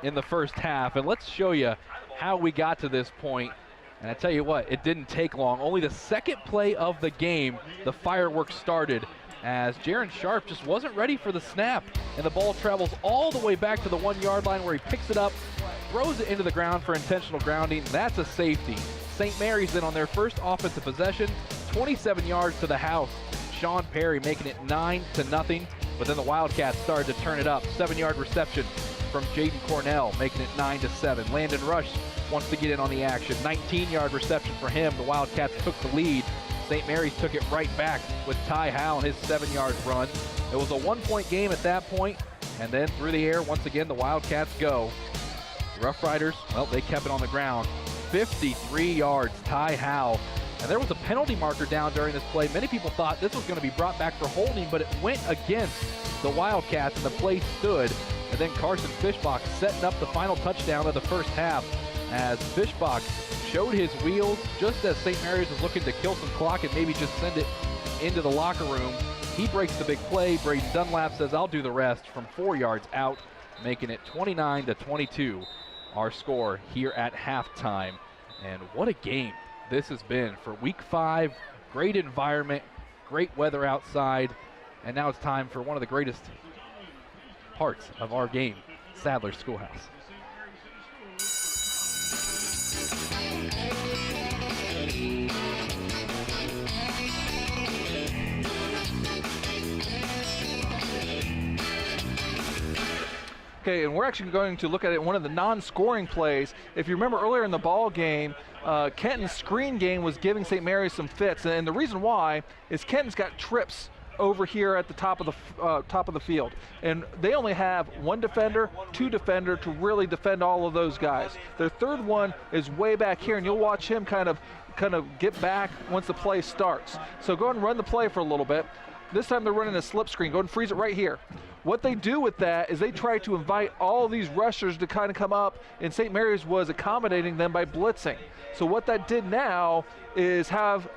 in the first half. And let's show you how we got to this point. And I tell you what, it didn't take long. Only the second play of the game, the fireworks started, as Jaron Sharp just wasn't ready for the snap, and the ball travels all the way back to the 1-yard line where he picks it up, throws it into the ground for intentional grounding. That's a safety. St. Mary's then on their first offensive possession, 27 yards to the house. Sean Perry making it 9-0, but then the Wildcats started to turn it up. 7-yard reception from Jaden Cornell, making it 9-7. Landon Rush wants to get in on the action. 19-yard reception for him. The Wildcats took the lead. St. Mary's took it right back with Ty Howe and his 7-yard run. It was a 1-point game at that point, and then through the air, once again, the Wildcats go. The Roughriders, well, they kept it on the ground. 53 yards, Ty Howe. And there was a penalty marker down during this play. Many people thought this was going to be brought back for holding, but it went against the Wildcats, and the play stood. And then Carson Fishbach setting up the final touchdown of the first half, as Fishbach showed his wheels just as St. Mary's was looking to kill some clock and maybe just send it into the locker room. He breaks the big play. Braden Dunlap says, I'll do the rest, from 4 yards out, making it 29-22, our score here at halftime. And what a game this has been for Week 5. Great environment, great weather outside, and now it's time for one of the greatest parts of our game, Sadler Schoolhouse. Okay, and we're actually going to look at it one of the non-scoring plays. If you remember earlier in the ball game, Kenton's screen game was giving St. Mary's some fits, and the reason why is Kenton's got trips over here at the top of the field, and they only have 1 defender, 2 defender to really defend all of those guys. Their third one is way back here, and you'll watch him kind of get back once the play starts. So go ahead and run the play for a little bit. This time they're running a slip screen. Go ahead and freeze it right here. What they do with that is they try to invite all these rushers to kind of come up, and St. Mary's was accommodating them by blitzing. So what that did now is have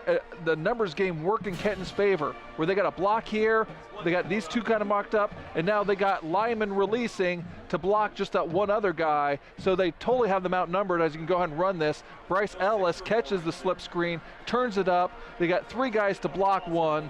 the numbers game work in Kenton's favor, where they got a block here, they got these 2 kind of mocked up, and now they got Lyman releasing to block just that one other guy. So they totally have them outnumbered. As you can go ahead and run this, Bryce Ellis catches the slip screen, turns it up. They got 3 guys to block 1.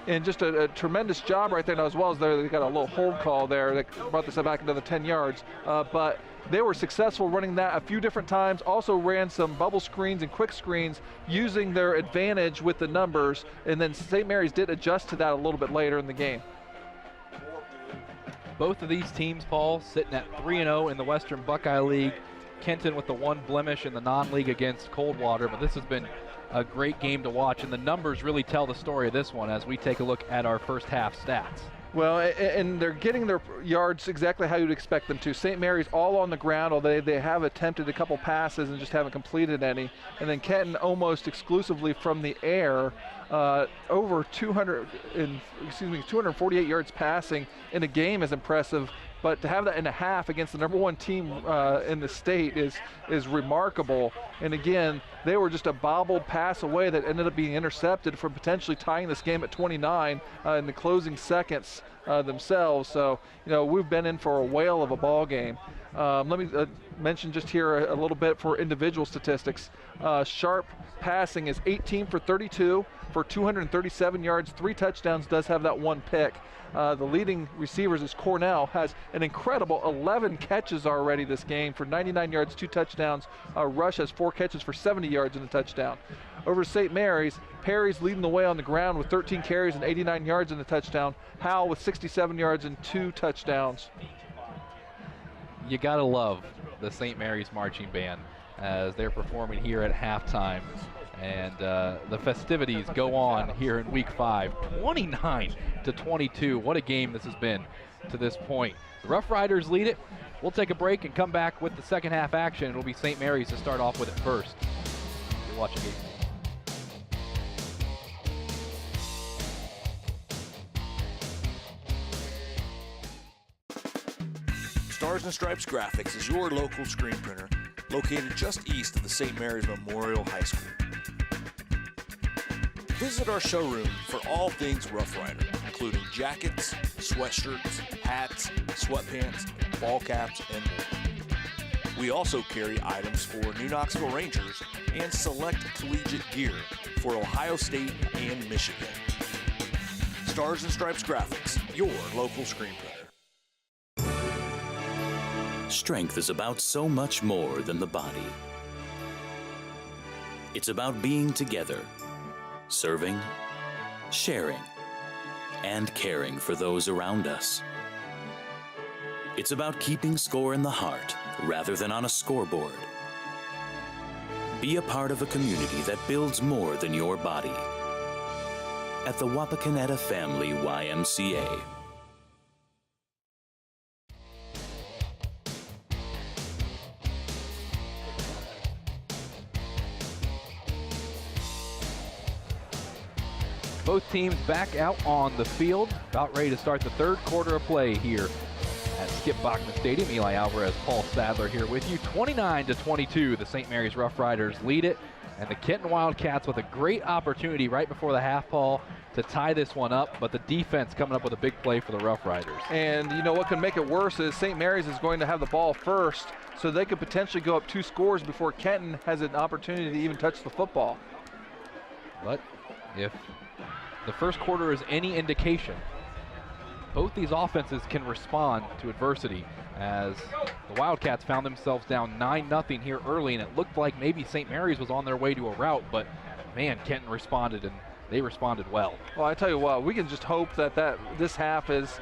And just a tremendous job right there. Now, as well as they got a little hold call there that brought this back another 10 yards. But they were successful running that a few different times. Also ran some bubble screens and quick screens using their advantage with the numbers. And then St. Mary's did adjust to that a little bit later in the game. Both of these teams, Paul, sitting at 3-0 in the Western Buckeye League. Kenton with the 1 blemish in the non-league against Coldwater, but this has been a great game to watch, and the numbers really tell the story of this one as we take a look at our first half stats. Well, and they're getting their yards exactly how you'd expect them to. St. Mary's all on the ground, although they have attempted a couple passes and just haven't completed any. And then Kenton almost exclusively from the air, over 248 yards passing in a game is impressive. But to have that in a half against the #1 team in the state is remarkable. And again, they were just a bobbled pass away that ended up being intercepted from potentially tying this game at 29 in the closing seconds themselves. So, we've been in for a whale of a ball game. Let me mention just here a little bit for individual statistics. Sharp passing is 18 for 32 for 237 yards, 3 touchdowns, does have that 1 pick. The leading receivers is Cornell, has an incredible 11 catches already this game for 99 yards, 2 touchdowns. Rush has 4 catches for 70 yards and a touchdown. Over St. Mary's, Perry's leading the way on the ground with 13 carries and 89 yards and a touchdown. Howell with 67 yards and 2 touchdowns. You gotta love the St. Mary's marching band as they're performing here at halftime. And the festivities go on here in week 5, 29-22. What a game this has been to this point. The Roughriders lead it. We'll take a break and come back with the second half action. It'll be St. Mary's to start off with it first. You're watching Game. Stars and Stripes Graphics is your local screen printer located just east of the St. Mary's Memorial High School. Visit our showroom for all things Rough Rider, including jackets, sweatshirts, hats, sweatpants, ball caps, and more. We also carry items for New Knoxville Rangers and select collegiate gear for Ohio State and Michigan. Stars and Stripes Graphics, your local screen printer. Strength is about so much more than the body. It's about being together, serving, sharing, and caring for those around us. It's about keeping score in the heart rather than on a scoreboard. Be a part of a community that builds more than your body. At the Wapakoneta Family YMCA. Both teams back out on the field, about ready to start the third quarter of play here at Skip Bachman Stadium. Eli Alvarez, Paul Sadler here with you. 29-22, the St. Mary's Roughriders lead it, and the Kenton Wildcats with a great opportunity right before the half, Paul, to tie this one up, but the defense coming up with a big play for the Roughriders. And what can make it worse is St. Mary's is going to have the ball first, so they could potentially go up 2 scores before Kenton has an opportunity to even touch the football. But if the first quarter is any indication, both these offenses can respond to adversity, as the Wildcats found themselves down 9-0 here early, and it looked like maybe St. Mary's was on their way to a rout, but man, Kenton responded, and they responded well. Well, I tell you what, we can just hope that this half is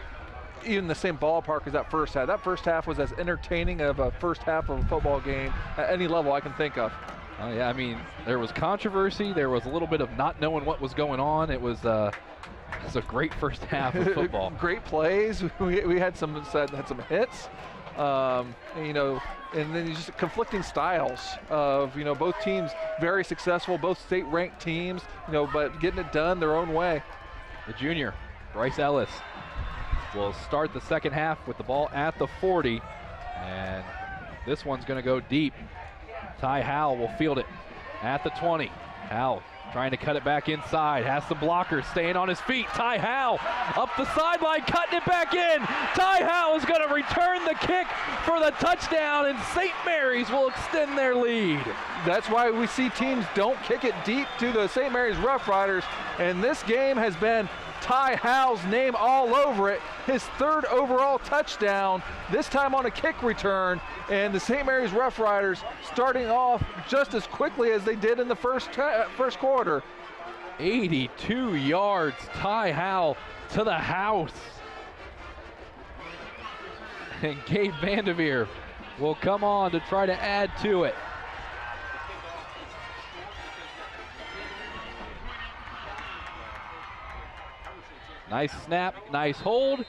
even the same ballpark as that first half. That first half was as entertaining of a first half of a football game at any level I can think of. Oh yeah, I mean, there was controversy. There was a little bit of not knowing what was going on. It was a great first half of football. Great plays. We had some hits. And then just conflicting styles of both teams very successful, both state-ranked teams, but getting it done their own way. The junior, Bryce Ellis, will start the second half with the ball at the 40, and this one's going to go deep. Ty Howell will field it at the 20. Howell trying to cut it back inside, has some blockers, staying on his feet. Ty Howell up the sideline, cutting it back in. Ty Howell is going to return the kick for the touchdown, and St. Mary's will extend their lead. That's why we see teams don't kick it deep to the St. Mary's Roughriders, and this game has been Ty Howell's name all over it. His 3rd overall touchdown, this time on a kick return, and the St. Mary's Roughriders starting off just as quickly as they did in the first quarter. 82 yards, Ty Howell to the house. And Gabe Vanderveer will come on to try to add to it. Nice snap, nice hold,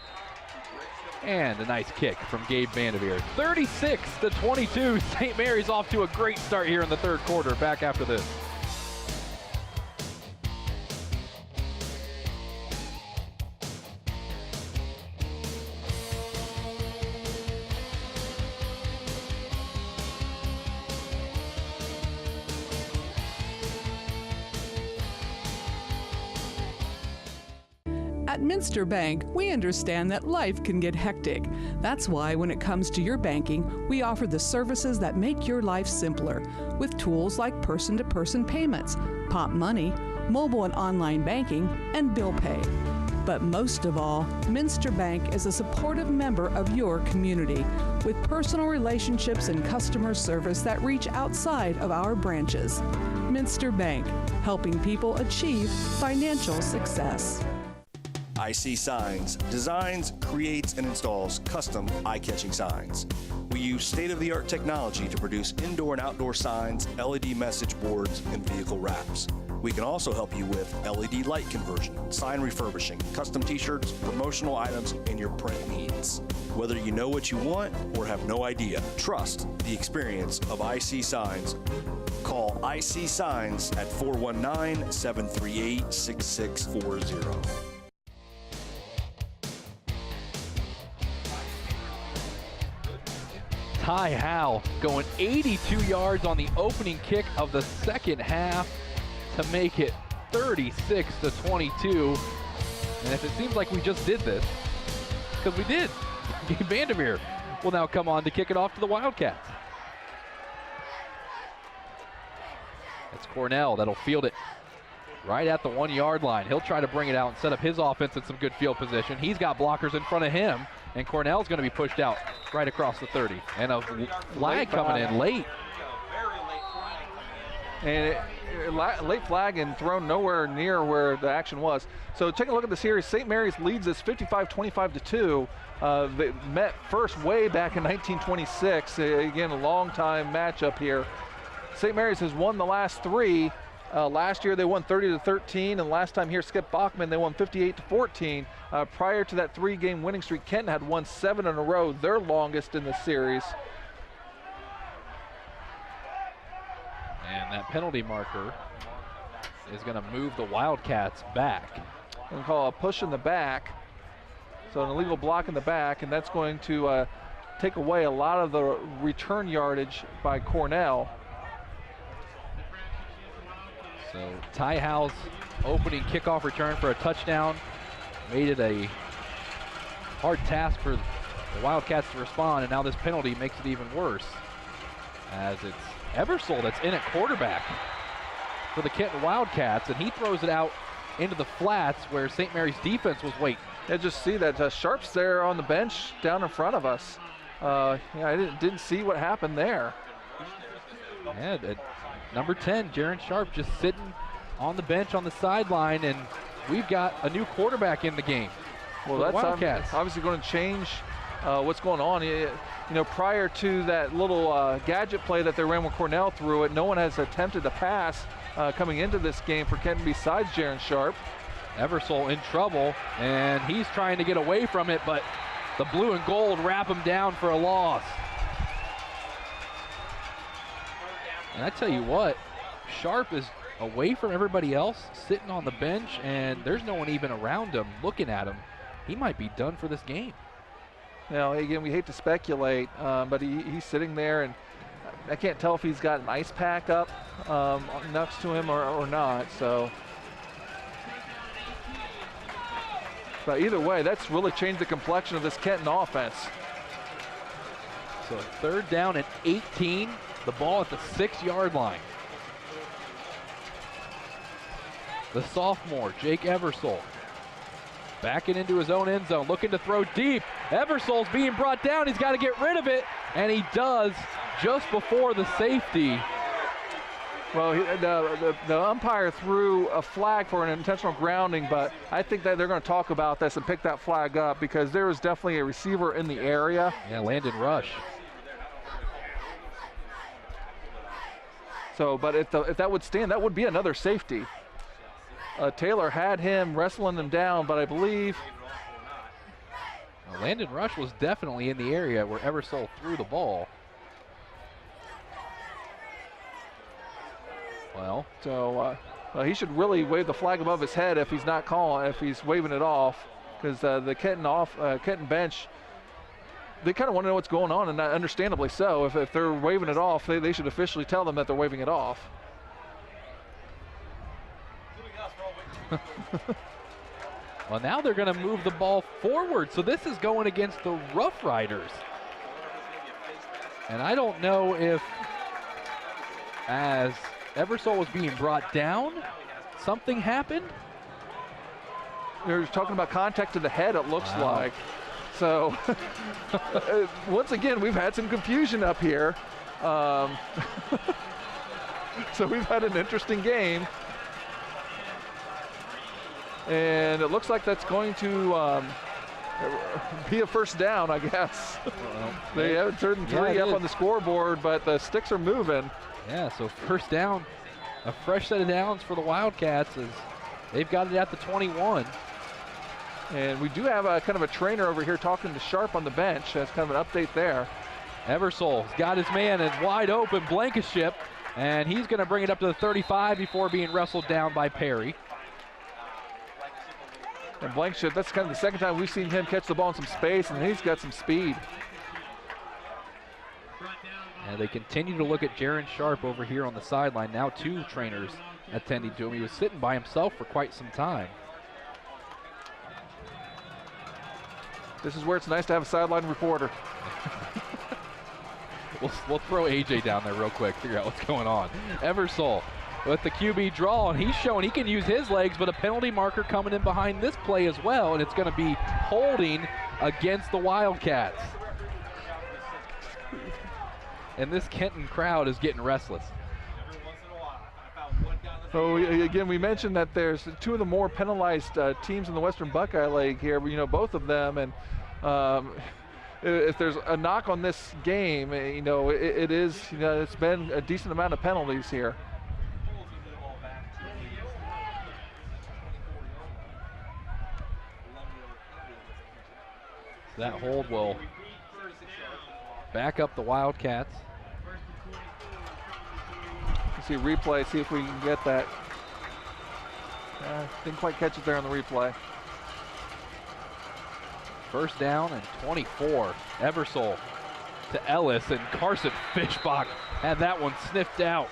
and a nice kick from Gabe Vanderveer. 36-22, St. Mary's off to a great start here in the third quarter. Back after this. At Minster Bank, we understand that life can get hectic. That's why when it comes to your banking, we offer the services that make your life simpler with tools like person-to-person payments, pop money, mobile and online banking, and bill pay. But most of all, Minster Bank is a supportive member of your community with personal relationships and customer service that reach outside of our branches. Minster Bank, helping people achieve financial success. IC Signs designs, creates, and installs custom eye-catching signs. We use state-of-the-art technology to produce indoor and outdoor signs, LED message boards, and vehicle wraps. We can also help you with LED light conversion, sign refurbishing, custom t-shirts, promotional items, and your print needs. Whether you know what you want or have no idea, trust the experience of IC Signs. Call IC Signs at 419-738-6640. Ty Howe going 82 yards on the opening kick of the second half to make it 36-22. And if it seems like we just did this, because we did, Gabe Vanderveer will now come on to kick it off to the Wildcats. It's Cornell that'll field it right at the 1 yard line. He'll try to bring it out and set up his offense in some good field position. He's got blockers in front of him, and Cornell's going to be pushed out right across the 30. And a flag coming in late. And late flag and thrown nowhere near where the action was. So take a look at the series. St. Mary's leads us 55-25-2. They met first way back in 1926. Again, a long time matchup here. St. Mary's has won the last three. Last year they won 30-13, and last time here, Skip Bachman, they won 58-14. Prior to that three-game winning streak, Kenton had won 7 in a row, their longest in the series. And that penalty marker is going to move the Wildcats back. We'll call a push in the back, so an illegal block in the back, and that's going to take away a lot of the return yardage by Cornell. So Ty Howe's opening kickoff return for a touchdown made it a hard task for the Wildcats to respond, and now this penalty makes it even worse, as it's Eversole that's in at quarterback for the Kenton Wildcats, and he throws it out into the flats where St. Mary's defense was waiting. Yeah, just see that Sharp's there on the bench down in front of us. I didn't see what happened there. Yeah, number 10, Jaron Sharp, just sitting on the bench on the sideline, and we've got a new quarterback in the game. Well, that's Wildcats. Obviously going to change what's going on. You know, prior to that little gadget play that they ran when Cornell threw it, no one has attempted to pass coming into this game for Kenton besides Jaron Sharp. Eversole in trouble, and he's trying to get away from it, but the blue and gold wrap him down for a loss. And I tell you what, Sharp is away from everybody else, sitting on the bench, and there's no one even around him looking at him. He might be done for this game. Now, again, we hate to speculate, but he's sitting there, and I can't tell if he's got an ice pack up next to him or not. So, but either way, that's really changed the complexion of this Kenton offense. So 3rd down and 18. The ball at the 6-yard line. The sophomore, Jake Eversole, backing into his own end zone, looking to throw deep. Eversole's being brought down. He's got to get rid of it, and he does just before the safety. Well, the umpire threw a flag for an intentional grounding, but I think that they're going to talk about this and pick that flag up because there was definitely a receiver in the area. Yeah, Landon Rush. So, but if that would stand, that would be another safety. Taylor had him wrestling him down, but I believe Landon Rush was definitely in the area where Eversole threw the ball. Well, so he should really wave the flag above his head if he's not calling, if he's waving it off, because the Kenton bench, they kind of want to know what's going on, and understandably so. If they're waving it off, they should officially tell them that they're waving it off. Well, now they're going to move the ball forward, so this is going against the Roughriders. And I don't know if, as Eversole was being brought down, something happened. They're talking about contact to the head, it looks like. So, once again, we've had some confusion up here. So we've had an interesting game. And it looks like that's going to be a first down, I guess. They haven't turned three up on the scoreboard, but the sticks are moving. Yeah, so first down, a fresh set of downs for the Wildcats as they've got it at the 21. And we do have a kind of a trainer over here talking to Sharp on the bench. That's kind of an update there. Eversole's got his man in wide open, Blankenship, and he's going to bring it up to the 35 before being wrestled down by Perry. And Blankenship, that's kind of the second time we've seen him catch the ball in some space, and he's got some speed. And they continue to look at Jaron Sharp over here on the sideline. Now two trainers attending to him. He was sitting by himself for quite some time. This is where it's nice to have a sideline reporter. We'll throw AJ down there real quick, figure out what's going on. Eversole with the QB draw, and he's showing he can use his legs, but a penalty marker coming in behind this play as well, and it's going to be holding against the Wildcats. And this Kenton crowd is getting restless. So again, we mentioned that there's two of the more penalized teams in the Western Buckeye League here, you know, both of them, and if there's a knock on this game, you know, it is, you know, it's been a decent amount of penalties here. That hold will back up the Wildcats. Let's see a replay, see if we can get that. Didn't quite catch it there on the replay. First down and 24. Eversole to Ellis, and Carson Fishbach had that one sniffed out.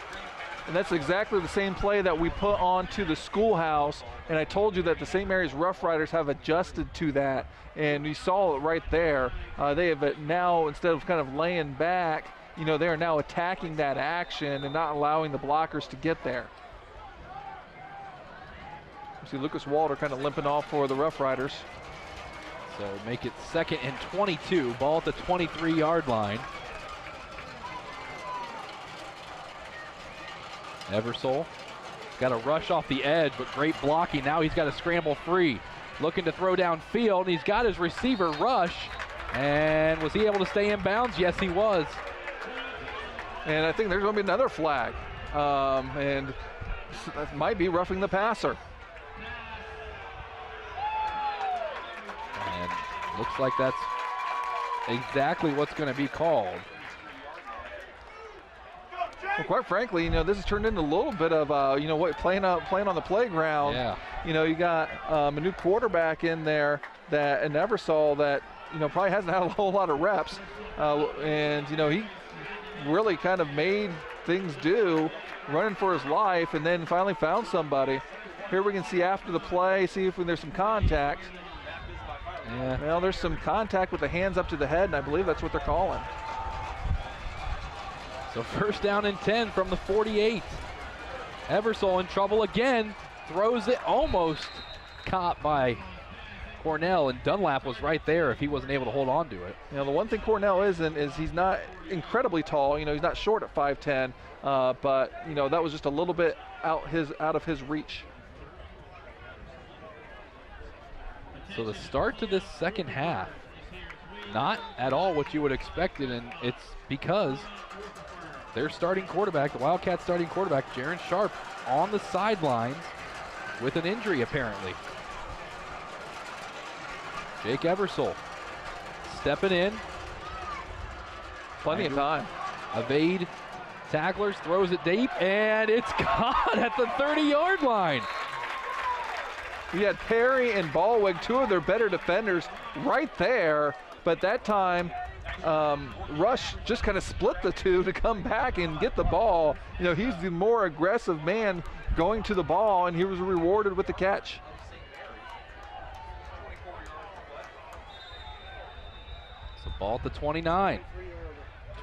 And that's exactly the same play that we put onto the Schoolhouse, and I told you that the St. Mary's Roughriders have adjusted to that, and you saw it right there. They have now, instead of kind of laying back, you know, they are now attacking that action and not allowing the blockers to get there. You see Lucas Walter kind of limping off for the Roughriders. So make it 2nd and 22, ball at the 23-yard line. Eversole got a rush off the edge, but great blocking. Now he's got to scramble free. Looking to throw downfield, and he's got his receiver Rush. And was he able to stay in bounds? Yes, he was. And I think there's going to be another flag. And that might be roughing the passer. And looks like that's exactly what's going to be called. Well, quite frankly, you know, this has turned into a little bit of, you know, what, playing on the playground. Yeah. You know, you got a new quarterback in there that, and Eversole that, you know, probably hasn't had a whole lot of reps. And, you know, he really kind of made things do, running for his life, and then finally found somebody. Here we can see after the play, see if there's some contact. Yeah. Well, there's some contact with the hands up to the head, and I believe that's what they're calling. So first down and 10 from the 48. Eversole in trouble again, throws it, almost caught by Cornell, and Dunlap was right there if he wasn't able to hold on to it. You know, the one thing Cornell isn't is he's not incredibly tall. You know, he's not short at 5'10", but, you know, that was just a little bit out of his reach. So the start to this second half, not at all what you would expect it, and it's because their starting quarterback, the Wildcats starting quarterback, Jaron Sharp, on the sidelines. with an injury apparently. Jake Eversole stepping in. Plenty of time. Evade tacklers, throws it deep, and it's gone at the 30-yard line. We had Perry and Ballweg, two of their better defenders, right there, but that time Rush just kind of split the two to come back and get the ball. You know, he's the more aggressive man going to the ball, and he was rewarded with the catch. So ball at the 29.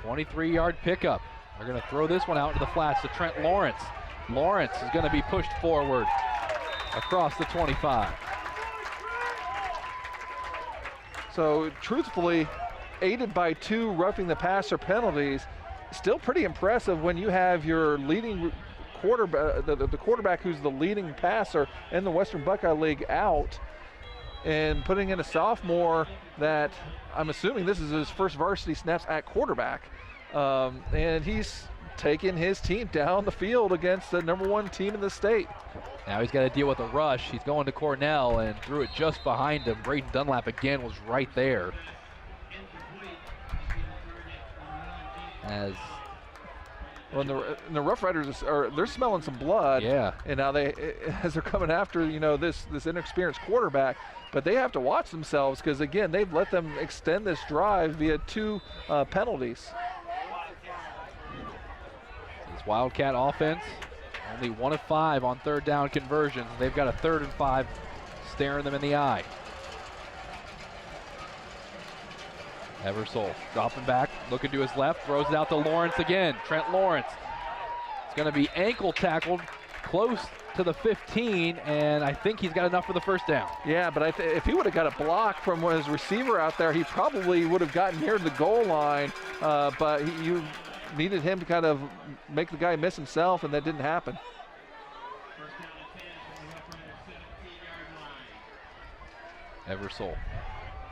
23-yard pickup. They're going to throw this one out into the flats to Trent Lawrence. Lawrence is going to be pushed forward across the 25. So truthfully, aided by 2 roughing the passer penalties, still pretty impressive when you have your leading quarterback, the quarterback who's the leading passer in the Western Buckeye League out, and putting in a sophomore that I'm assuming this is his first varsity snaps at quarterback. And he's taking his team down the field against the #1 team in the state. Now he's got to deal with a rush. He's going to Cornell and threw it just behind him. Braden Dunlap again was right there. Well, the Roughriders they're smelling some blood. Yeah. And now as they're coming after, you know, this inexperienced quarterback, but they have to watch themselves because again they've let them extend this drive via 2 penalties. This Wildcat offense, only 1 of 5 on 3rd down conversions. They've got a 3rd and 5 staring them in the eye. Eversole dropping back, looking to his left, throws it out to Lawrence again. Trent Lawrence. It's going to be ankle tackled close to the 15, and I think he's got enough for the first down. Yeah, but if he would have got a block from his receiver out there, he probably would have gotten near the goal line, but you needed him to kind of make the guy miss himself, and that didn't happen. Eversole.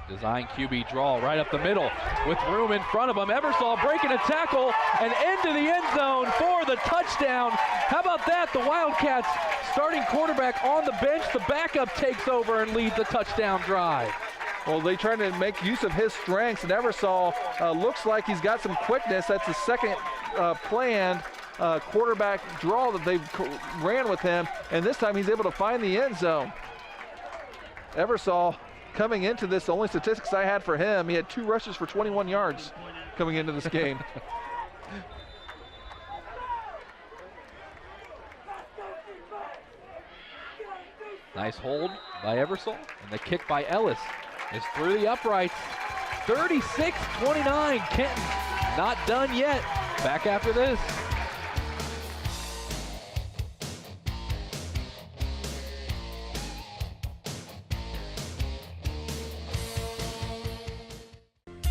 Design QB draw right up the middle with room in front of him. Eversole breaking a tackle and into the end zone for the touchdown. How about that? The Wildcats starting quarterback on the bench. The backup takes over and leads the touchdown drive. Well, they trying to make use of his strengths, and Eversole looks like he's got some quickness. That's the second planned quarterback draw that they've ran with him, and this time he's able to find the end zone. Eversole coming into this, the only statistics I had for him, he had 2 rushes for 21 yards coming into this game. Nice hold by Eversole, and the kick by Ellis is through the uprights. 36-29, Kenton not done yet. Back after this.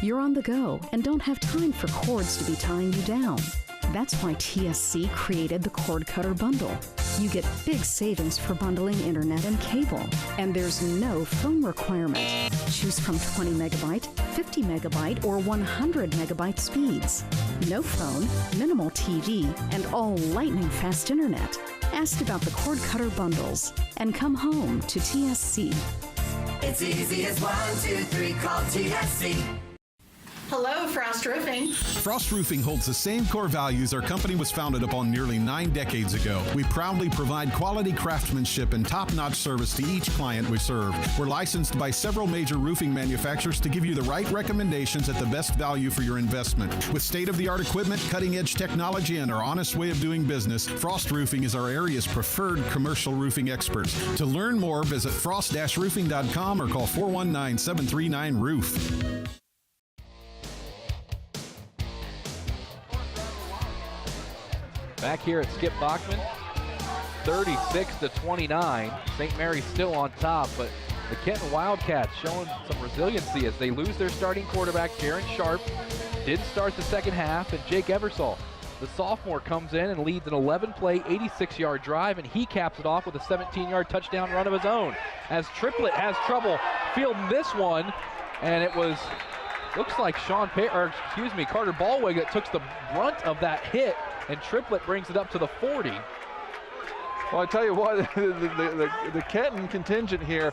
You're on the go and don't have time for cords to be tying you down. That's why TSC created the Cord Cutter Bundle. You get big savings for bundling internet and cable, and there's no phone requirement. Choose from 20 megabyte, 50 megabyte, or 100 megabyte speeds. No phone, minimal TV, and all lightning fast internet. Ask about the Cord Cutter Bundles and come home to TSC. It's easy as 1, 2, 3, call TSC. Hello, Frost Roofing. Frost Roofing holds the same core values our company was founded upon nearly 9 decades ago. We proudly provide quality craftsmanship and top-notch service to each client we serve. We're licensed by several major roofing manufacturers to give you the right recommendations at the best value for your investment. With state-of-the-art equipment, cutting-edge technology, and our honest way of doing business, Frost Roofing is our area's preferred commercial roofing experts. To learn more, visit frost-roofing.com or call 419-739-ROOF. Back here at Skip Bachman, 36-29. St. Mary's still on top, but the Kenton Wildcats showing some resiliency as they lose their starting quarterback, Jaron Sharp. Didn't start the second half, and Jake Eversole, the sophomore, comes in and leads an 11-play, 86-yard drive, and he caps it off with a 17-yard touchdown run of his own. As Triplett has trouble fielding this one, and it was, looks like Carter Ballweg that took the brunt of that hit, and Triplett brings it up to the 40. Well, I tell you what, the Kenton contingent here,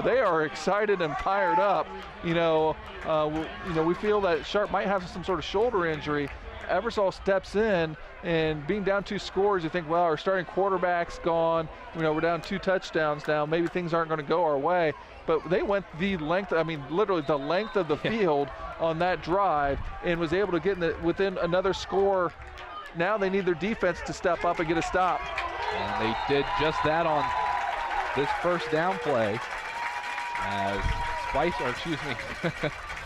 they are excited and fired up. We feel that Sharp might have some sort of shoulder injury. Eversole steps in, and being down 2 scores, you think, well, our starting quarterback's gone. We're down 2 touchdowns now. Maybe things aren't going to go our way. But they went the length, literally the length of the field on that drive, and was able to get within another score. Now they need their defense to step up and get a stop. And they did just that on this first down play as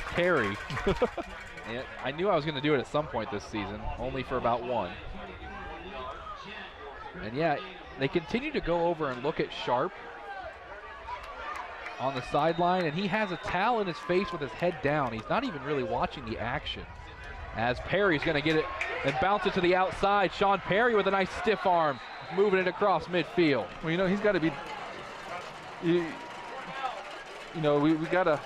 Perry. I knew I was going to do it at some point this season, only for about 1. And yeah, they continue to go over and look at Sharp on the sideline, and he has a towel in his face with his head down. He's not even really watching the action. As Perry's going to get it and bounce it to the outside. Sean Perry with a nice stiff arm, moving it across midfield. Well, he's got to be, we got to,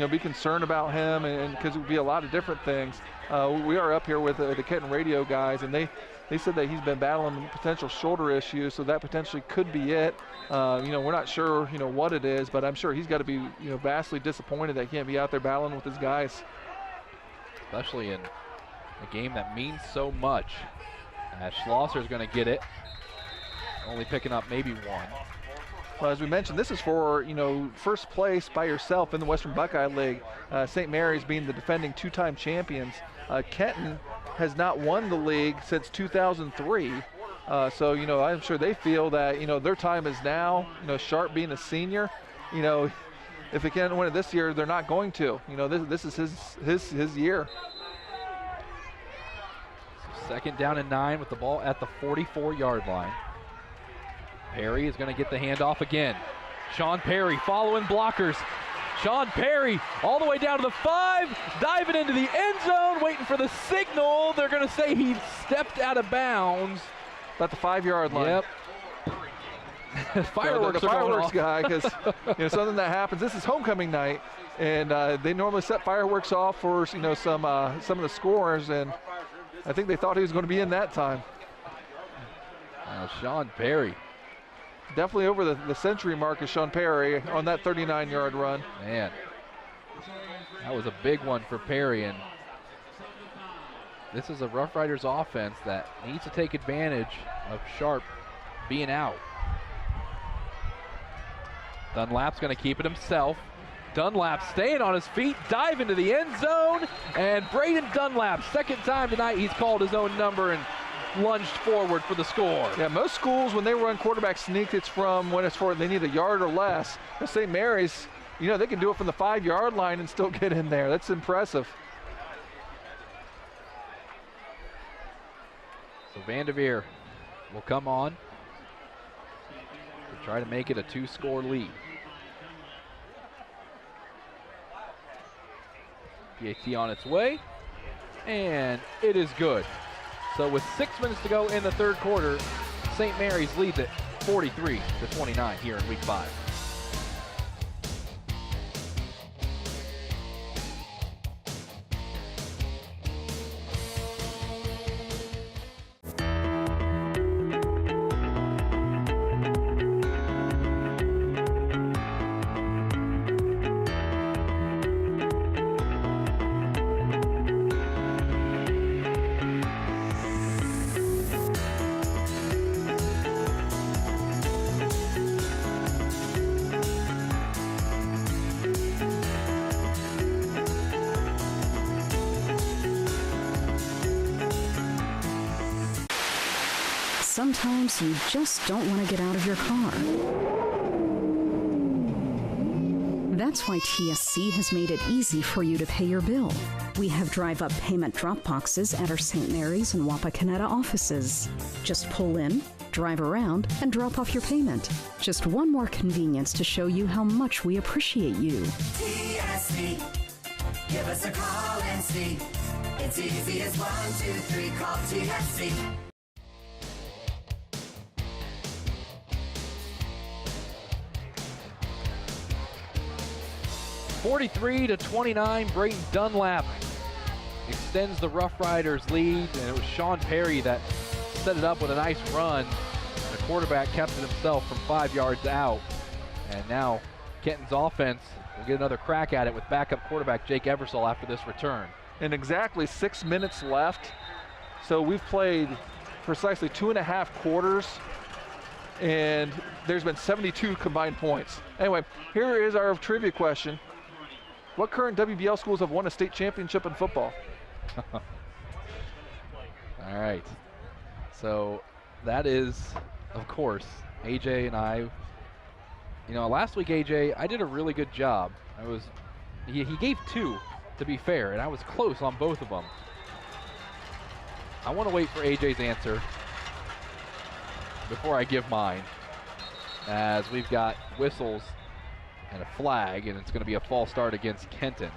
be concerned about him, and because it would be a lot of different things. We are up here with the Kenton radio guys, and they said that he's been battling potential shoulder issues, so that potentially could be it. We're not sure, what it is, but I'm sure he's got to be, vastly disappointed that he can't be out there battling with his guys. Especially in a game that means so much. Schlosser's going to get it, only picking up maybe 1. Well, as we mentioned, this is for, first place by yourself in the Western Buckeye League. St. Mary's being the defending 2-time champions. Kenton has not won the league since 2003. So, I'm sure they feel that, their time is now. Sharp being a senior, if they can't win it this year, they're not going to. This is his year. Second down and 9 with the ball at the 44-yard line. Perry is going to get the handoff again. Sean Perry following blockers. Sean Perry all the way down to the 5, diving into the end zone, waiting for the signal. They're going to say he stepped out of bounds. About the 5-yard line. Yep. Fireworks the fireworks guy, because something that happens. This is homecoming night, and they normally set fireworks off for some of the scores, and I think they thought he was going to be in that time. Sean Perry. Definitely over the century mark of Sean Perry on that 39-yard run. Man, that was a big one for Perry, and this is a Roughriders offense that needs to take advantage of Sharp being out. Dunlap's going to keep it himself. Dunlap staying on his feet, dive into the end zone, and Braden Dunlap, second time tonight he's called his own number and lunged forward for the score. Yeah, most schools, when they run quarterback sneak, it's when it's for they need a yard or less. St. Mary's, they can do it from the 5-yard line and still get in there. That's impressive. So Vanderveer will come on to try to make it a 2-score lead. PAT on its way, and it is good. So with 6 minutes to go in the third quarter, St. Mary's leads it 43-29 here in week 5. Sometimes you just don't want to get out of your car. That's why TSC has made it easy for you to pay your bill. We have drive-up payment drop boxes at our St. Mary's and Wapakoneta offices. Just pull in, drive around, and drop off your payment. Just one more convenience to show you how much we appreciate you. TSC, give us a call and see. It's easy as 1, 2, 3, call TSC. 43-29, Brayton Dunlap extends the Roughriders lead, and it was Sean Perry that set it up with a nice run. A quarterback kept it himself from 5 yards out. And now Kenton's offense will get another crack at it with backup quarterback Jake Eversole after this return. And exactly 6 minutes left. So we've played precisely 2.5 quarters, and there's been 72 combined points. Anyway, here is our trivia question. What current WBL schools have won a state championship in football? All right. So that is, of course, AJ and I. You know, last week, AJ, I did a really good job. He gave 2, to be fair, and I was close on both of them. I want to wait for AJ's answer before I give mine, as we've got whistles and a flag, and it's going to be a false start against Kenton.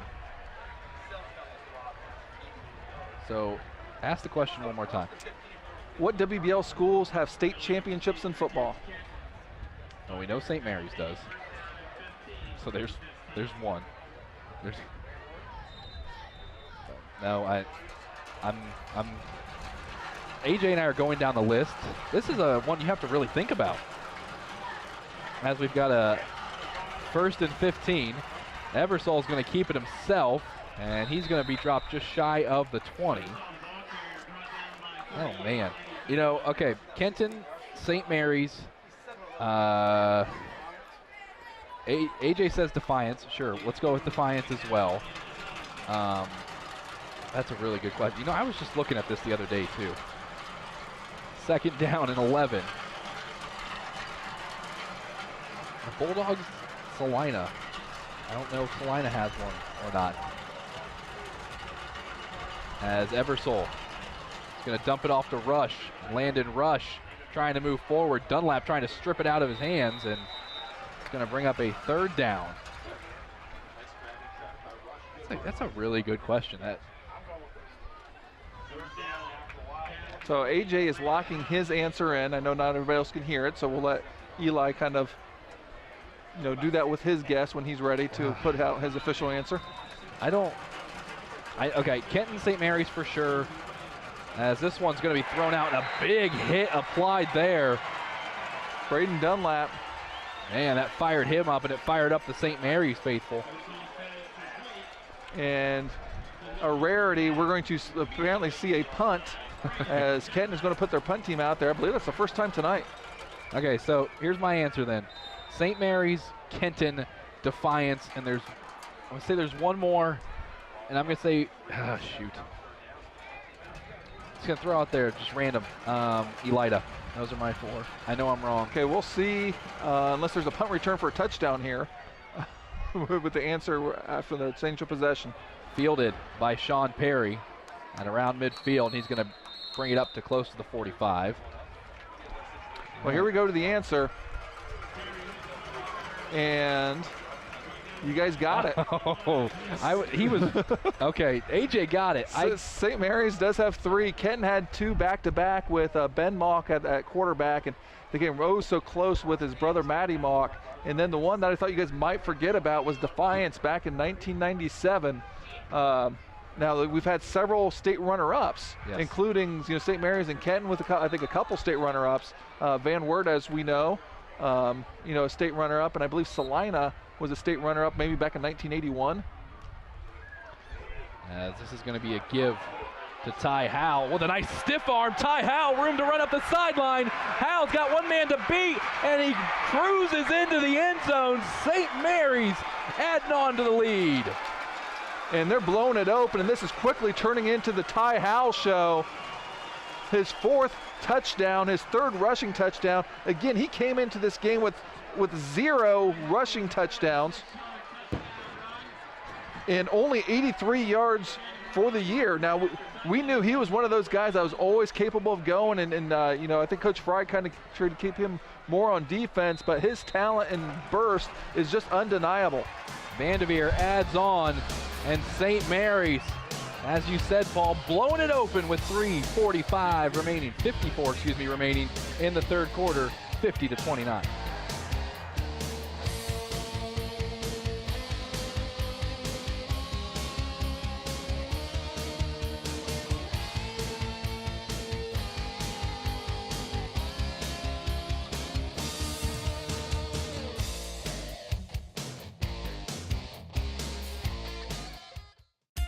So ask the question one more time. What WBL schools have state championships in football? Well, we know St. Mary's does. So there's one. No, I'm AJ and I are going down the list. This is a one you have to really think about, as we've got a 1st and 15. Eversole's going to keep it himself, and he's going to be dropped just shy of the 20. Oh, man. You know, okay, Kenton, St. Mary's. AJ says Defiance. Sure, let's go with Defiance as well. That's a really good question. You know, I was just looking at this the other day, too. 2nd down and 11. The Bulldogs, Salina. I don't know if Salina has one or not. As Eversole is going to dump it off to Rush. Landon Rush trying to move forward. Dunlap trying to strip it out of his hands, and it's going to bring up a 3rd down. That's a really good question. So AJ is locking his answer in. I know not everybody else can hear it, so we'll let Eli kind of, you know, do that with his guess when he's ready to put out his official answer. Okay, Kenton St. Mary's for sure, as this one's going to be thrown out, and a big hit applied there. Braden Dunlap. Man, that fired him up, and it fired up the St. Mary's faithful. And a rarity, we're going to apparently see a punt as Kenton is going to put their punt team out there. I believe that's the first time tonight. Okay, so here's my answer then. St. Mary's, Kenton, Defiance, and I'm going to say there's one more, and I'm going to say, shoot. Just going to throw out there, just random, Elida. Those are my 4. I know I'm wrong. Okay, we'll see, unless there's a punt return for a touchdown here with the answer after the signature possession. Fielded by Sean Perry at around midfield, and he's going to bring it up to close to the 45. Well, here we go to the answer. And you guys got it. He was, okay, AJ got it. St. Mary's does have 3. Kenton had 2 back-to-back with Ben Mock at quarterback, and they came so close with his brother Matty Mock. And then the one that I thought you guys might forget about was Defiance back in 1997. Now we've had several state runner-ups, yes, including St. Mary's and Kenton with I think a couple state runner-ups. Van Wert, as we know, a state runner-up, and I believe Salina was a state runner-up maybe back in 1981. As this is going to be a give to Ty Howell with a nice stiff arm. Ty Howell, room to run up the sideline. Howell's got one man to beat, and he cruises into the end zone. St. Mary's adding on to the lead. And they're blowing it open, and this is quickly turning into the Ty Howell show. His 4th touchdown, his 3rd rushing touchdown. Again, he came into this game with 0 rushing touchdowns and only 83 yards for the year. Now, we knew he was one of those guys that was always capable of going, and I think Coach Fry kind of tried to keep him more on defense, but his talent and burst is just undeniable. Vanderveer adds on, and St. Mary's, as you said, Paul, blowing it open with 54 remaining in the 3rd quarter, 50-29.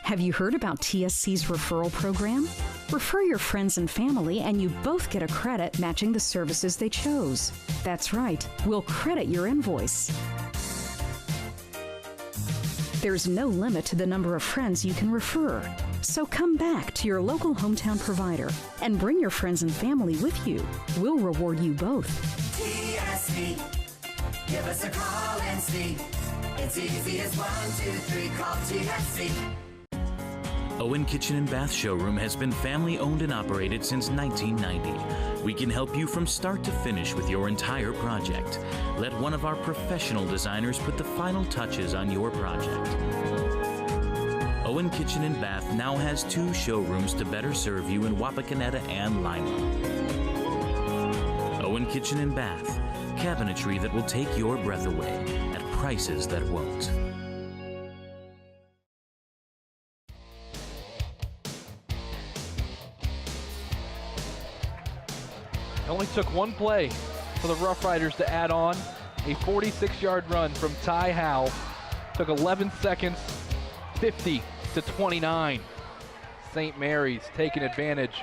Have you heard about TSC's referral program? Refer your friends and family and you both get a credit matching the services they chose. That's right, we'll credit your invoice. There's no limit to the number of friends you can refer. So come back to your local hometown provider and bring your friends and family with you. We'll reward you both. TSC, give us a call and see. It's easy as 1, 2, 3, call TSC. Owen Kitchen and Bath Showroom has been family owned and operated since 1990. We can help you from start to finish with your entire project. Let one of our professional designers put the final touches on your project. Owen Kitchen and Bath now has 2 showrooms to better serve you in Wapakoneta and Lima. Owen Kitchen and Bath, cabinetry that will take your breath away at prices that won't. It only took one play for the Roughriders to add on a 46-yard run from Ty Howe. Took 11 seconds, 50 to 29. St. Mary's taking advantage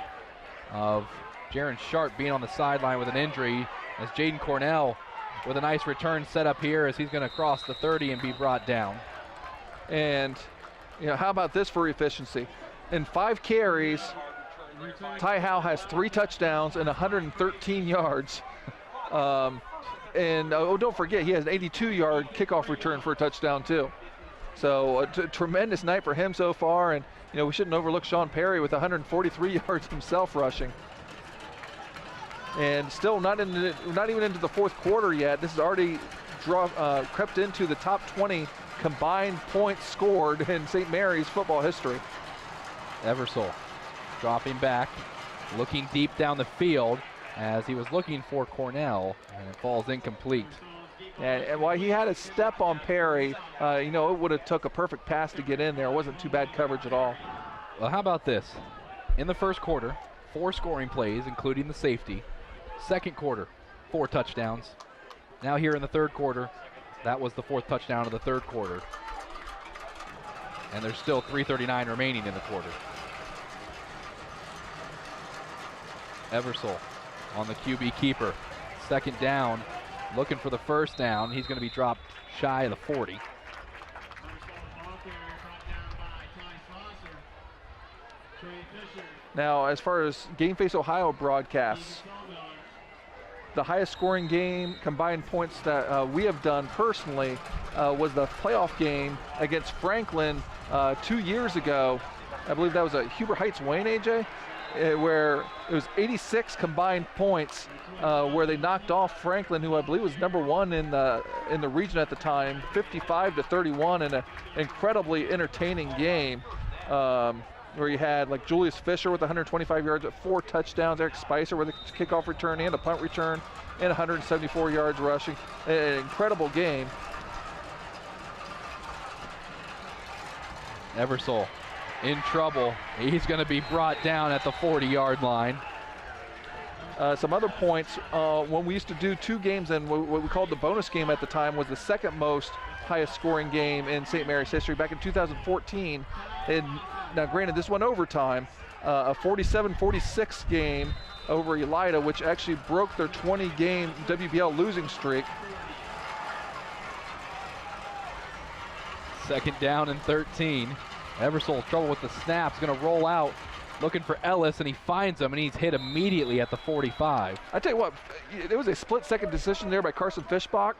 of Jaron Sharp being on the sideline with an injury, as Jaden Cornell with a nice return set up here as he's going to cross the 30 and be brought down. And how about this for efficiency? In 5 carries, Ty Howe has 3 touchdowns and 113 yards. Don't forget, he has an 82-yard kickoff return for a touchdown too. So a tremendous night for him so far, and we shouldn't overlook Sean Perry with 143 yards himself rushing. And still not even into the fourth quarter yet. This has already crept into the top 20 combined points scored in St. Mary's football history. Eversole dropping back, looking deep down the field as he was looking for Cornell, and it falls incomplete. And while he had a step on Perry, it would have took a perfect pass to get in there. It wasn't too bad coverage at all. Well, how about this? In the first quarter, 4 scoring plays, including the safety. Second quarter, 4 touchdowns. Now here in the third quarter, that was the 4th touchdown of the third quarter. And there's still 3:39 remaining in the quarter. Eversole on the QB keeper. Second down, looking for the first down. He's going to be dropped shy of the 40. Now, as far as Game Face Ohio broadcasts, the highest scoring game combined points that we have done personally was the playoff game against Franklin 2 years ago. I believe that was a Huber Heights Wayne, AJ, where it was 86 combined points, where they knocked off Franklin, who I believe was #1 in the region at the time, 55-31, in an incredibly entertaining game. Where you had like Julius Fisher with 125 yards at 4 touchdowns, Eric Spicer with a kickoff return and a punt return, and 174 yards rushing. An incredible game. Eversole in trouble. He's going to be brought down at the 40-yard line. Some other points, when we used to do 2 games, and what we called the bonus game at the time was the second most highest scoring game in St. Mary's history back in 2014. And now granted, this went overtime, a 47-46 game over Elida, which actually broke their 20-game WBL losing streak. Second down and 13. Eversole trouble with the snap, going to roll out, looking for Ellis, and he finds him, and he's hit immediately at the 45. I tell you what, it was a split-second decision there by Carson Fischbach,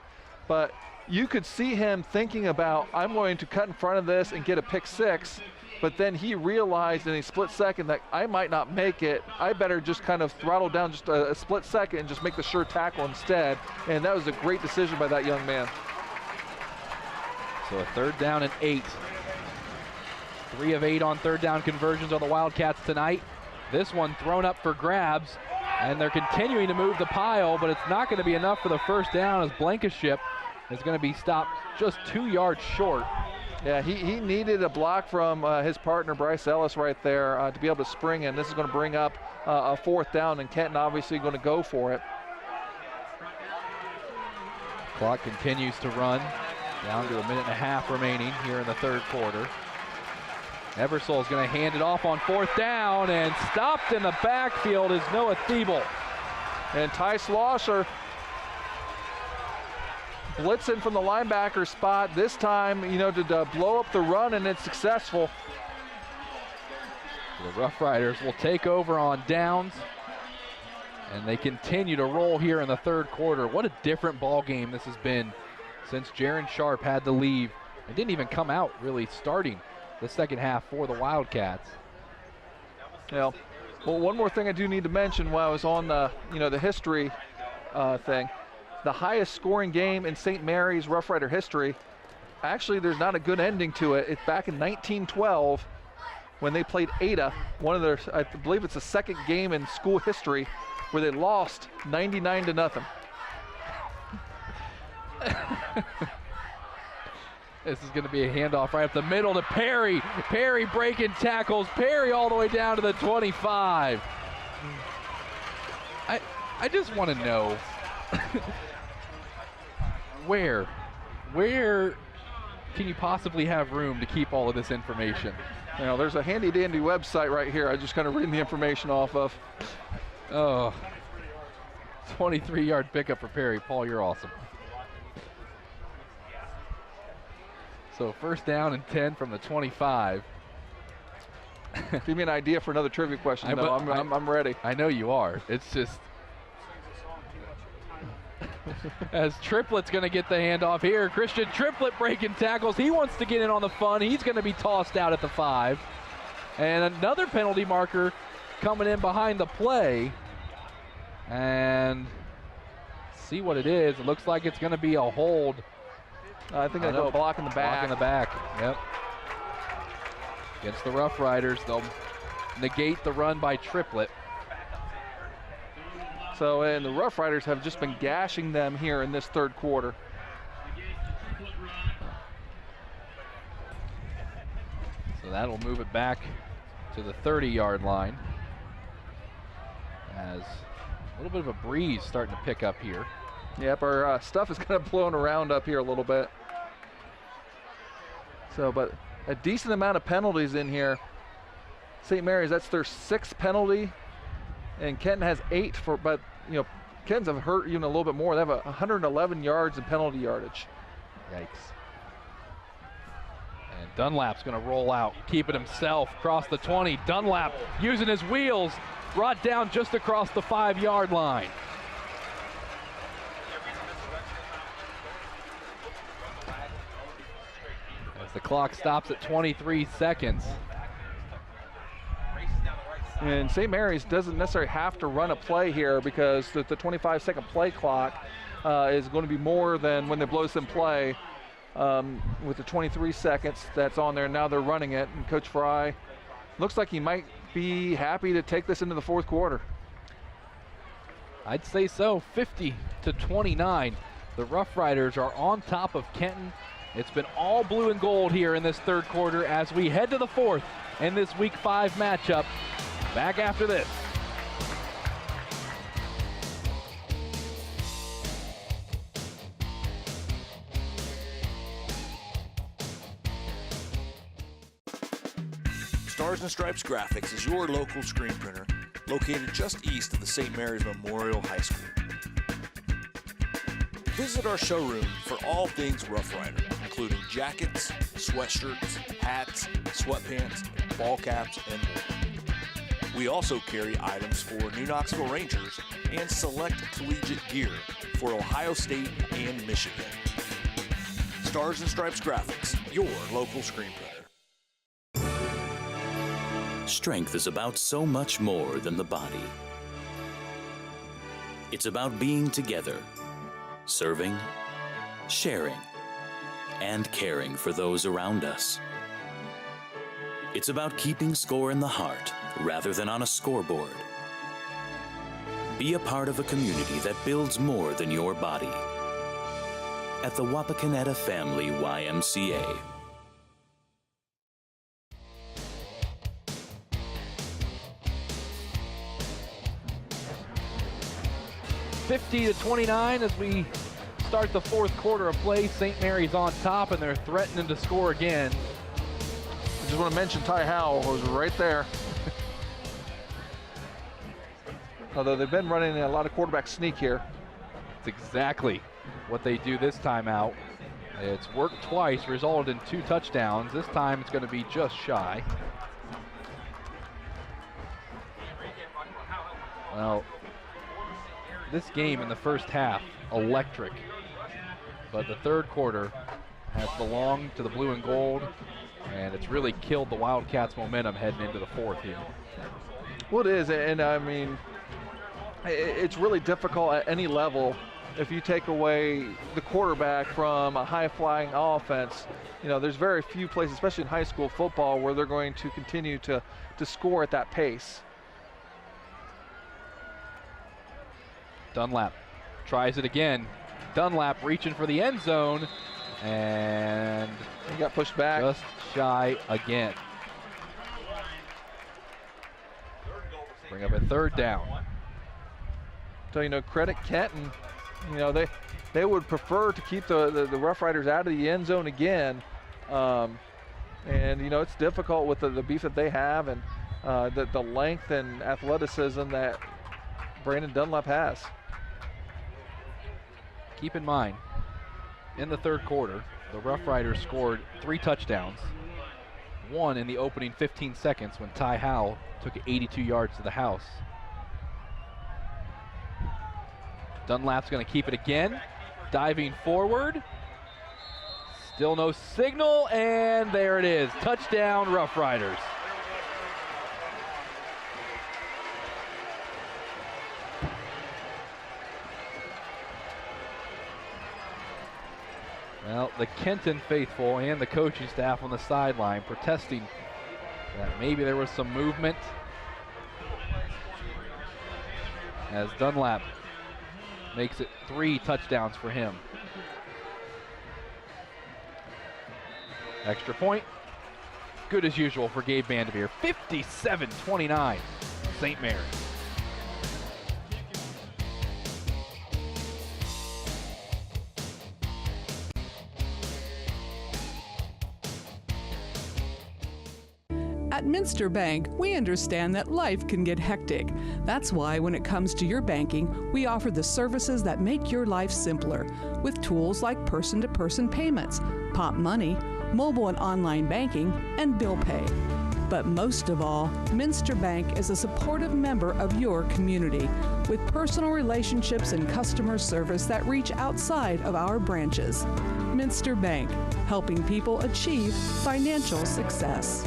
but you could see him thinking about, I'm going to cut in front of this and get a pick 6, but then he realized in a split second that I might not make it. I better just kind of throttle down just a split second and just make the sure tackle instead, and that was a great decision by that young man. So a 3rd down and 8. 3 of 8 on 3rd down conversions on the Wildcats tonight. This one thrown up for grabs, and they're continuing to move the pile, but it's not going to be enough for the first down as Blankenship is going to be stopped just 2 yards short. Yeah, he needed a block from his partner Bryce Ellis right there to be able to spring in. This is going to bring up a 4th down, and Kenton obviously going to go for it. Clock continues to run, down to 1.5 minutes remaining here in the third quarter. Eversole's going to hand it off on 4th down, and stopped in the backfield is Noah Thiebel. And Ty Slosher blitzing from the linebacker spot this time, to blow up the run, and it's successful. The Roughriders will take over on downs, and they continue to roll here in the 3rd quarter. What a different ball game this has been since Jaron Sharp had to leave and didn't even come out really starting the 2nd half for the Wildcats. Well, one more thing I do need to mention while I was on the history thing. The highest scoring game in St. Mary's Rough Rider history, actually there's not a good ending to it. It's back in 1912 when they played Ada, I believe it's the 2nd game in school history where they lost 99-0. This is going to be a handoff right up the middle to Perry. Perry breaking tackles. Perry all the way down to the 25. I just want to know where can you possibly have room to keep all of this information? There's a handy dandy website right here. I just kind of reading the information off of. Oh, 23-yard pickup for Perry. Paul, you're awesome. So 1st down and 10 from the 25. Give me an idea for another trivia question, I'm ready. I know you are. It's just as Triplett's going to get the handoff here. Christian Triplett breaking tackles. He wants to get in on the fun. He's going to be tossed out at the 5. And another penalty marker coming in behind the play. And see what it is. It looks like it's going to be a hold. I think they'll block in the back. Block in the back, yep. Against the Roughriders, they'll negate the run by Triplett. So, and the Roughriders have just been gashing them here in this 3rd quarter. So that'll move it back to the 30-yard line. As a little bit of a breeze starting to pick up here. Yep, our stuff is kind of blowing around up here a little bit. So, but a decent amount of penalties in here. St. Mary's, that's their 6th penalty, and Kenton has 8 but Kenton's have hurt even a little bit more. They have 111 yards in penalty yardage. Yikes. And Dunlap's going to roll out, keep it himself, across the 20. Dunlap using his wheels, brought down just across the 5-yard line. The clock stops at 23 seconds. And St. Mary's doesn't necessarily have to run a play here because the 25-second play clock is going to be more than when they blow some play with the 23 seconds that's on there. Now they're running it, and Coach Fry looks like he might be happy to take this into the 4th quarter. I'd say so. 50-29. The Roughriders are on top of Kenton. It's been all blue and gold here in this 3rd quarter as we head to the 4th in this Week 5 matchup. Back after this. Stars and Stripes Graphics is your local screen printer located just east of the St. Mary's Memorial High School. Visit our showroom for all things Rough Rider, including jackets, sweatshirts, hats, sweatpants, ball caps, and more. We also carry items for New Knoxville Rangers and select collegiate gear for Ohio State and Michigan. Stars and Stripes Graphics, your local screen printer. Strength is about so much more than the body. It's about being together, serving, sharing, and caring for those around us. It's about keeping score in the heart rather than on a scoreboard. Be a part of a community that builds more than your body. At the Wapakoneta Family YMCA. (50-29) as we start the 4th quarter of play. St. Mary's on top, and they're threatening to score again. just want to mention Ty Howell was right there. Although they've been running a lot of quarterback sneak here. It's exactly what they do this time out. It's worked twice, resulted in 2 touchdowns. This time it's going to be just shy. Well, this game in the first half, electric. But the third quarter has belonged to the blue and gold, and it's really killed the Wildcats' momentum heading into the fourth here. Well, it is, and I mean, it's really difficult at any level if you take away the quarterback from a high-flying offense. You know, there's very few places, especially in high school football, where they're going to continue to score at that pace. Dunlap tries it again. Dunlap reaching for the end zone, and he got pushed back. Just shy again. Bring up a third down. So, you know, credit Kenton. You know, they would prefer to keep the Roughriders out of the end zone again. And, you know, it's difficult with the beef that they have and the length and athleticism that Brandon Dunlap has. Keep in mind, in the third quarter, the Roughriders scored 3 touchdowns. 1 in the opening 15 seconds when Ty Howell took it 82 yards to the house. Dunlap's going to keep it again, diving forward. Still no signal, and there it is. Touchdown, Roughriders. Well, the Kenton faithful and the coaching staff on the sideline protesting that maybe there was some movement as Dunlap makes it 3 touchdowns for him. Extra point, good as usual for Gabe Vanderveer. 57-29, St. Mary's. At Minster Bank, we understand that life can get hectic. That's why when it comes to your banking, we offer the services that make your life simpler with tools like person-to-person payments, pop money, mobile and online banking, and bill pay. But most of all, Minster Bank is a supportive member of your community with personal relationships and customer service that reach outside of our branches. Minster Bank, helping people achieve financial success.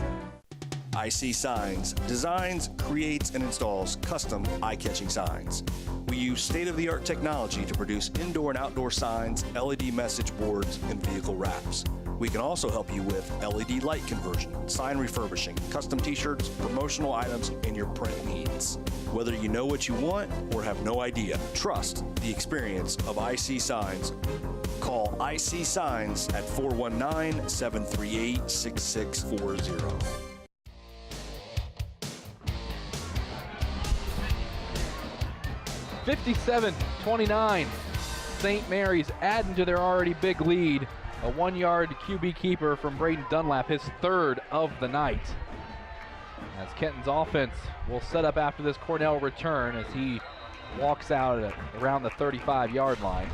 IC Signs designs, creates, and installs custom eye-catching signs. We use state-of-the-art technology to produce indoor and outdoor signs, LED message boards, and vehicle wraps. We can also help you with LED light conversion, sign refurbishing, custom t-shirts, promotional items, and your print needs. Whether you know what you want or have no idea, trust the experience of IC Signs. Call IC Signs at 419-738-6640. 57-29, St. Mary's adding to their already big lead. A 1-yard QB keeper from Braden Dunlap, his 3rd of the night. As Kenton's offense will set up after this Cornell return as he walks out at around the 35-yard line.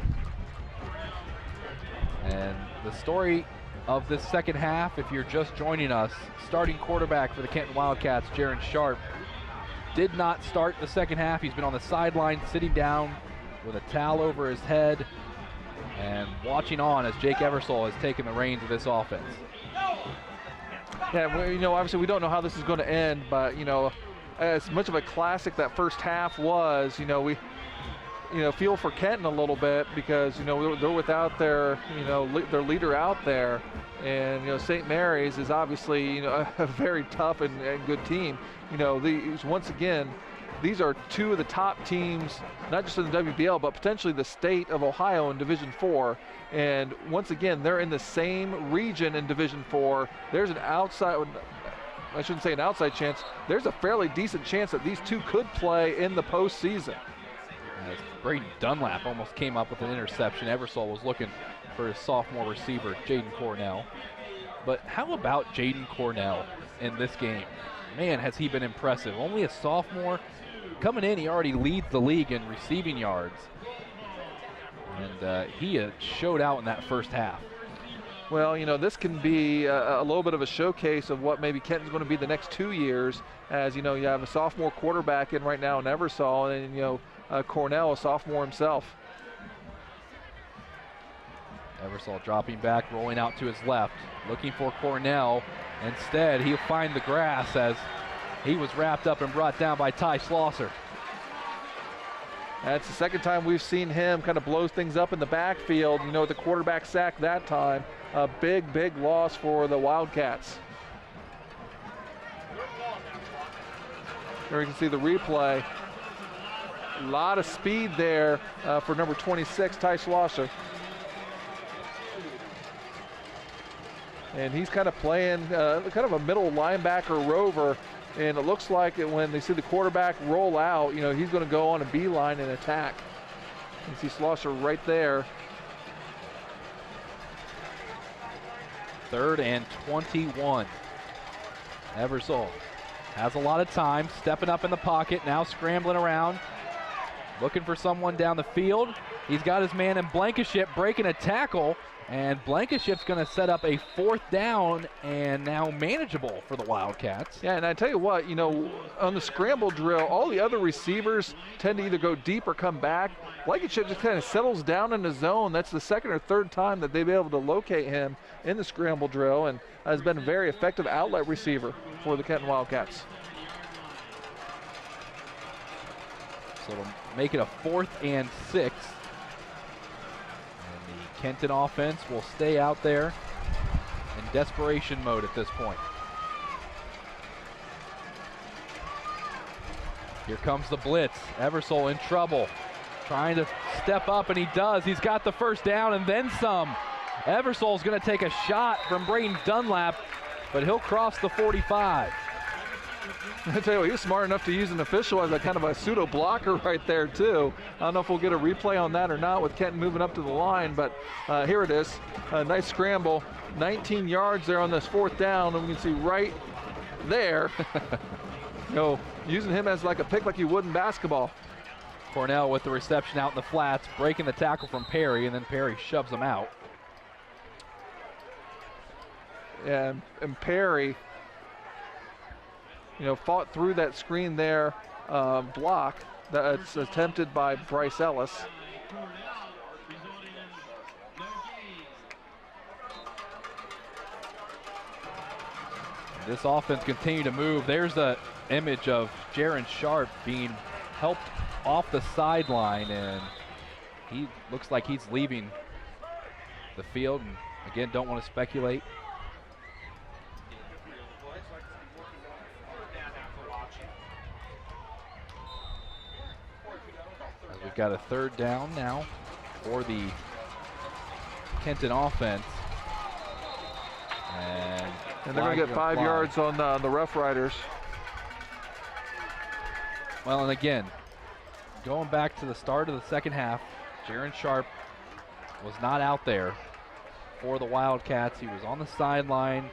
And the story of this second half, if you're just joining us, starting quarterback for the Kenton Wildcats, Jaron Sharp, did not start the second half. He's been on the sideline sitting down with a towel over his head and watching on as Jake Eversole has taken the reins of this offense. Yeah, you know, obviously we don't know how this is going to end, but, you know, as much of a classic that first half was, you know, we, you know, feel for Kenton a little bit because, you know, they're without their, you know, their leader out there. And, you know, St. Mary's is obviously, you know, a very tough and good team. You know, once again, these are 2 of the top teams, not just in the WBL, but potentially the state of Ohio in Division IV. And once again, they're in the same region in Division IV. There's an outside, I shouldn't say an outside chance, there's a fairly decent chance that these 2 could play in the postseason. As Braden Dunlap almost came up with an interception. Eversole was looking for his sophomore receiver, Jaden Cornell. But how about Jaden Cornell in this game? Man, has he been impressive. Only a sophomore. Coming in, he already leads the league in receiving yards. And he showed out in that first half. Well, you know, this can be a little bit of a showcase of what maybe Kenton's going to be the next 2 years. As you know, you have a sophomore quarterback in right now in Eversole, and you know, Cornell, a sophomore himself. Eversole dropping back, rolling out to his left, looking for Cornell. Instead, he'll find the grass as he was wrapped up and brought down by Ty Schlosser. That's the second time we've seen him kind of blow things up in the backfield. You know, the quarterback sack that time. A big, big loss for the Wildcats. There you can see the replay. A lot of speed there for number 26, Ty Schlosser. And he's kind of playing kind of a middle linebacker rover. And it looks like when they see the quarterback roll out, you know, he's going to go on a beeline and attack. You see Schlosser right there. 3rd and 21. Eversole has a lot of time, stepping up in the pocket, now scrambling around, looking for someone down the field. He's got his man in Blankenship breaking a tackle, and Blankenship's going to set up a 4th down and now manageable for the Wildcats. Yeah, and I tell you what, you know, on the scramble drill, all the other receivers tend to either go deep or come back. Blankenship just kind of settles down in the zone. That's the 2nd or 3rd time that they've been able to locate him in the scramble drill, and has been a very effective outlet receiver for the Kenton Wildcats. So it'll make it a 4th and 6. Kenton offense will stay out there in desperation mode at this point. Here comes the blitz. Eversole in trouble, trying to step up, and he does. He's got the 1st down and then some. Eversole's going to take a shot from Braden Dunlap, but he'll cross the 45. I tell you what, he was smart enough to use an official as a kind of a pseudo blocker right there too. I don't know if we'll get a replay on that or not with Kenton moving up to the line, but here it is. A nice scramble, 19 yards there on this 4th down, and we can see right there, you know, using him as like a pick like you would in basketball. Cornell with the reception out in the flats, breaking the tackle from Perry, and then Perry shoves him out. And Perry, you know, fought through that screen there, block that's attempted by Bryce Ellis. This offense continue to move. There's the image of Jaron Sharp being helped off the sideline, and he looks like he's leaving the field. And again, don't want to speculate. We've got a 3rd down now for the Kenton offense. And they're going to get 5 yards on the Roughriders. Well, and again, going back to the start of the 2nd half, Jaron Sharp was not out there for the Wildcats. He was on the sideline,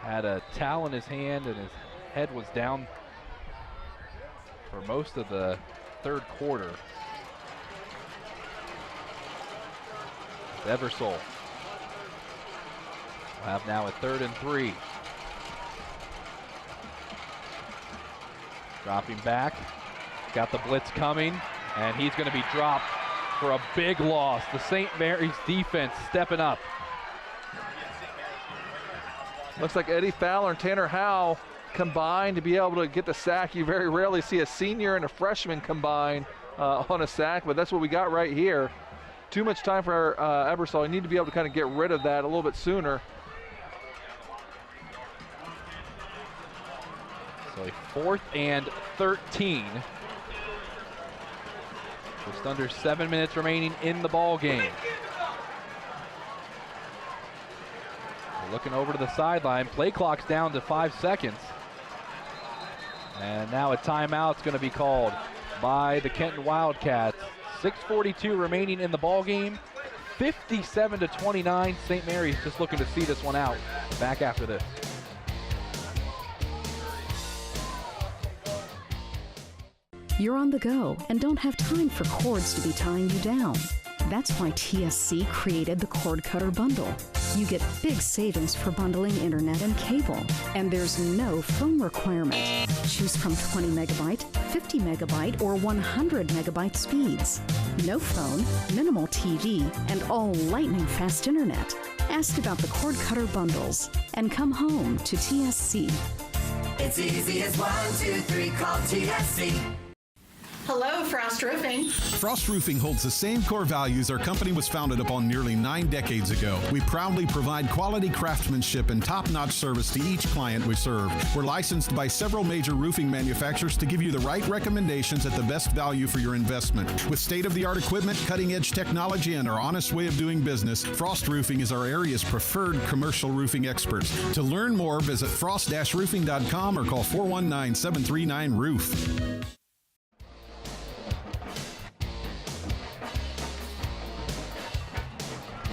had a towel in his hand, and his head was down for most of the 3rd quarter. Eversole will have now a 3rd and 3. Dropping back, got the blitz coming, and he's going to be dropped for a big loss. The St. Mary's defense stepping up. Looks like Eddie Fowler and Tanner Howe combined to be able to get the sack. You very rarely see a senior and a freshman combine on a sack, but that's what we got right here. Too much time for Eversole. You need to be able to kind of get rid of that a little bit sooner. So a 4th and 13. Just under 7 minutes remaining in the ball game. We're looking over to the sideline. Play clock's down to 5 seconds. And now a timeout's going to be called by the Kenton Wildcats. 6:42 remaining in the ball game. 57-29. St. Mary's just looking to see this one out. Back after this. You're on the go and don't have time for cords to be tying you down. That's why TSC created the Cord Cutter Bundle. You get big savings for bundling internet and cable, and there's no phone requirement. Choose from 20 megabyte, 50 megabyte, or 100 megabyte speeds. No phone, minimal TV, and all lightning fast internet. Ask about the Cord Cutter Bundles and come home to TSC. It's easy as 1, 2, 3, call TSC. Hello, Frost Roofing. Frost Roofing holds the same core values our company was founded upon nearly 9 decades ago. We proudly provide quality craftsmanship and top-notch service to each client we serve. We're licensed by several major roofing manufacturers to give you the right recommendations at the best value for your investment. With state-of-the-art equipment, cutting-edge technology, and our honest way of doing business, Frost Roofing is our area's preferred commercial roofing experts. To learn more, visit frost-roofing.com or call 419-739-ROOF.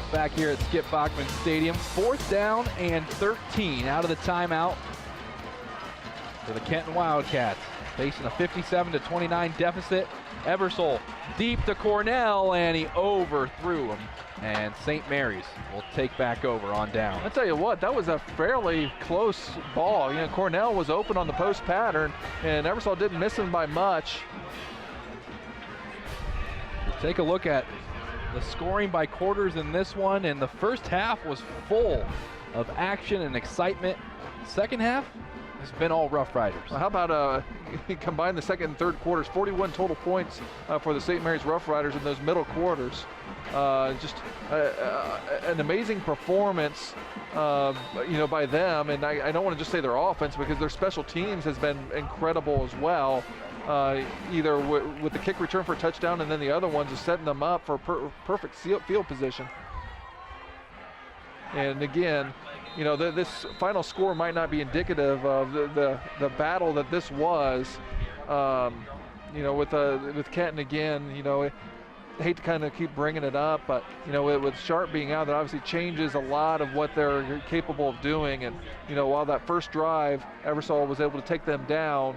Back here at Skip Bachman Stadium, 4th down and 13 out of the timeout for the Kenton Wildcats, facing a 57-29 deficit. Eversole deep to Cornell, and he overthrew him, and St. Mary's will take back over on down. I'll tell you what, that was a fairly close ball. You know, Cornell was open on the post pattern, and Eversole didn't miss him by much. Take a look at the scoring by quarters in this one, and the first half was full of action and excitement. Second half has been all Roughriders. Well, how about combine the second and third quarters? 41 total points for the St. Mary's Roughriders in those middle quarters. Just an amazing performance, by them. And I don't want to just say their offense, because their special teams has been incredible as well. Either with the kick return for a touchdown, and then the other ones is setting them up for perfect field position. And again, this final score might not be indicative of the battle that this was. With Kenton again, I hate to kind of keep bringing it up, but with Sharp being out, that obviously changes a lot of what they're capable of doing. And while that first drive, Eversole was able to take them down.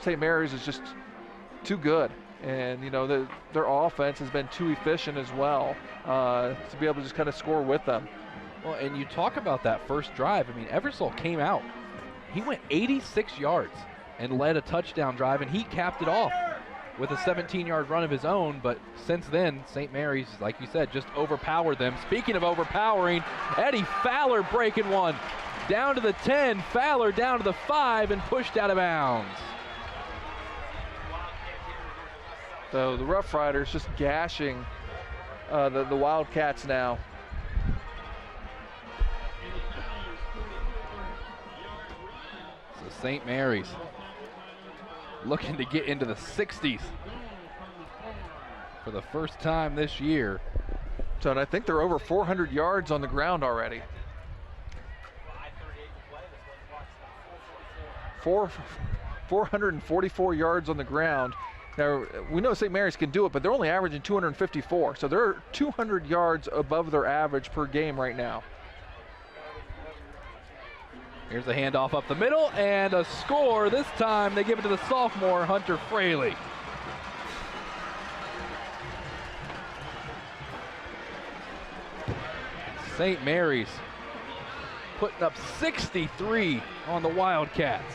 St. Mary's is just too good, and their offense has been too efficient as well to be able to just kind of score with them. Well, and you talk about that first drive. I mean, Eversole came out. He went 86 yards and led a touchdown drive, and he capped it off with a 17-yard run of his own. But since then, St. Mary's, like you said, just overpowered them. Speaking of overpowering, Eddie Fowler breaking one. Down to the 10, Fowler down to the 5 and pushed out of bounds. So the Roughriders just gashing the Wildcats now. So St. Mary's looking to get into the 60s for the first time this year. So and I think they're over 400 yards on the ground already. 444 yards on the ground. Now, we know St. Mary's can do it, but they're only averaging 254. So they're 200 yards above their average per game right now. Here's a handoff up the middle, and a score. This time they give it to the sophomore, Hunter Fraley. St. Mary's putting up 63 on the Wildcats.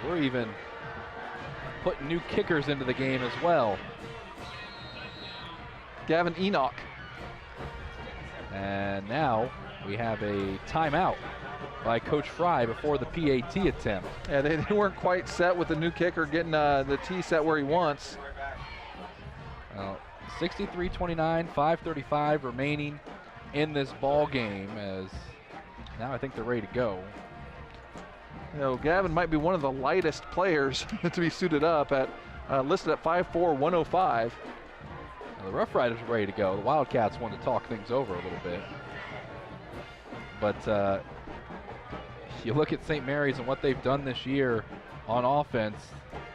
We're even putting new kickers into the game as well. Gavin Enoch. And now we have a timeout by Coach Fry before the PAT attempt. Yeah, they weren't quite set with the new kicker getting the tee set where he wants. 63-29, 5:35 remaining in this ball game, as now I think they're ready to go. Gavin might be one of the lightest players to be suited up at listed at 5'4", 105. Now the Roughriders are ready to go. The Wildcats want to talk things over a little bit. but you look at St. Mary's and what they've done this year on offense.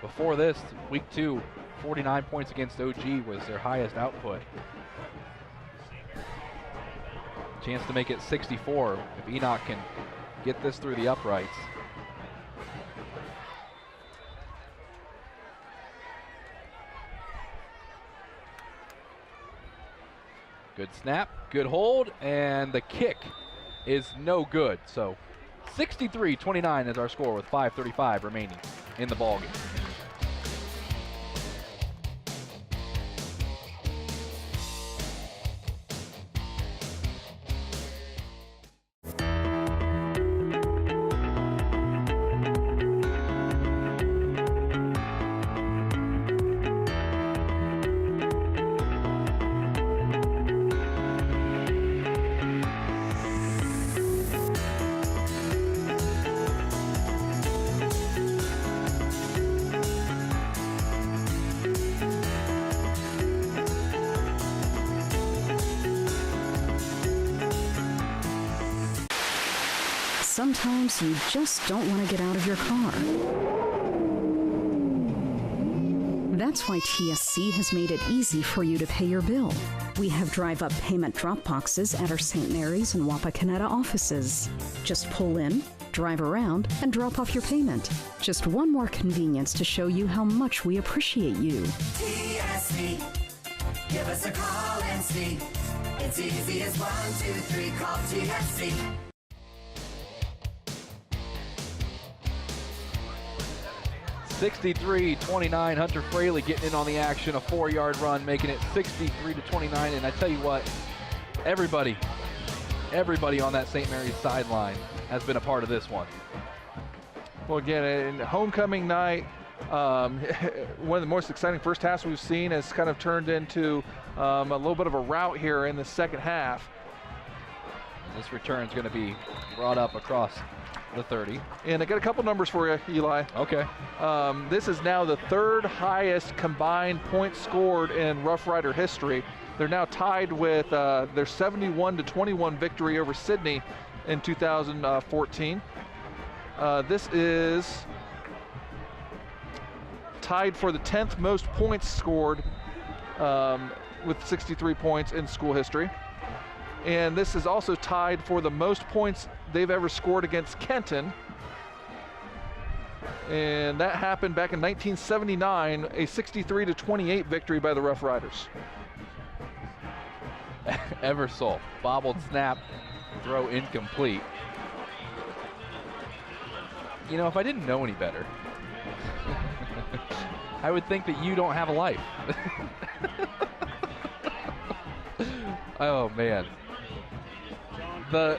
Before this, week 2, 49 points against OG was their highest output. Chance to make it 64 if Enoch can get this through the uprights. Good snap, good hold, and the kick is no good. So 63-29 is our score with 5:35 remaining in the ballgame. Sometimes you just don't want to get out of your car. That's why TSC has made it easy for you to pay your bill. We have drive-up payment drop boxes at our St. Mary's and Wapakoneta offices. Just pull in, drive around, and drop off your payment. Just one more convenience to show you how much we appreciate you. TSC, give us a call and see. It's easy as 1, 2, 3, call TSC. 63-29, Hunter Fraley getting in on the action, a 4-yard run, making it 63-29. And I tell you what, everybody on that St. Mary's sideline has been a part of this one. Well, again, in homecoming night, one of the most exciting first halves we've seen has kind of turned into a little bit of a rout here in the second half. This return is going to be brought up across the 30. And I got a couple numbers for you, Eli. Okay. This is now the 3rd highest combined points scored in Rough Rider history. They're now tied with their 71-21 victory over Sydney in 2014. This is tied for the 10th most points scored with 63 points in school history. And this is also tied for the most points they've ever scored against Kenton. And that happened back in 1979, a 63-28 victory by the Rough Riders. Eversole, bobbled snap, throw incomplete. You know, if I didn't know any better, I would think that you don't have a life. Oh, man. The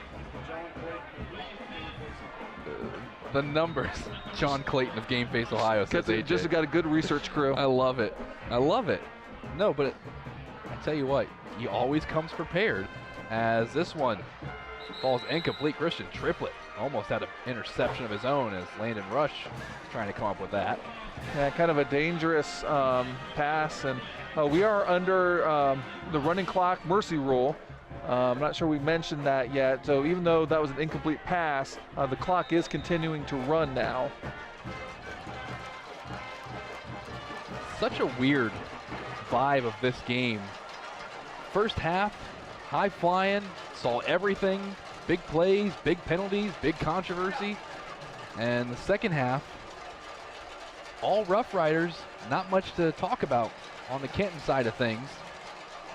numbers. John Clayton of Game Face Ohio says AJ. Just got a good research crew. I love it. I love it. No, but I tell you what, he always comes prepared. As this one falls incomplete. Christian Triplett almost had an interception of his own as Landon Rush is trying to come up with that. Yeah, kind of a dangerous pass. And we are under the running clock mercy rule. I'm not sure we mentioned that yet. So even though that was an incomplete pass, the clock is continuing to run now. Such a weird vibe of this game. First half, high flying, saw everything, big plays, big penalties, big controversy. And the second half, all Rough Riders, not much to talk about on the Kenton side of things.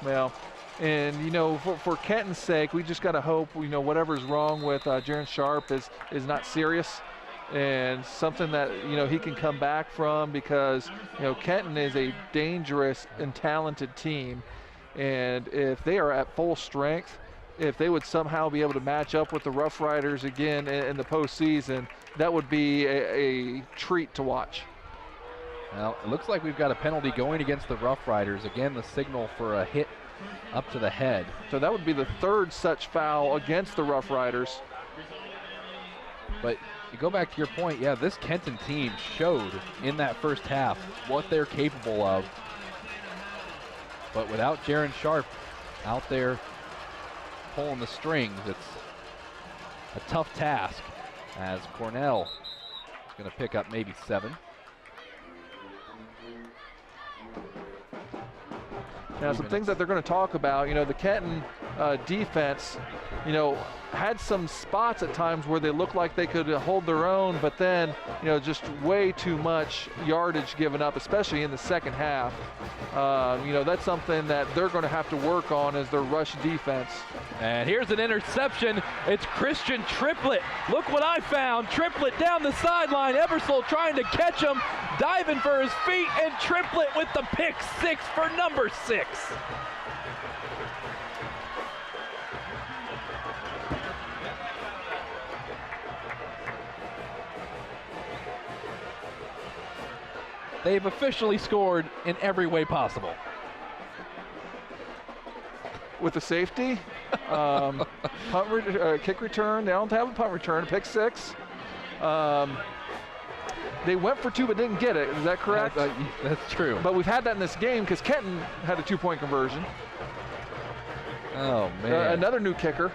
Well, and you know, for Kenton's sake, we just got to hope, you know, whatever's wrong with Jaron Sharp is not serious and something that, you know, he can come back from, because, you know, Kenton is a dangerous and talented team. And if they are at full strength, if they would somehow be able to match up with the Rough Riders again in the postseason, that would be a treat to watch. Well, it looks like we've got a penalty going against the Rough Riders. Again, the signal for a hit up to the head. So that would be the 3rd such foul against the Rough Riders. But you go back to your point, yeah, this Kenton team showed in that first half what they're capable of. But without Jaron Sharp out there pulling the strings, it's a tough task, as Cornell is going to pick up maybe 7. Now, some things that they're going to talk about, the Kenton defense, had some spots at times where they looked like they could hold their own, but then, just way too much yardage given up, especially in the second half. That's something that they're going to have to work on as their rush defense. And here's an interception. It's Christian Triplett. Look what I found. Triplett down the sideline. Eversole trying to catch him, diving for his feet, and Triplett with the pick 6 for number 6. They've officially scored in every way possible. With the safety, kick return, they don't have a punt return, pick 6. They went for 2 but didn't get it, is that correct? That's true. But we've had that in this game because Kenton had a 2-point conversion. Oh, man. Another new kicker.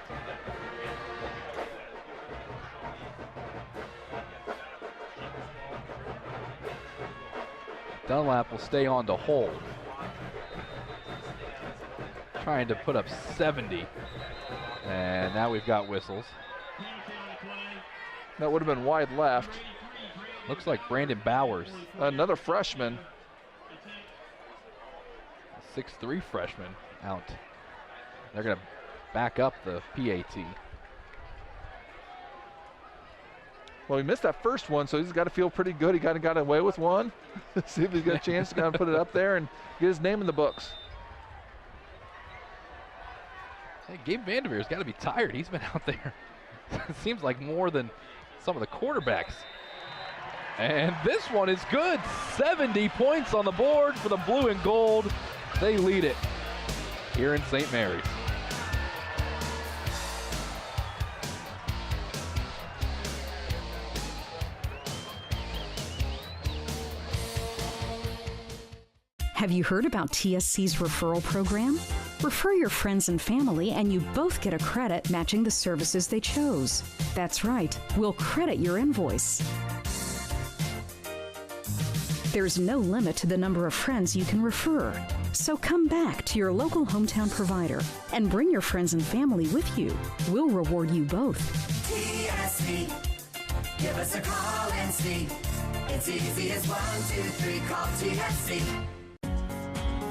Dunlap will stay on to hold. Trying to put up 70. And now we've got whistles. That would have been wide left. Looks like Brandon Bowers. Another freshman. 6'3" freshman out. They're going to back up the PAT. Well, he missed that first one, so he's got to feel pretty good. He kind of got away with one. See if he's got a chance to kind of put it up there and get his name in the books. Hey, Gabe Vanderveer's got to be tired. He's been out there. It seems like more than some of the quarterbacks. And this one is good. 70 points on the board for the blue and gold. They lead it here in St. Mary's. Have you heard about TSC's referral program? Refer your friends and family and you both get a credit matching the services they chose. That's right, we'll credit your invoice. There's no limit to the number of friends you can refer. So come back to your local hometown provider and bring your friends and family with you. We'll reward you both. TSC, give us a call and see. It's easy as 1, 2, 3, call TSC.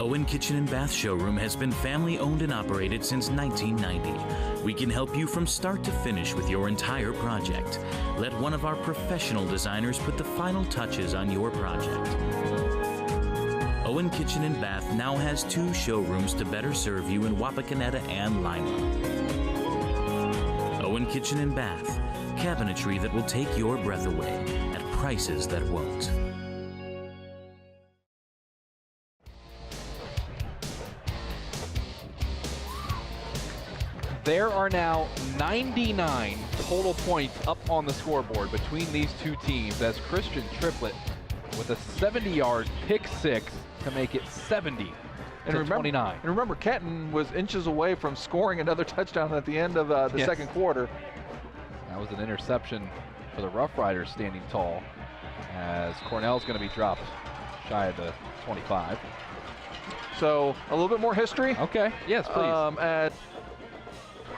Owen Kitchen and Bath Showroom has been family owned and operated since 1990. We can help you from start to finish with your entire project. Let one of our professional designers put the final touches on your project. Owen Kitchen and Bath now has 2 showrooms to better serve you in Wapakoneta and Lima. Owen Kitchen and Bath, cabinetry that will take your breath away at prices that won't. There are now 99 total points up on the scoreboard between these two teams as Christian Triplett with a 70-yard pick 6 to make it 70 to 29. And remember, Kenton was inches away from scoring another touchdown at the end of the second quarter. That was an interception for the Roughriders standing tall, as Cornell's going to be dropped shy of the 25. So a little bit more history. Okay, yes, please.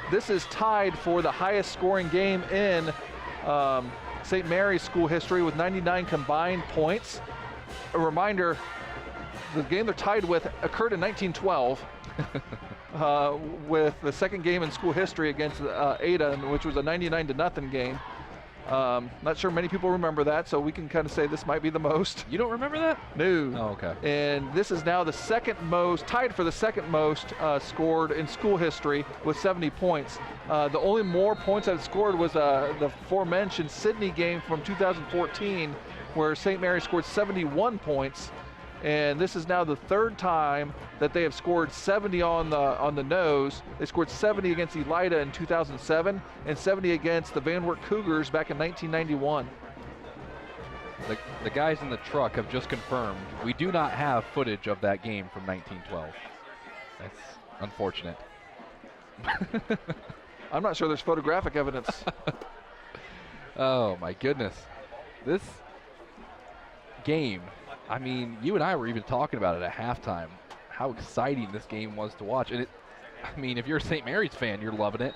This is tied for the highest scoring game in St. Mary's school history with 99 combined points. A reminder, the game they're tied with occurred in 1912 with the second game in school history against Ada, which was a 99-0 game. Not sure many people remember that, so we can kind of say this might be the most. You don't remember that? No. Oh, okay. And this is now the second most, tied for the second most scored in school history with 70 points. The only more points that scored was the aforementioned Sydney game from 2014, where St. Mary scored 71 points. And this is now the third time that they have scored 70 on the nose. They scored 70 against Elida in 2007 and 70 against the Van Wert Cougars back in 1991. The guys in the truck have just confirmed we do not have footage of that game from 1912. That's unfortunate. I'm not sure there's photographic evidence. Oh, my goodness. This game, I mean, you and I were even talking about it at halftime, how exciting this game was to watch. And I mean, if you're a St. Mary's fan, you're loving it.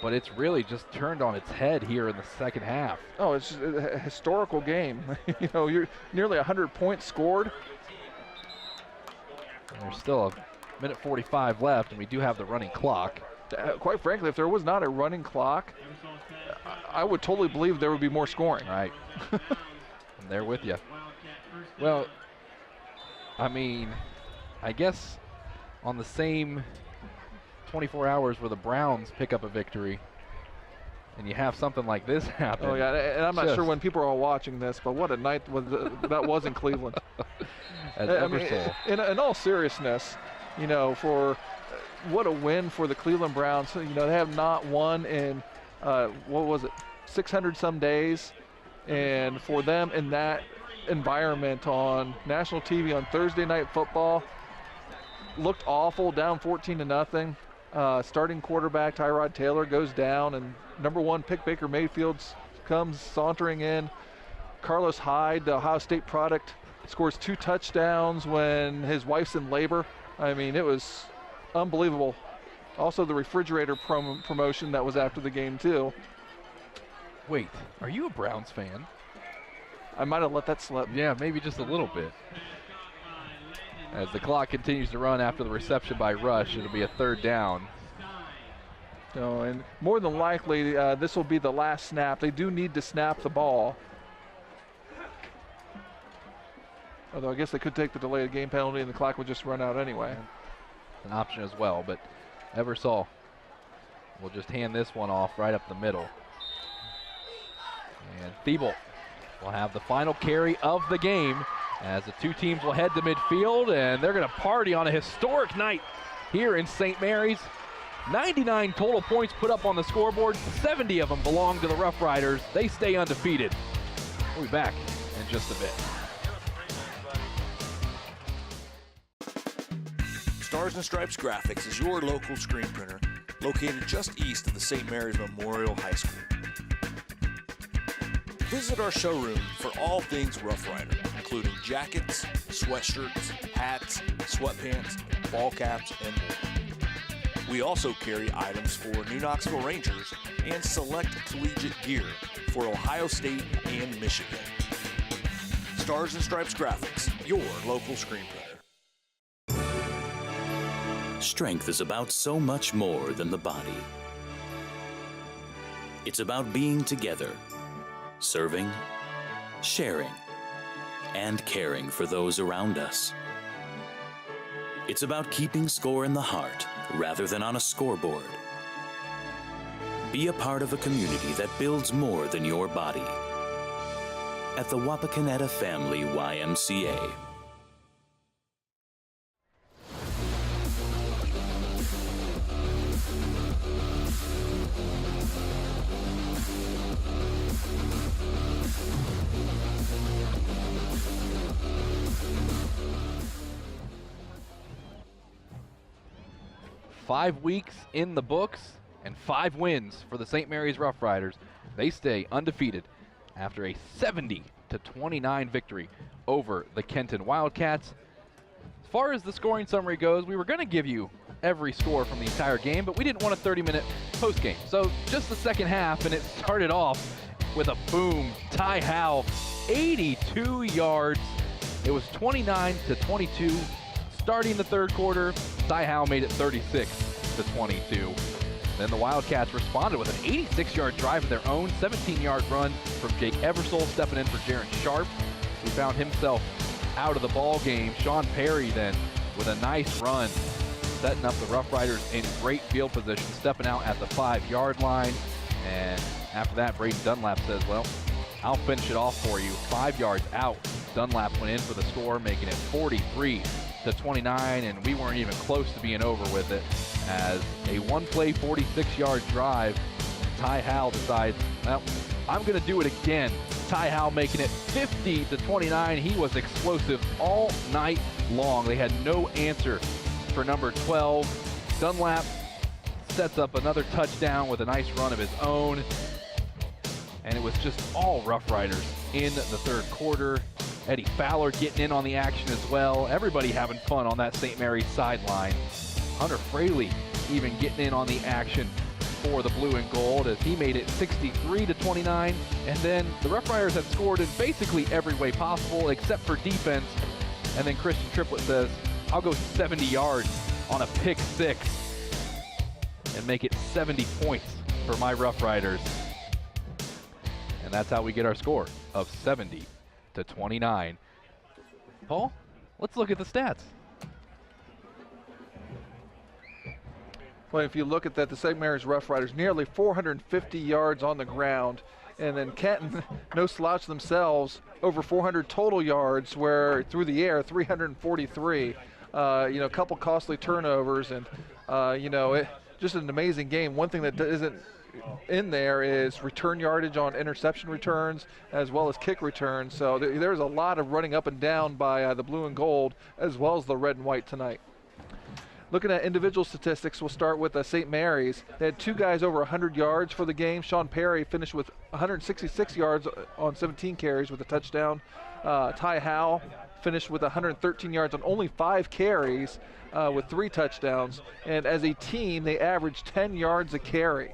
But it's really just turned on its head here in the second half. Oh, it's a historical game. You're nearly 100 points scored. And there's still a minute 45 left, and we do have the running clock. Quite frankly, if there was not a running clock, I would totally believe there would be more scoring. Right. I'm there with you. Well, I mean, I guess on the same 24 hours where the Browns pick up a victory and you have something like this happen. Oh, yeah, and I'm not sure when people are all watching this, but what a night that was in Cleveland. In all seriousness, for what a win for the Cleveland Browns. They have not won in, 600 some days. And for them in that environment on national TV on Thursday Night Football, looked awful, down 14-0. Starting quarterback Tyrod Taylor goes down, and number 1 pick Baker Mayfield comes sauntering in. Carlos Hyde, the Ohio State product, scores 2 touchdowns when his wife's in labor. I mean, it was unbelievable. Also, the refrigerator promotion that was after the game, too. Wait, are you a Browns fan? I might have let that slip. Yeah, maybe just a little bit. As the clock continues to run after the reception by Rush, it'll be a 3rd down. And more than likely, this will be the last snap. They do need to snap the ball. Although I guess they could take the delayed game penalty and the clock would just run out anyway. An option as well, but Eversole will just hand this one off right up the middle. And Thibault will have the final carry of the game as the 2 teams will head to midfield, and they're going to party on a historic night here in St. Mary's. 99 total points put up on the scoreboard. 70 of them belong to the Roughriders. They stay undefeated. We'll be back in just a bit. Stars and Stripes Graphics is your local screen printer located just east of the St. Mary's Memorial High School. Visit our showroom for all things Rough Rider, including jackets, sweatshirts, hats, sweatpants, ball caps, and more. We also carry items for New Knoxville Rangers and select collegiate gear for Ohio State and Michigan. Stars and Stripes Graphics, your local screen printer. Strength is about so much more than the body. It's about being together, serving, sharing, and caring for those around us. It's about keeping score in the heart rather than on a scoreboard. Be a part of a community that builds more than your body. At the Wapakoneta Family YMCA. Five weeks in the books and 5 wins for the St. Mary's Roughriders. They stay undefeated after a 70-29 victory over the Kenton Wildcats. As far as the scoring summary goes, we were going to give you every score from the entire game, but we didn't want a 30-minute postgame. So just the second half, and it started off with a boom. Ty Howell, 82 yards. It was 29-22. Starting the third quarter, Ty Howell made it 36-22. Then the Wildcats responded with an 86-yard drive of their own, 17-yard run from Jake Eversole, stepping in for Jaron Sharp, who found himself out of the ball game. Sean Perry then with a nice run, setting up the Roughriders in great field position, stepping out at the 5-yard line. And after that, Braden Dunlap says, well, I'll finish it off for you. 5 yards out. Dunlap went in for the score, making it 43-29, and we weren't even close to being over with it as a one-play 46-yard drive. Ty Howell decides, well, I'm going to do it again. Ty Howell making it 50-29. He was explosive all night long. They had no answer for number 12. Dunlap sets up another touchdown with a nice run of his own. And it was just all Rough Riders in the third quarter. Eddie Fowler getting in on the action as well. Everybody having fun on that St. Mary's sideline. Hunter Fraley even getting in on the action for the blue and gold as he made it 63-29. And then the Rough Riders had scored in basically every way possible except for defense. And then Christian Triplett says, I'll go 70 yards on a pick six and make it 70 points for my Rough Riders. And that's how we get our score of 70-29. Paul, let's look at the stats. Well, if you look at that, the St. Mary's Rough Riders, nearly 450 yards on the ground. And then Kenton, no slouch themselves, over 400 total yards, where through the air, 343. A couple costly turnovers, and, just an amazing game. One thing that isn't in there is return yardage on interception returns as well as kick returns. So there's a lot of running up and down by the blue and gold as well as the red and white tonight. Looking at individual statistics, we'll start with St. Mary's. They had two guys over 100 yards for the game. Sean Perry finished with 166 yards on 17 carries with a touchdown. Ty Howe finished with 113 yards on only 5 carries with 3 touchdowns. And as a team, they averaged 10 yards a carry.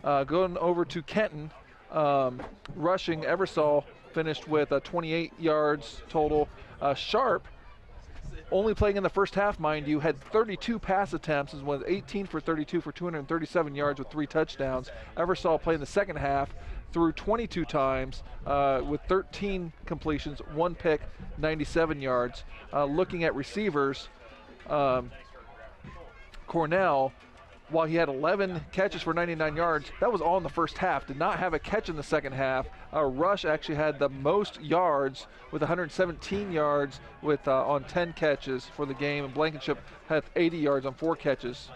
Going over to Kenton, rushing, Eversole finished with 28 yards total. Sharp, only playing in the first half, mind you, had 32 pass attempts and was 18 for 32 for 237 yards with 3 touchdowns. Eversole playing the second half, threw 22 times with 13 completions, 1 pick, 97 yards. Looking at receivers, Cornell, while he had 11 catches for 99 yards, that was all in the first half. Did not have a catch in the second half. Rush actually had the most yards with 117 yards with on 10 catches for the game, and Blankenship had 80 yards on 4 catches.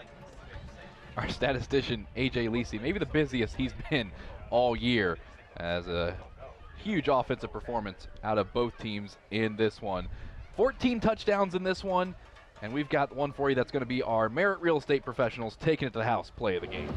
Our statistician, A.J. Lisi, maybe the busiest he's been all year, as a huge offensive performance out of both teams in this one. 14 touchdowns in this one. And we've got one for you that's going to be our Merit Real Estate Professionals taking it to the house play of the game.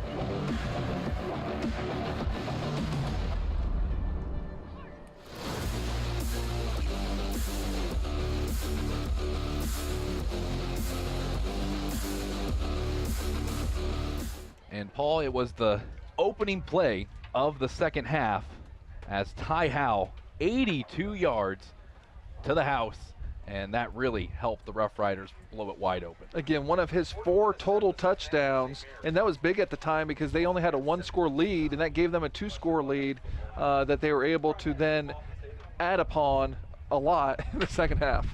And Paul, it was the opening play of the second half as Ty Howe, 82 yards to the house. And that really helped the Rough Riders blow it wide open. Again, one of his 4 total touchdowns, and that was big at the time because they only had a 1-score lead, and that gave them a 2-score lead that they were able to then add upon a lot in the second half.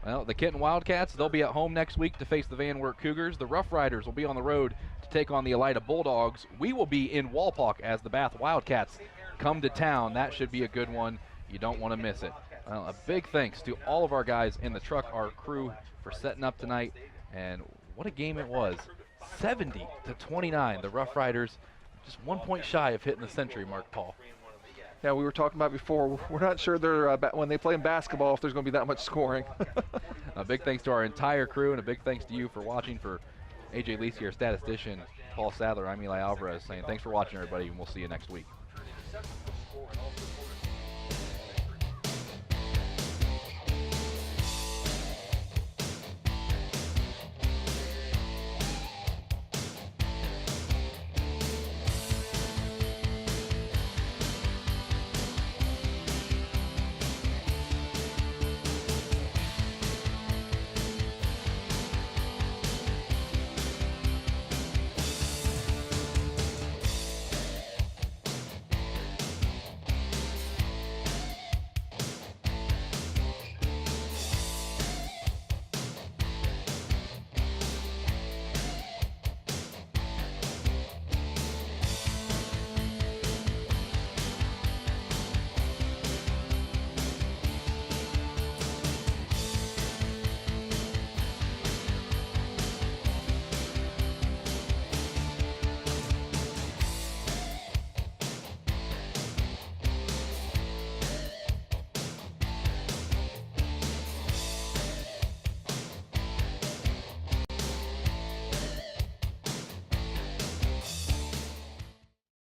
Well, the Kenton Wildcats, they'll be at home next week to face the Van Wert Cougars. The Rough Riders will be on the road to take on the Elida Bulldogs. We will be in Walpock as the Bath Wildcats come to town. That should be a good one. You don't want to miss it. Well, a big thanks to all of our guys in the truck, our crew, for setting up tonight. And what a game it was. 70-29. The Rough Riders just 1 point shy of hitting the century mark, Paul. Yeah, we were talking about before. We're not sure they're when they play in basketball if there's going to be that much scoring. A big thanks to our entire crew, and a big thanks to you for watching. For A.J. Lisi, our statistician, Paul Sadler, I'm Eli Alvarez saying thanks for watching, everybody, and we'll see you next week.